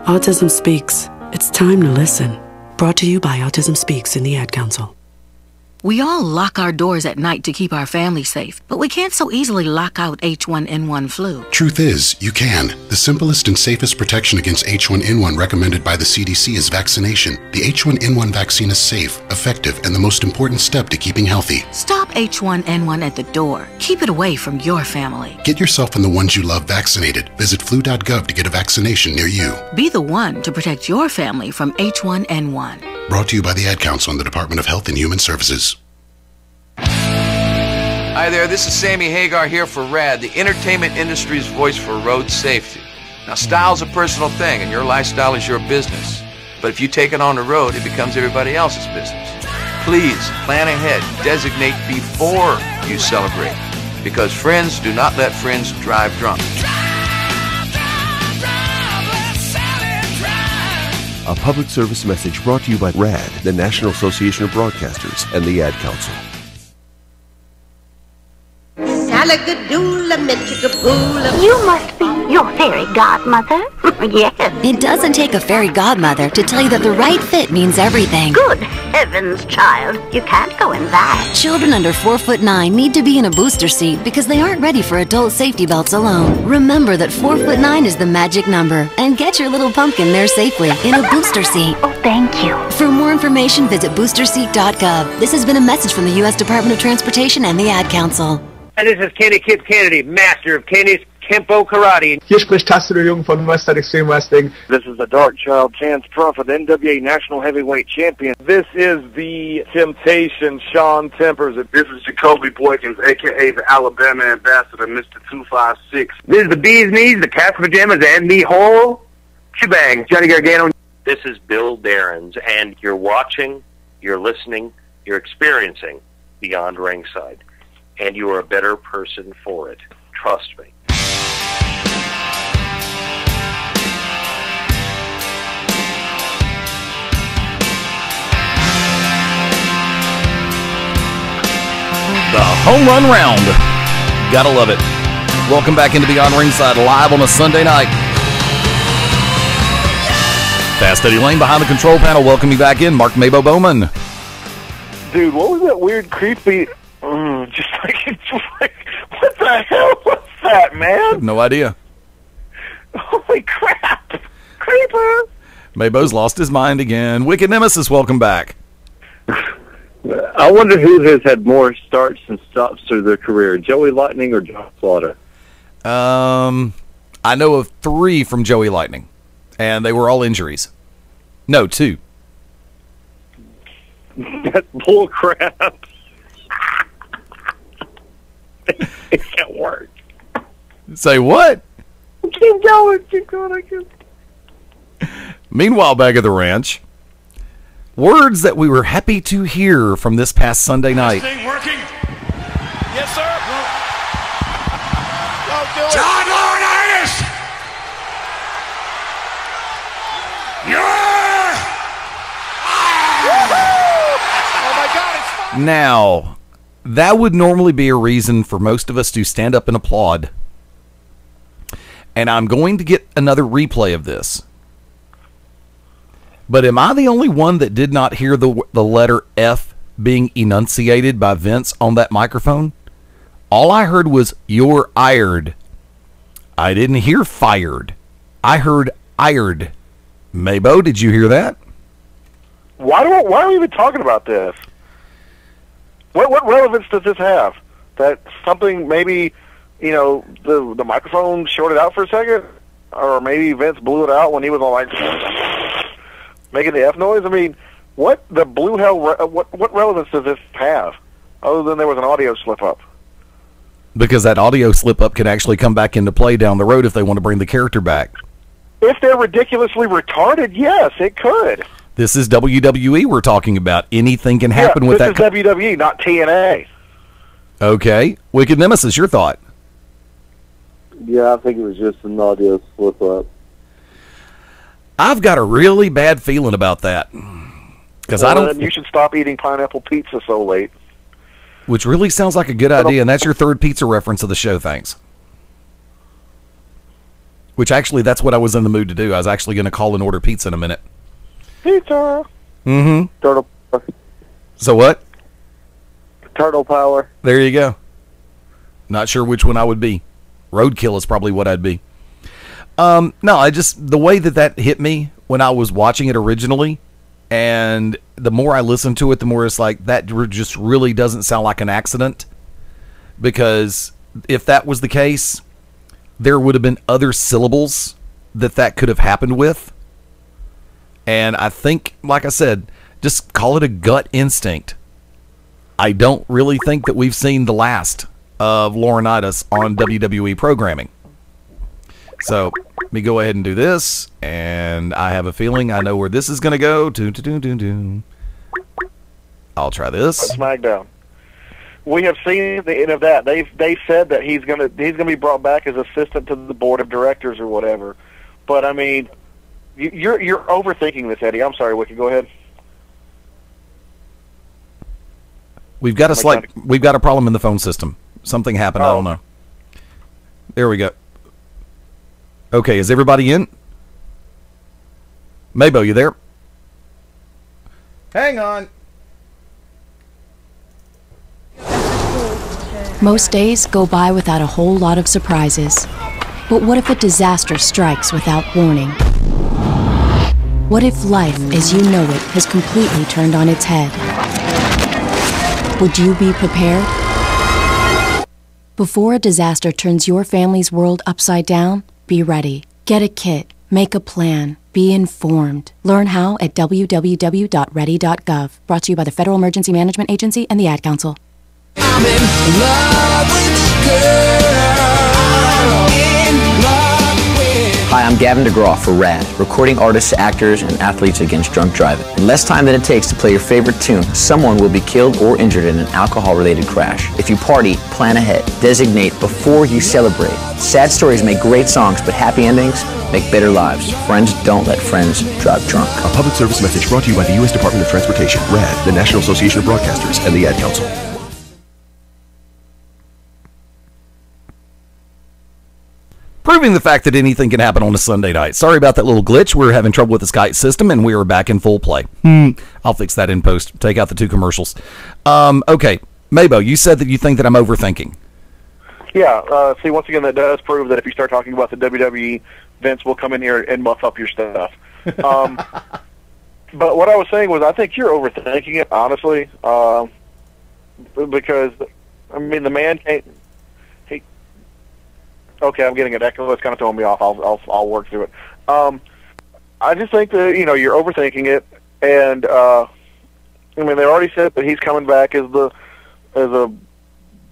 Autism Speaks. It's time to listen. Brought to you by Autism Speaks and the Ad Council. We all lock our doors at night to keep our family safe, but we can't so easily lock out H1N1 flu. Truth is, you can. The simplest and safest protection against H1N1 recommended by the CDC is vaccination. The H1N1 vaccine is safe, effective, and the most important step to keeping healthy. Stop H1N1 at the door. Keep it away from your family. Get yourself and the ones you love vaccinated. Visit flu.gov to get a vaccination near you. Be the one to protect your family from H1N1. Brought to you by the Ad Council and the Department of Health and Human Services. Hi there, this is Sammy Hagar here for RAD, the entertainment industry's voice for road safety. Now, style's a personal thing, and your lifestyle is your business. But if you take it on the road, it becomes everybody else's business. Please, plan ahead. Designate before you celebrate. Because friends do not let friends drive drunk. A public service message brought to you by RAD, the National Association of Broadcasters, and the Ad Council. You must be your fairy godmother. Yes. It doesn't take a fairy godmother to tell you that the right fit means everything. Good heavens, child. You can't go in that. Children under 4'9" need to be in a booster seat because they aren't ready for adult safety belts alone. Remember that 4'9" is the magic number, and get your little pumpkin there safely in a booster seat. Oh, thank you. For more information, visit boosterseat.gov. This has been a message from the U.S. Department of Transportation and the Ad Council. And this is Kenny Kip Kennedy, master of Kenny's Kempo Karate. Hier spricht Tassilo Jung von Western Extreme Wrestling. This is the Dark Child, Chance Crawford, NWA National Heavyweight Champion. This is the Temptation, Sean Tempers. This is Jacoby Boykins, a.k.a. the Alabama Ambassador, Mr. 256. This is the Bee's Knees, the Cast of Pajamas, and the whole shebang. Johnny Gargano. This is Bill Darrens, and you're watching, you're listening, you're experiencing Beyond Ringside. And you are a better person for it. Trust me. The home run round. Gotta love it. Welcome back into Beyond Ringside, live on a Sunday night. Fast Eddie Layne behind the control panel. Welcome you back in, Mark MaBo Bowman. Dude, what was that weird, creepy... just like, what the hell was that, man? I have no idea. Holy crap. Creeper. MaBo's lost his mind again. Wicked Nemesis, welcome back. I wonder who has had more starts and stops through their career, Joey Lightning or John Slaughter? I know of 3 from Joey Lightning, and they were all injuries. No, 2. That's bull crap. It can't work. Say what? Keep going, I guess. Meanwhile, back at the ranch, words that we were happy to hear from this past Sunday night. Thing working? Yes, sir. John Laurinaitis! Oh my God! It's fun. Now, that would normally be a reason for most of us to stand up and applaud. And I'm going to get another replay of this. But am I the only one that did not hear the letter F being enunciated by Vince on that microphone? All I heard was, "You're ired." I didn't hear fired. I heard ired. MaBo, did you hear that? Why are we even talking about this? What relevance does this have? That something maybe, the microphone shorted out for a second? Or maybe Vince blew it out when he was all like making the F noise? I mean, what the blue hell, what relevance does this have? Other than there was an audio slip-up. Because that audio slip-up can actually come back into play down the road if they want to bring the character back. If they're ridiculously retarded, yes, it could. This is WWE we're talking about. Anything can happen with that. This is WWE, not TNA. Okay. Wicked Nemesis, your thought? Yeah, I think it was just an audio slip-up. I've got a really bad feeling about that. Because I don't. You should stop eating pineapple pizza so late. Which really sounds like a good idea, and that's your 3rd pizza reference of the show, thanks. Which actually, that's what I was in the mood to do. I was actually going to call and order pizza in a minute. Pizza. Mm-hmm. Turtle power. So what? Turtle power. There you go. Not sure which one I would be. Roadkill is probably what I'd be. No, the way that hit me when I was watching it originally, and the more I listened to it, the more it's like, that just really doesn't sound like an accident. Because if that was the case, there would have been other syllables that could have happened with. And I think, like I said, just call it a gut instinct. I don't really think that we've seen the last of Laurinaitis on WWE programming. So, let me go ahead and do this, and I have a feeling I know where this is going to go. I'll try this. SmackDown. We have seen the end of that. They said that he's gonna be brought back as assistant to the board of directors or whatever. But I mean, you're overthinking this, Eddie. I'm sorry, Wicked. Go ahead. We've got a problem in the phone system. Something happened. I don't know. There we go. Okay, is everybody in? MaBo, you there? Hang on. Most days go by without a whole lot of surprises. But what if a disaster strikes without warning? What if life, as you know it, has completely turned on its head? Would you be prepared? Before a disaster turns your family's world upside down, be ready. Get a kit. Make a plan. Be informed. Learn how at www.ready.gov. Brought to you by the Federal Emergency Management Agency and the Ad Council. I'm in love with this girl. In love with. Hi, I'm Gavin DeGraw for RAD, recording artists, actors, and athletes against drunk driving. In less time than it takes to play your favorite tune, someone will be killed or injured in an alcohol-related crash. If you party, plan ahead. Designate before you celebrate. Sad stories make great songs, but happy endings make better lives. Friends don't let friends drive drunk. A public service message brought to you by the U.S. Department of Transportation, RAD, the National Association of Broadcasters, and the Ad Council. Proving the fact that anything can happen on a Sunday night. Sorry about that little glitch. We're having trouble with the Skype system, and we are back in full play. I'll fix that in post. Take out the 2 commercials. Okay, MaBo, you said that you think that I'm overthinking. Yeah, see, once again, that does prove that if you start talking about the WWE, Vince will come in here and muff up your stuff. But what I was saying was I think you're overthinking it, honestly, because, I mean, the man can't... Okay, I'm getting an echo. It's kind of throwing me off. I'll work through it. I just think that you're overthinking it, and I mean they already said that he's coming back as a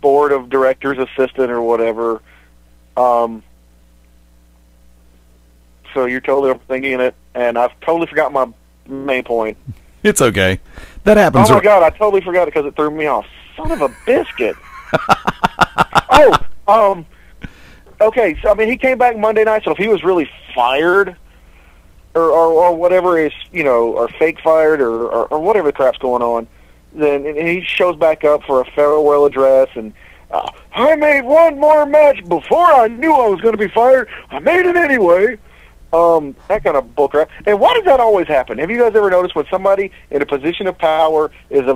board of directors assistant or whatever. So you're totally overthinking it, and I've totally forgot my main point. It's okay. That happens. Oh my God, I totally forgot it because it threw me off. Son of a biscuit. Okay, so I mean, he came back Monday night, so if he was really fired, or whatever is, or fake fired, or whatever the crap's going on, then he shows back up for a farewell address, and I made one more match before I knew I was going to be fired. I made it anyway. That kind of bullcrap. And why does that always happen? Have you guys ever noticed when somebody in a position of power is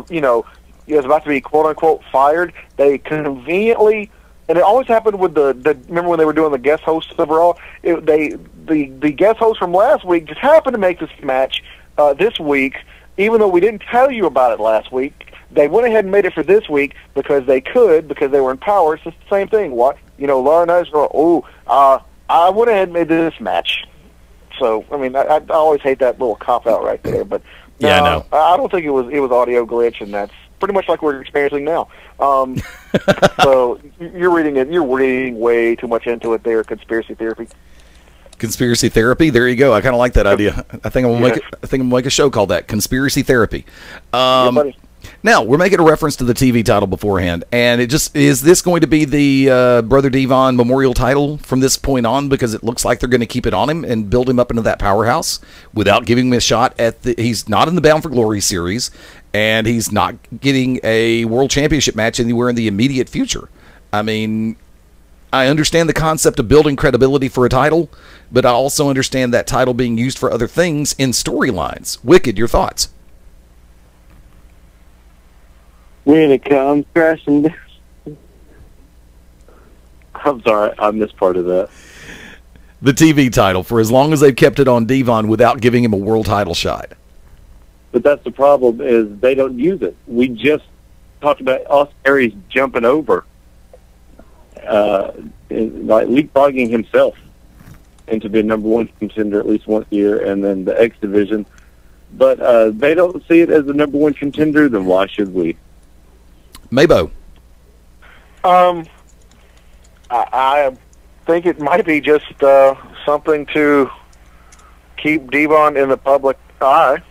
is about to be quote unquote fired, they conveniently. And it always happened with the remember when they were doing the guest hosts of Raw? The guest host from last week just happened to make this match this week, even though we didn't tell you about it last week. They went ahead and made it for this week because they could, because they were in power. It's just the same thing. What? Laura and I went ahead and made this match. So, I mean, I always hate that little cop-out right there. But yeah, I know. I don't think it was audio glitch, and that's pretty much like we're experiencing now. So you're reading way too much into it there. Conspiracy therapy. Conspiracy therapy. There you go. I kind of like that idea. I think I'm gonna make a show called that. Conspiracy therapy. Now we're making a reference to the TV title beforehand, and is this going to be the Brother Devon Memorial title from this point on? Because it looks like they're going to keep it on him and build him up into that powerhouse without giving him a shot at he's not in the Bound for Glory series. And he's not getting a world championship match anywhere in the immediate future. I mean, I understand the concept of building credibility for a title, but I also understand that title being used for other things in storylines. Wicked, your thoughts? When it comes crashing down. I'm sorry, I missed part of that. The TV title, for as long as they've kept it on Devon without giving him a world title shot. But that's the problem, is they don't use it. We just talked about Austin Aries jumping over, like leapfrogging himself into being number one contender at least once a year, and then the X division. But they don't see it as the number one contender, then why should we? MaBo. I think it might be just something to keep Devon in the public eye.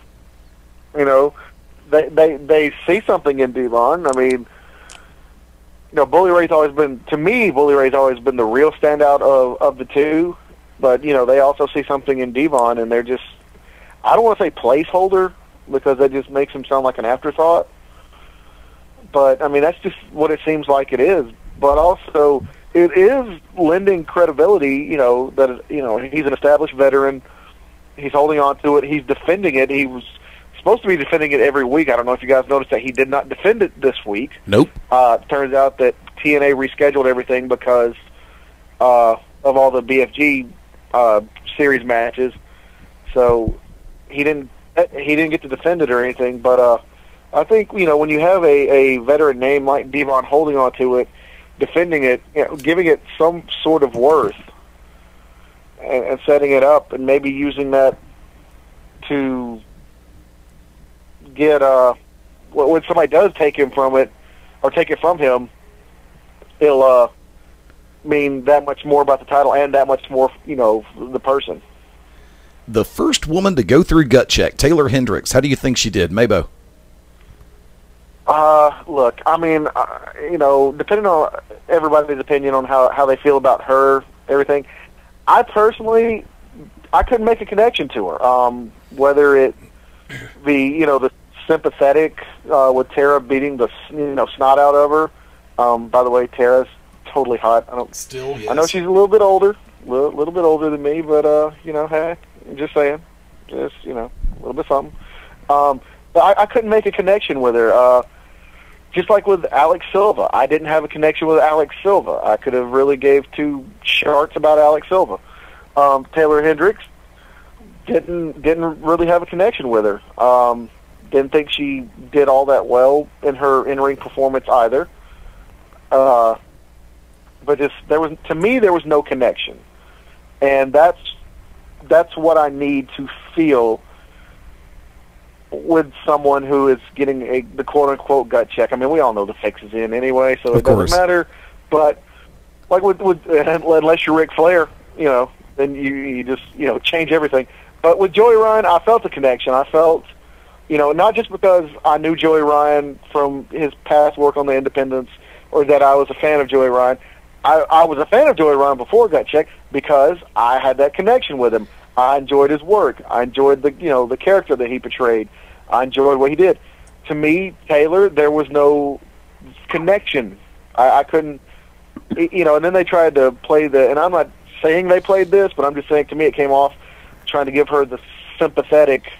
They see something in Devon. I mean, Bully Ray's always been, to me, the real standout of the two. But, they also see something in Devon, and they're just, I don't want to say placeholder, because that just makes him sound like an afterthought. But, I mean, that's just what it seems like it is. But also, it is lending credibility, that, he's an established veteran. He's holding on to it. He's defending it. He was supposed to be defending it every week. I don't know if you guys noticed that he did not defend it this week. Nope. Turns out that TNA rescheduled everything because of all the BFG series matches. So he didn't get to defend it or anything. But I think when you have a veteran name like Devon holding on to it, defending it, giving it some sort of worth, and setting it up, and maybe using that to get when somebody does take him from it, or take it from him, it'll mean that much more about the title and that much more, the person. The first woman to go through gut check, Taylor Hendricks. How do you think she did, MaBo? Look, I mean, depending on everybody's opinion on how they feel about her, everything, I personally, I couldn't make a connection to her. Whether it be, the sympathetic with Tara beating the, snot out of her. By the way, Tara's totally hot. Yes. I know she's a little bit older, little bit older than me, but hey, just saying, a little bit something. But I couldn't make a connection with her. Just like with Alex Silva, I didn't have a connection with Alex Silva. I could have really gave two sharts about Alex Silva. Taylor Hendricks didn't really have a connection with her. Didn't think she did all that well in her in-ring performance either. But there was no connection, and that's what I need to feel with someone who is getting the quote-unquote gut check. I mean, we all know the fix is in anyway, so it doesn't matter. But like with unless you're Ric Flair, then you just change everything. But with Joey Ryan, I felt the connection. I felt, not just because I knew Joey Ryan from his past work on the Independents, or that I was a fan of Joey Ryan. I was a fan of Joey Ryan before gut check because I had that connection with him. I enjoyed his work. I enjoyed the character that he portrayed. I enjoyed what he did. To me, Taylor, there was no connection. I couldn't, and then they tried to play and I'm not saying they played this, but I'm just saying to me it came off trying to give her the sympathetic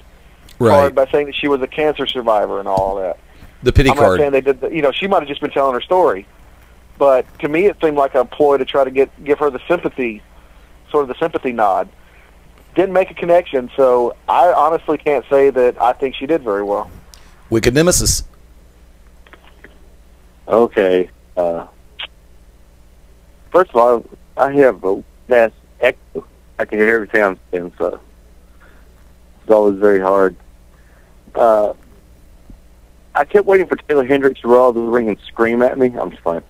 card by saying that she was a cancer survivor and all that. The pity card. I'm not saying they did she might have just been telling her story. But to me it seemed like a ploy to try to give her the sympathy, sort of the sympathy nod. Didn't make a connection, so I honestly can't say that I think she did very well. Wicked Nemesis. Okay. First of all, I have a vast echo. I can hear everything I'm saying, so it's always very hard. I kept waiting for Taylor Hendricks to roll out of the ring and scream at me. I'm just fine.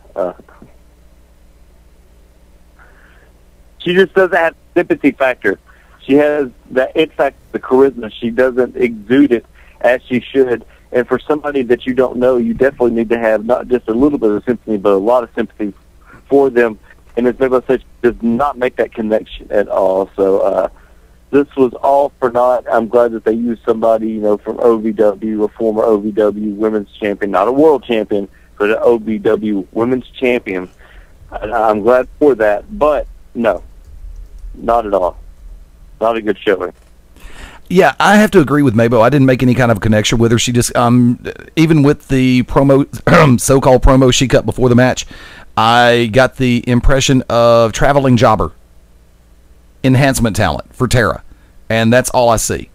She just doesn't have sympathy factor. She has that it factor, the charisma. She doesn't exude it as she should. And for somebody that you don't know, you definitely need to have not just a little bit of sympathy, but a lot of sympathy for them. And as MaBo said, she does not make that connection at all. So this was all for naught. I'm glad that they used somebody, from OVW, a former OVW women's champion, not a world champion, but an OVW women's champion. I'm glad for that. But no, not at all. Not a good showing. Yeah, I have to agree with MaBo. I didn't make any kind of connection with her. She just, even with the promo, so-called promo she cut before the match, I got the impression of traveling jobber, enhancement talent for Tara, and that's all I see.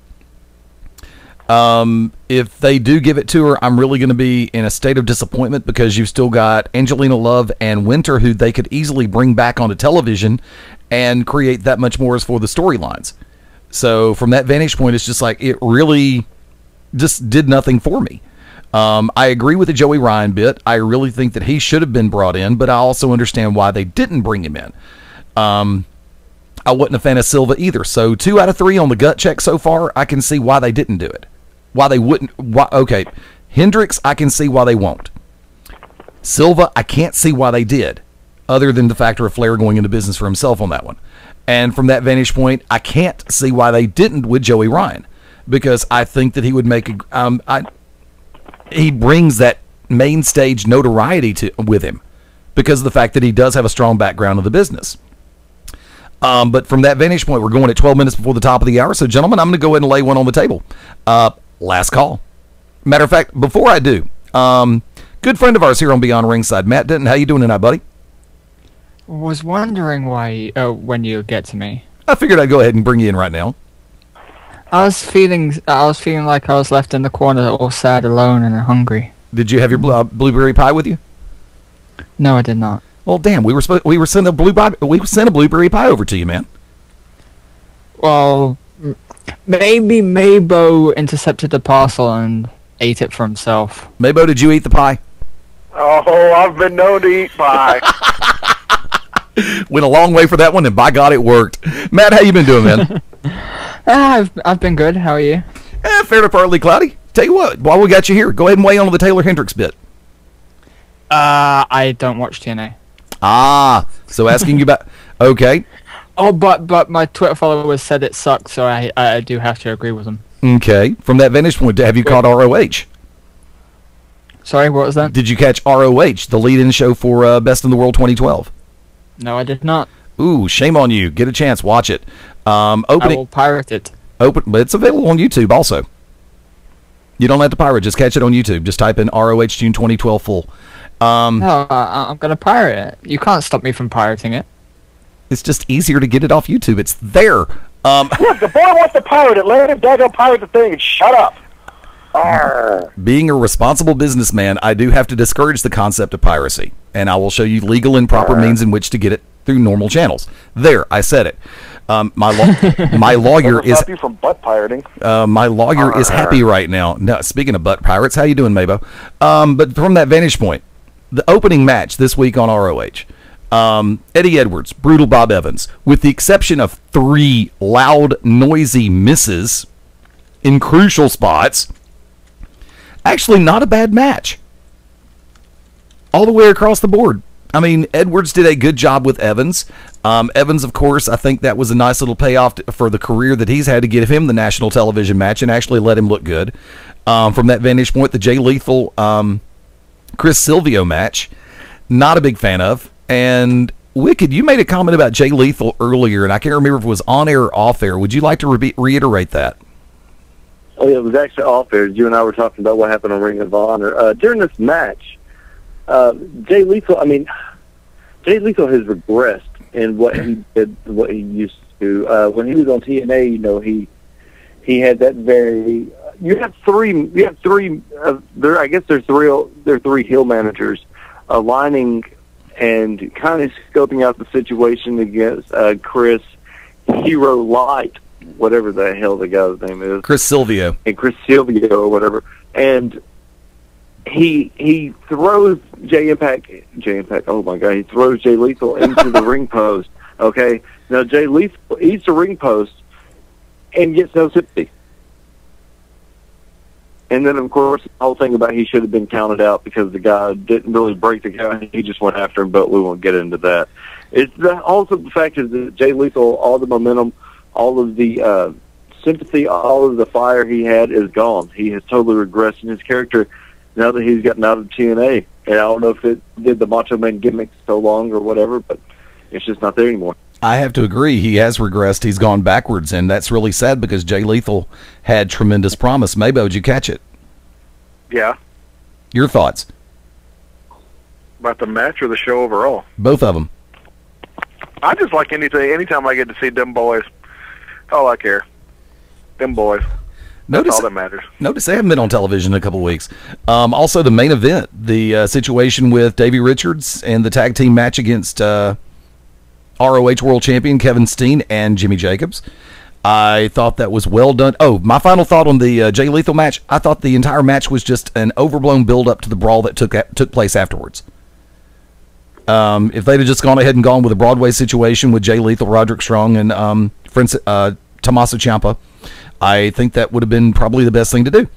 If they do give it to her, I'm really going to be in a state of disappointment because you've still got Angelina Love and Winter, who they could easily bring back onto television and create that much more as for the storylines. So from that vantage point, it's just like it really just did nothing for me. I agree with the Joey Ryan bit. I really think that he should have been brought in, but I also understand why they didn't bring him in. I wasn't a fan of Silva either. So 2 out of 3 on the gut check so far. I can see why they didn't do it. Why they wouldn't. Okay, Hendricks, I can see why they won't. Silva, I can't see why they did, other than the factor of Flair going into business for himself on that one. And from that vantage point, I can't see why they didn't with Joey Ryan, because I think that he would make he brings that main stage notoriety with him because of the fact that he does have a strong background in the business. But from that vantage point, we're going at 12 minutes before the top of the hour. So, gentlemen, I'm going to go ahead and lay one on the table. Last call. Matter of fact, before I do, good friend of ours here on Beyond Ringside, Matt Denton. How you doing tonight, buddy? Was wondering why when you get to me. I figured I'd go ahead and bring you in right now. I was feeling like I was left in the corner, all sad, alone, and hungry. Did you have your blueberry pie with you? No, I did not. Well, damn, we were sent a blueberry pie over to you, man. Well, maybe MaBo intercepted the parcel and ate it for himself. MaBo, did you eat the pie? Oh, I've been known to eat pie. Went a long way for that one, and by God, it worked. Matt, how you been doing, man? I've been good. How are you? Fair to partly cloudy. Tell you what, while we got you here, go ahead and weigh in on the Taylor Hendricks bit. I don't watch TNA. So asking you about... Okay. Oh, but my Twitter followers said it sucked, so I do have to agree with them. Okay. From that vantage point, have you caught ROH? Sorry, what was that? Did you catch ROH, the lead-in show for Best in the World 2012? No, I did not. Ooh, shame on you. Get a chance, watch it. I will pirate it. But it's available on YouTube also. You don't have to pirate, just catch it on YouTube. Just type in ROH June 2012 full. No, I'm going to pirate it. You can't stop me from pirating it. It's just easier to get it off YouTube. It's there. Look, the boy wants to pirate it. Let him go pirate the thing and shut up. Arr. Being a responsible businessman, I do have to discourage the concept of piracy, and I will show you legal and proper means in which to get it through normal channels. There, I said it. My lawyer is... stop you from butt pirating. My lawyer is happy right now. No, speaking of butt pirates, how you doing, MaBo? But from that vantage point, the opening match this week on ROH, Eddie Edwards, Brutal Bob Evans, with the exception of 3 loud, noisy misses in crucial spots, actually not a bad match. All the way across the board. I mean, Edwards did a good job with Evans. Evans, of course, I think that was a nice little payoff for the career that he's had to give him the national television match and actually let him look good. From that vantage point, the Jay Lethal, Chris Silvio match, not a big fan of. And Wicked, you made a comment about Jay Lethal earlier, and I can't remember if it was on air or off air. Would you like to reiterate that? Oh, yeah, it was actually off air. You and I were talking about what happened on Ring of Honor. During this match, Jay Lethal has regressed in what he did, what he used to. When he was on TNA, you know, he had that very. You have three. I guess there's three heel managers aligning and kind of scoping out the situation against Chris Hero Light, whatever the hell the guy's name is. Chris Silvio. And Chris Silvio or whatever. And he throws Jay Impact, oh my God, he throws Jay Lethal into the ring post. Okay? Now Jay Lethal eats the ring post and gets no sympathy. And then, of course, the whole thing about he should have been counted out because the guy didn't really break the count. He just went after him, but we won't get into that. It's also the fact is that Jay Lethal, all the momentum, all of the sympathy, all of the fire he had is gone. He has totally regressed in his character now that he's gotten out of TNA. And I don't know if it did the Macho Man gimmick so long or whatever, but it's just not there anymore. I have to agree. He has regressed. He's gone backwards, and that's really sad because Jay Lethal had tremendous promise. MaBo, did you catch it? Yeah. Your thoughts? About the match or the show overall? Both of them. I just like anytime I get to see them boys. All I care. Them boys. That's all that matters. Notice they haven't been on television in a couple of weeks. Also, the main event, the situation with Davey Richards and the tag team match against ROH World Champion Kevin Steen and Jimmy Jacobs. I thought that was well done. Oh, my final thought on the Jay Lethal match, I thought the entire match was just an overblown build-up to the brawl that took place afterwards. If they'd have just gone ahead and gone with a Broadway situation with Jay Lethal, Roderick Strong, and Tommaso Ciampa, I think that would have been probably the best thing to do.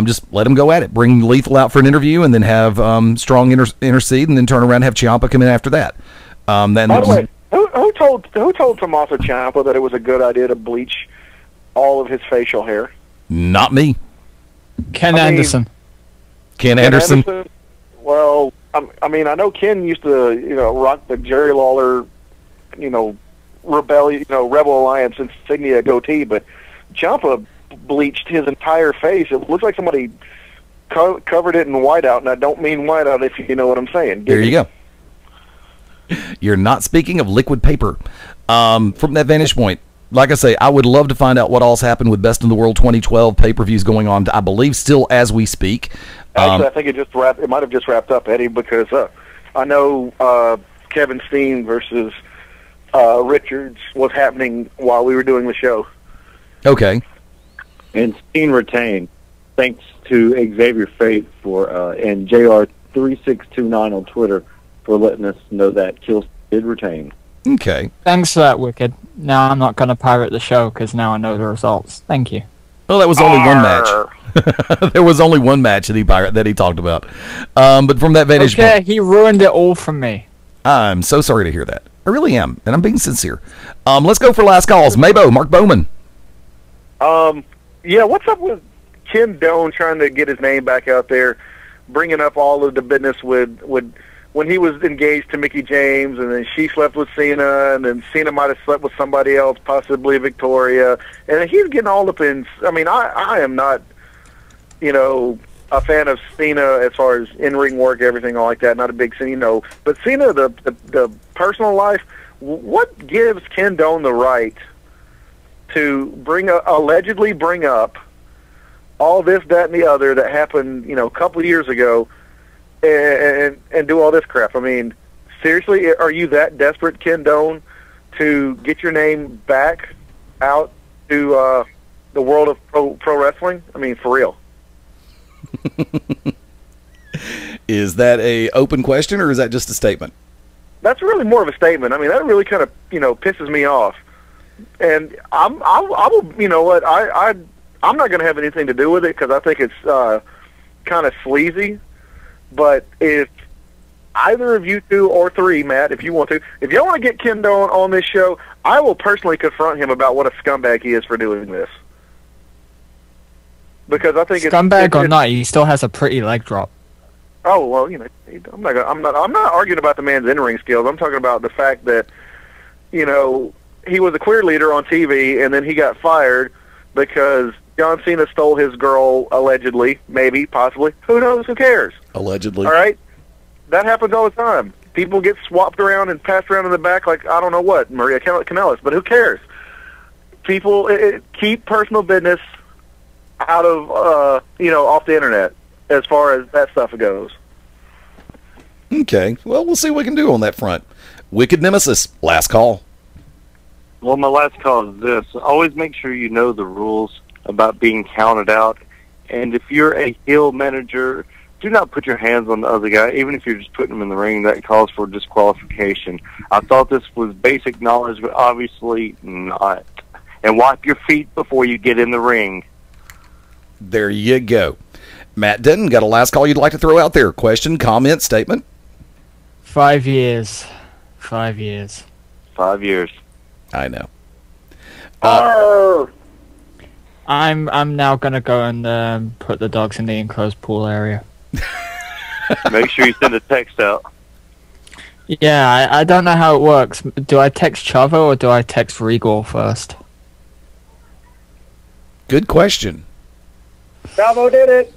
Just let him go at it. Bring Lethal out for an interview and then have Strong intercede and then turn around and have Ciampa come in after that. By the way, who told Tommaso Ciampa that it was a good idea to bleach all of his facial hair? Not me. Ken Anderson. Ken Anderson. Well, I know Ken used to, rock the Jerry Lawler, Rebel Alliance insignia goatee, but Ciampa bleached his entire face. It looks like somebody covered it in whiteout, and I don't mean whiteout if you know what I'm saying. There you go. You're not speaking of liquid paper. From that vantage point, like I say, I would love to find out what all's happened with Best in the World 2012 pay-per-views going on, I believe, still as we speak. Actually, I think it might have just wrapped up, Eddie, because I know Kevin Steen versus Richards was happening while we were doing the show. Okay. And Steen retained, thanks to Xavier Fate and JR3629 on Twitter for letting us know that Kill did retain. Okay. Thanks for that, Wicked. Now I'm not going to pirate the show because now I know the results. Thank you. Well, that was only one match. There was only one match that he talked about. But from that vantage point, he ruined it all for me. I'm so sorry to hear that. I really am, and I'm being sincere. Let's go for last calls. MaBo, Mark Bowman. Yeah, what's up with Ken Doane trying to get his name back out there, bringing up all of the business with when he was engaged to Mickie James, and then she slept with Cena, and then Cena might have slept with somebody else, possibly Victoria, and he's getting all up in. I mean, I am not, a fan of Cena as far as in-ring work, everything like that. Not a big Cena, but Cena, the personal life. What gives Ken Doane the right to allegedly bring up all this, that, and the other that happened, a couple of years ago, and do all this crap? I mean, seriously, are you that desperate, Ken Doane, to get your name back out to the world of pro wrestling? I mean, for real. Is that a open question, or is that just a statement? That's really more of a statement. I mean, that really kind of, pisses me off. And I will, you know what, I'm not going to have anything to do with it because I think it's kind of sleazy. But if either of you two or three, Matt, if you want to, if y'all want to get Ken Doane on this show, I will personally confront him about what a scumbag he is for doing this. Because I think scumbag or not, he still has a pretty leg drop. Oh well, I'm not arguing about the man's in-ring skills. I'm talking about the fact that, he was a queer leader on TV, and then he got fired because John Cena stole his girl, allegedly, maybe, possibly. Who knows? Who cares? Allegedly. All right? That happens all the time. People get swapped around and passed around in the back like, I don't know what, Maria Kanellis, but who cares? People keep personal business out of, off the internet as far as that stuff goes. Okay. Well, we'll see what we can do on that front. Wicked Nemesis, last call. Well, my last call is this. Always make sure you know the rules about being counted out. And if you're a heel manager, do not put your hands on the other guy, even if you're just putting him in the ring. That calls for disqualification. I thought this was basic knowledge, but obviously not. And wipe your feet before you get in the ring. There you go. Matt Denton, got a last call you'd like to throw out there? Question, comment, statement? 5 years. 5 years. 5 years. I know. I'm now gonna go and put the dogs in the enclosed pool area. Make sure you send a text out. Yeah, I don't know how it works. Do I text Chavo or do I text Regal first? Good question. Chavo did it.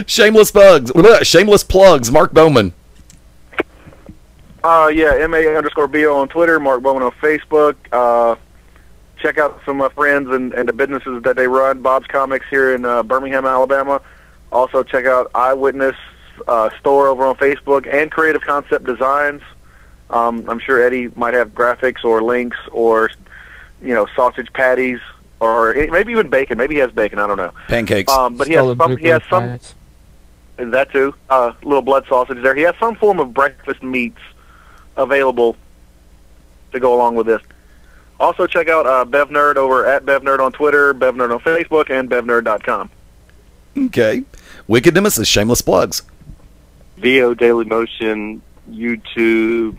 Shameless plugs. Mark Bowman. Yeah, MA_BO on Twitter, Mark Bowman on Facebook. Check out some of my friends and the businesses that they run. Bob's Comics here in Birmingham, Alabama. Also check out Eyewitness store over on Facebook and Creative Concept Designs. I'm sure Eddie might have graphics or links or, sausage patties or maybe even bacon. Maybe he has bacon. I don't know. Pancakes. But he has some. And that too. Little blood sausage there. He has some form of breakfast meats available to go along with this. Also check out Bev Nerd over at Bev Nerd on Twitter, Bev Nerd on Facebook, and BevNerd.com. Okay. Wicked Nemesis, shameless plugs. VO Daily Motion, YouTube,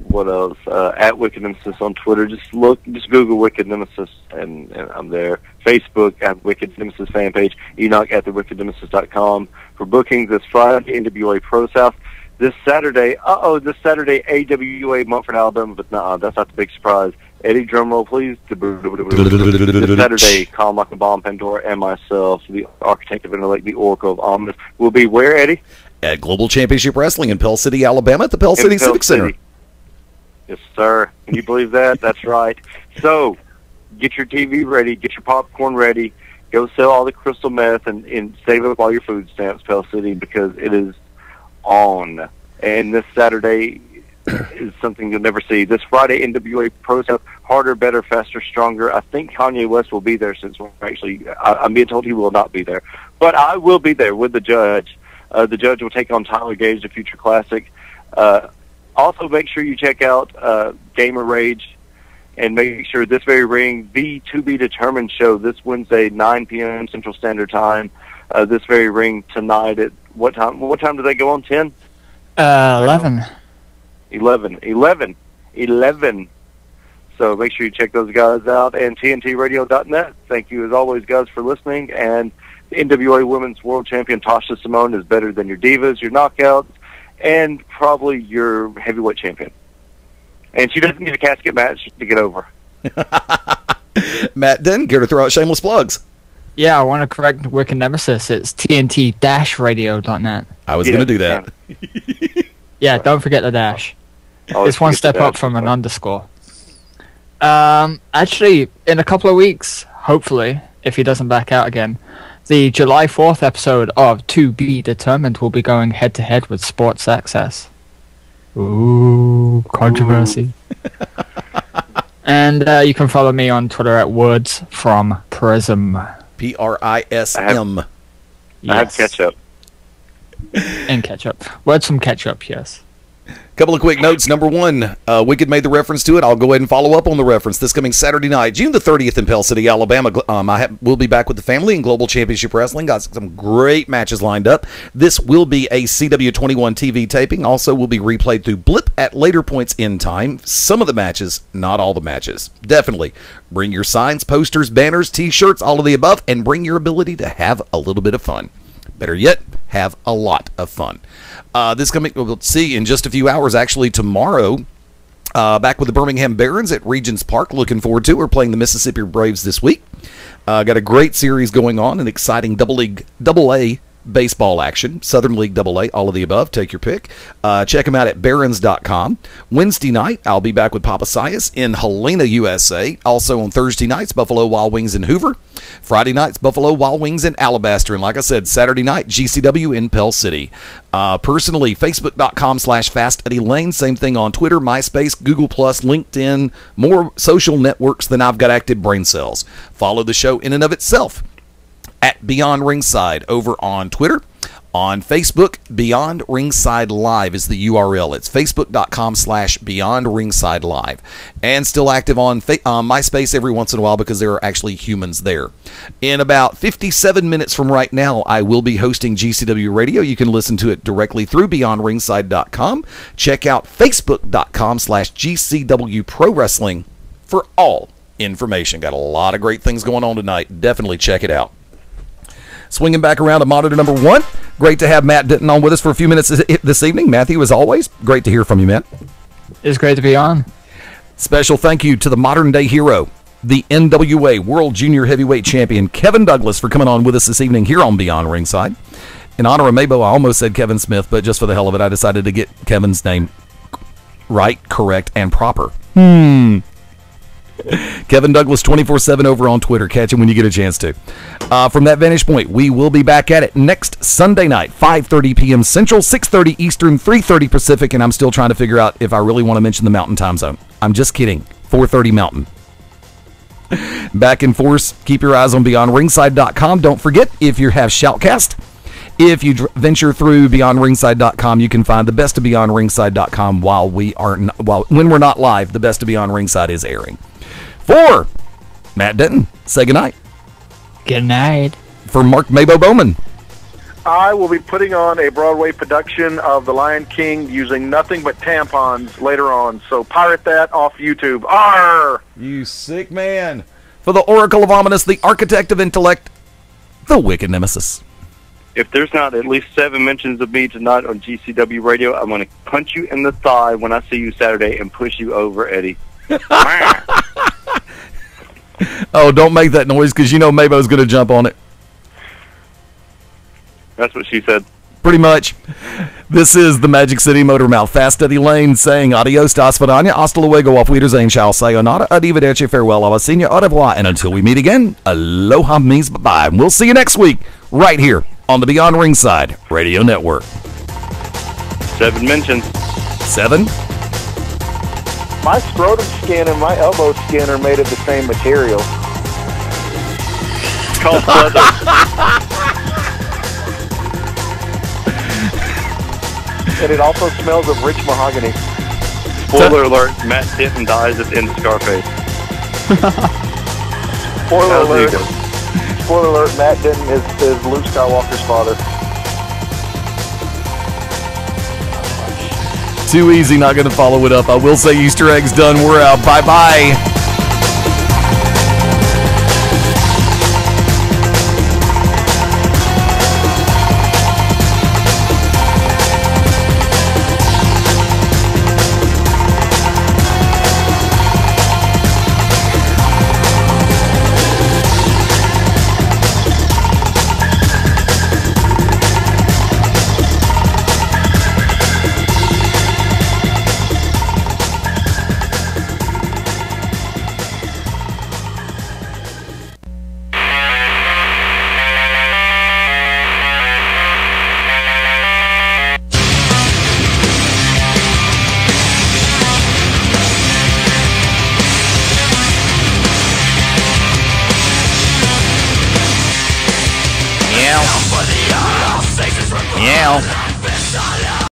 what else? At Wicked Nemesis on Twitter. Just Google Wicked Nemesis, and I'm there. Facebook at Wicked Nemesis fan page. Enoch at thewickednemesis.com. For bookings this Friday, NWA Pro South. This Saturday, AWA Mumford, Alabama, but that's not the big surprise. Eddie, drumroll, please. This Saturday, Calm Like a Bomb, Pandora, and myself, the Architect of Intellect, the Oracle of Omnis, will be where, Eddie? At Global Championship Wrestling in Pell City, Alabama, at the Pell City Civic Center. Yes, sir. Can you believe that? That's right. So, get your TV ready, get your popcorn ready, Go sell all the crystal meth and save up all your food stamps, Pell City, because it is on. And this Saturday is something you'll never see. This Friday, NWA Pro Stuff, Harder, Better, Faster, Stronger. I think Kanye West will be there, since we're actually, I'm being told he will not be there. But I will be there with the judge. The judge will take on Tyler Gage, the Future Classic. Also, make sure you check out Gamer Rage, and make sure this very ring, the To Be Determined show, this Wednesday, 9 p.m. Central Standard Time. This very ring tonight at what time? What time do they go on? 10? 11. 11. So make sure you check those guys out, and TNTRadio.net. Thank you as always, guys, for listening. And the NWA Women's World Champion Tasha Simone is better than your divas, your knockouts, and probably your heavyweight champion. And she doesn't need a casket match to get over. Matt Denton, care to throw out shameless plugs? Yeah, I want to correct Wicked Nemesis. It's TNT-radio.net. I was going to do that. Yeah, don't forget the dash. It's one step up from an underscore. Actually, in a couple of weeks, hopefully, if he doesn't back out again, the July 4th episode of To Be Determined will be going head-to-head with Sports Access. Ooh, controversy. And you can follow me on Twitter at Words from Prism. Prism. I have ketchup. And ketchup. Words from ketchup, yes. Couple of quick notes. Number one, Wicked made the reference to it. I'll go ahead and follow up on the reference. This coming Saturday night, June the 30th in Pell City, Alabama. We'll be back with the family in Global Championship Wrestling. Got some great matches lined up. This will be a CW21 TV taping. Also will be replayed through Blip at later points in time. Some of the matches, not all the matches. Definitely bring your signs, posters, banners, T-shirts, all of the above, and bring your ability to have a little bit of fun. Better yet, have a lot of fun. This coming, we'll see in just a few hours, actually tomorrow, back with the Birmingham Barons at Regents Park. Looking forward to it. We're playing the Mississippi Braves this week. Got a great series going on, an exciting double-A baseball action, Southern League AA, all of the above. Take your pick. Check them out at barons.com. Wednesday night, I'll be back with Papa Sias in Helena, USA. Also on Thursday nights, Buffalo Wild Wings in Hoover. Friday nights, Buffalo Wild Wings in Alabaster. And like I said, Saturday night, GCW in Pell City. Personally, Facebook.com/Fast Eddie Layne. Same thing on Twitter, MySpace, Google+, LinkedIn. More social networks than I've got active brain cells. Follow the show in and of itself at Beyond Ringside over on Twitter. On Facebook, Beyond Ringside Live is the URL. It's facebook.com/Beyond Ringside Live. And still active on MySpace every once in a while because there are actually humans there. In about 57 minutes from right now, I will be hosting GCW Radio. You can listen to it directly through BeyondRingside.com. Check out Facebook.com/GCW Pro Wrestling for all information. Got a lot of great things going on tonight. Definitely check it out. Swinging back around to monitor number one. Great to have Matt Denton on with us for a few minutes this evening. Matthew, as always, great to hear from you, Matt. It's great to be on. Special thank you to the modern-day hero, the NWA World Junior Heavyweight Champion, Kevin Douglas, for coming on with us this evening here on Beyond Ringside. In honor of MaBo, I almost said Kevin Smith, but just for the hell of it, I decided to get Kevin's name right, correct, and proper. Kevin Douglas 24/7 over on Twitter. Catch him when you get a chance to. From that vantage point, we will be back at it next Sunday night, 5:30 p.m. Central, 6:30 Eastern, 3:30 Pacific, and I'm still trying to figure out if I really want to mention the Mountain Time Zone. I'm just kidding. 4:30 Mountain. Back in force. Keep your eyes on BeyondRingside.com. Don't forget, if you have Shoutcast, if you venture through BeyondRingside.com, you can find the best of BeyondRingside.com when we're not live. The best of Beyond Ringside is airing. For Matt Denton, say goodnight. Good night. For Mark MaBo Bowman, I will be putting on a Broadway production of The Lion King using nothing but tampons later on. So pirate that off YouTube. Arr! You sick man. For the Oracle of Ominous, the Architect of Intellect, the Wicked Nemesis. If there's not at least 7 mentions of me tonight on GCW Radio, I'm going to punch you in the thigh when I see you Saturday and push you over, Eddie. Oh, don't make that noise because you know MaBo's going to jump on it. That's what she said. pretty much. This is the Magic City Motormouth. Fast Eddie Layne saying adios, das vidania, hasta luego, auf Wiedersehen, ciao, sayonara, arrivederci, farewell, alla senior, au revoir, and until we meet again, aloha means bye-bye. And we'll see you next week, right here on the Beyond Ringside Radio Network. 7 mentions. 7? My scrotum skin and my elbow skin are made of the same material. It's called leather. And it also smells of rich mahogany. Spoiler alert, Matt Denton dies at the end of Scarface. Spoiler alert. Spoiler alert, Matt Denton is Luke Skywalker's father. Too easy, not going to follow it up. I will say Easter eggs done. We're out. Bye-bye. Yeah.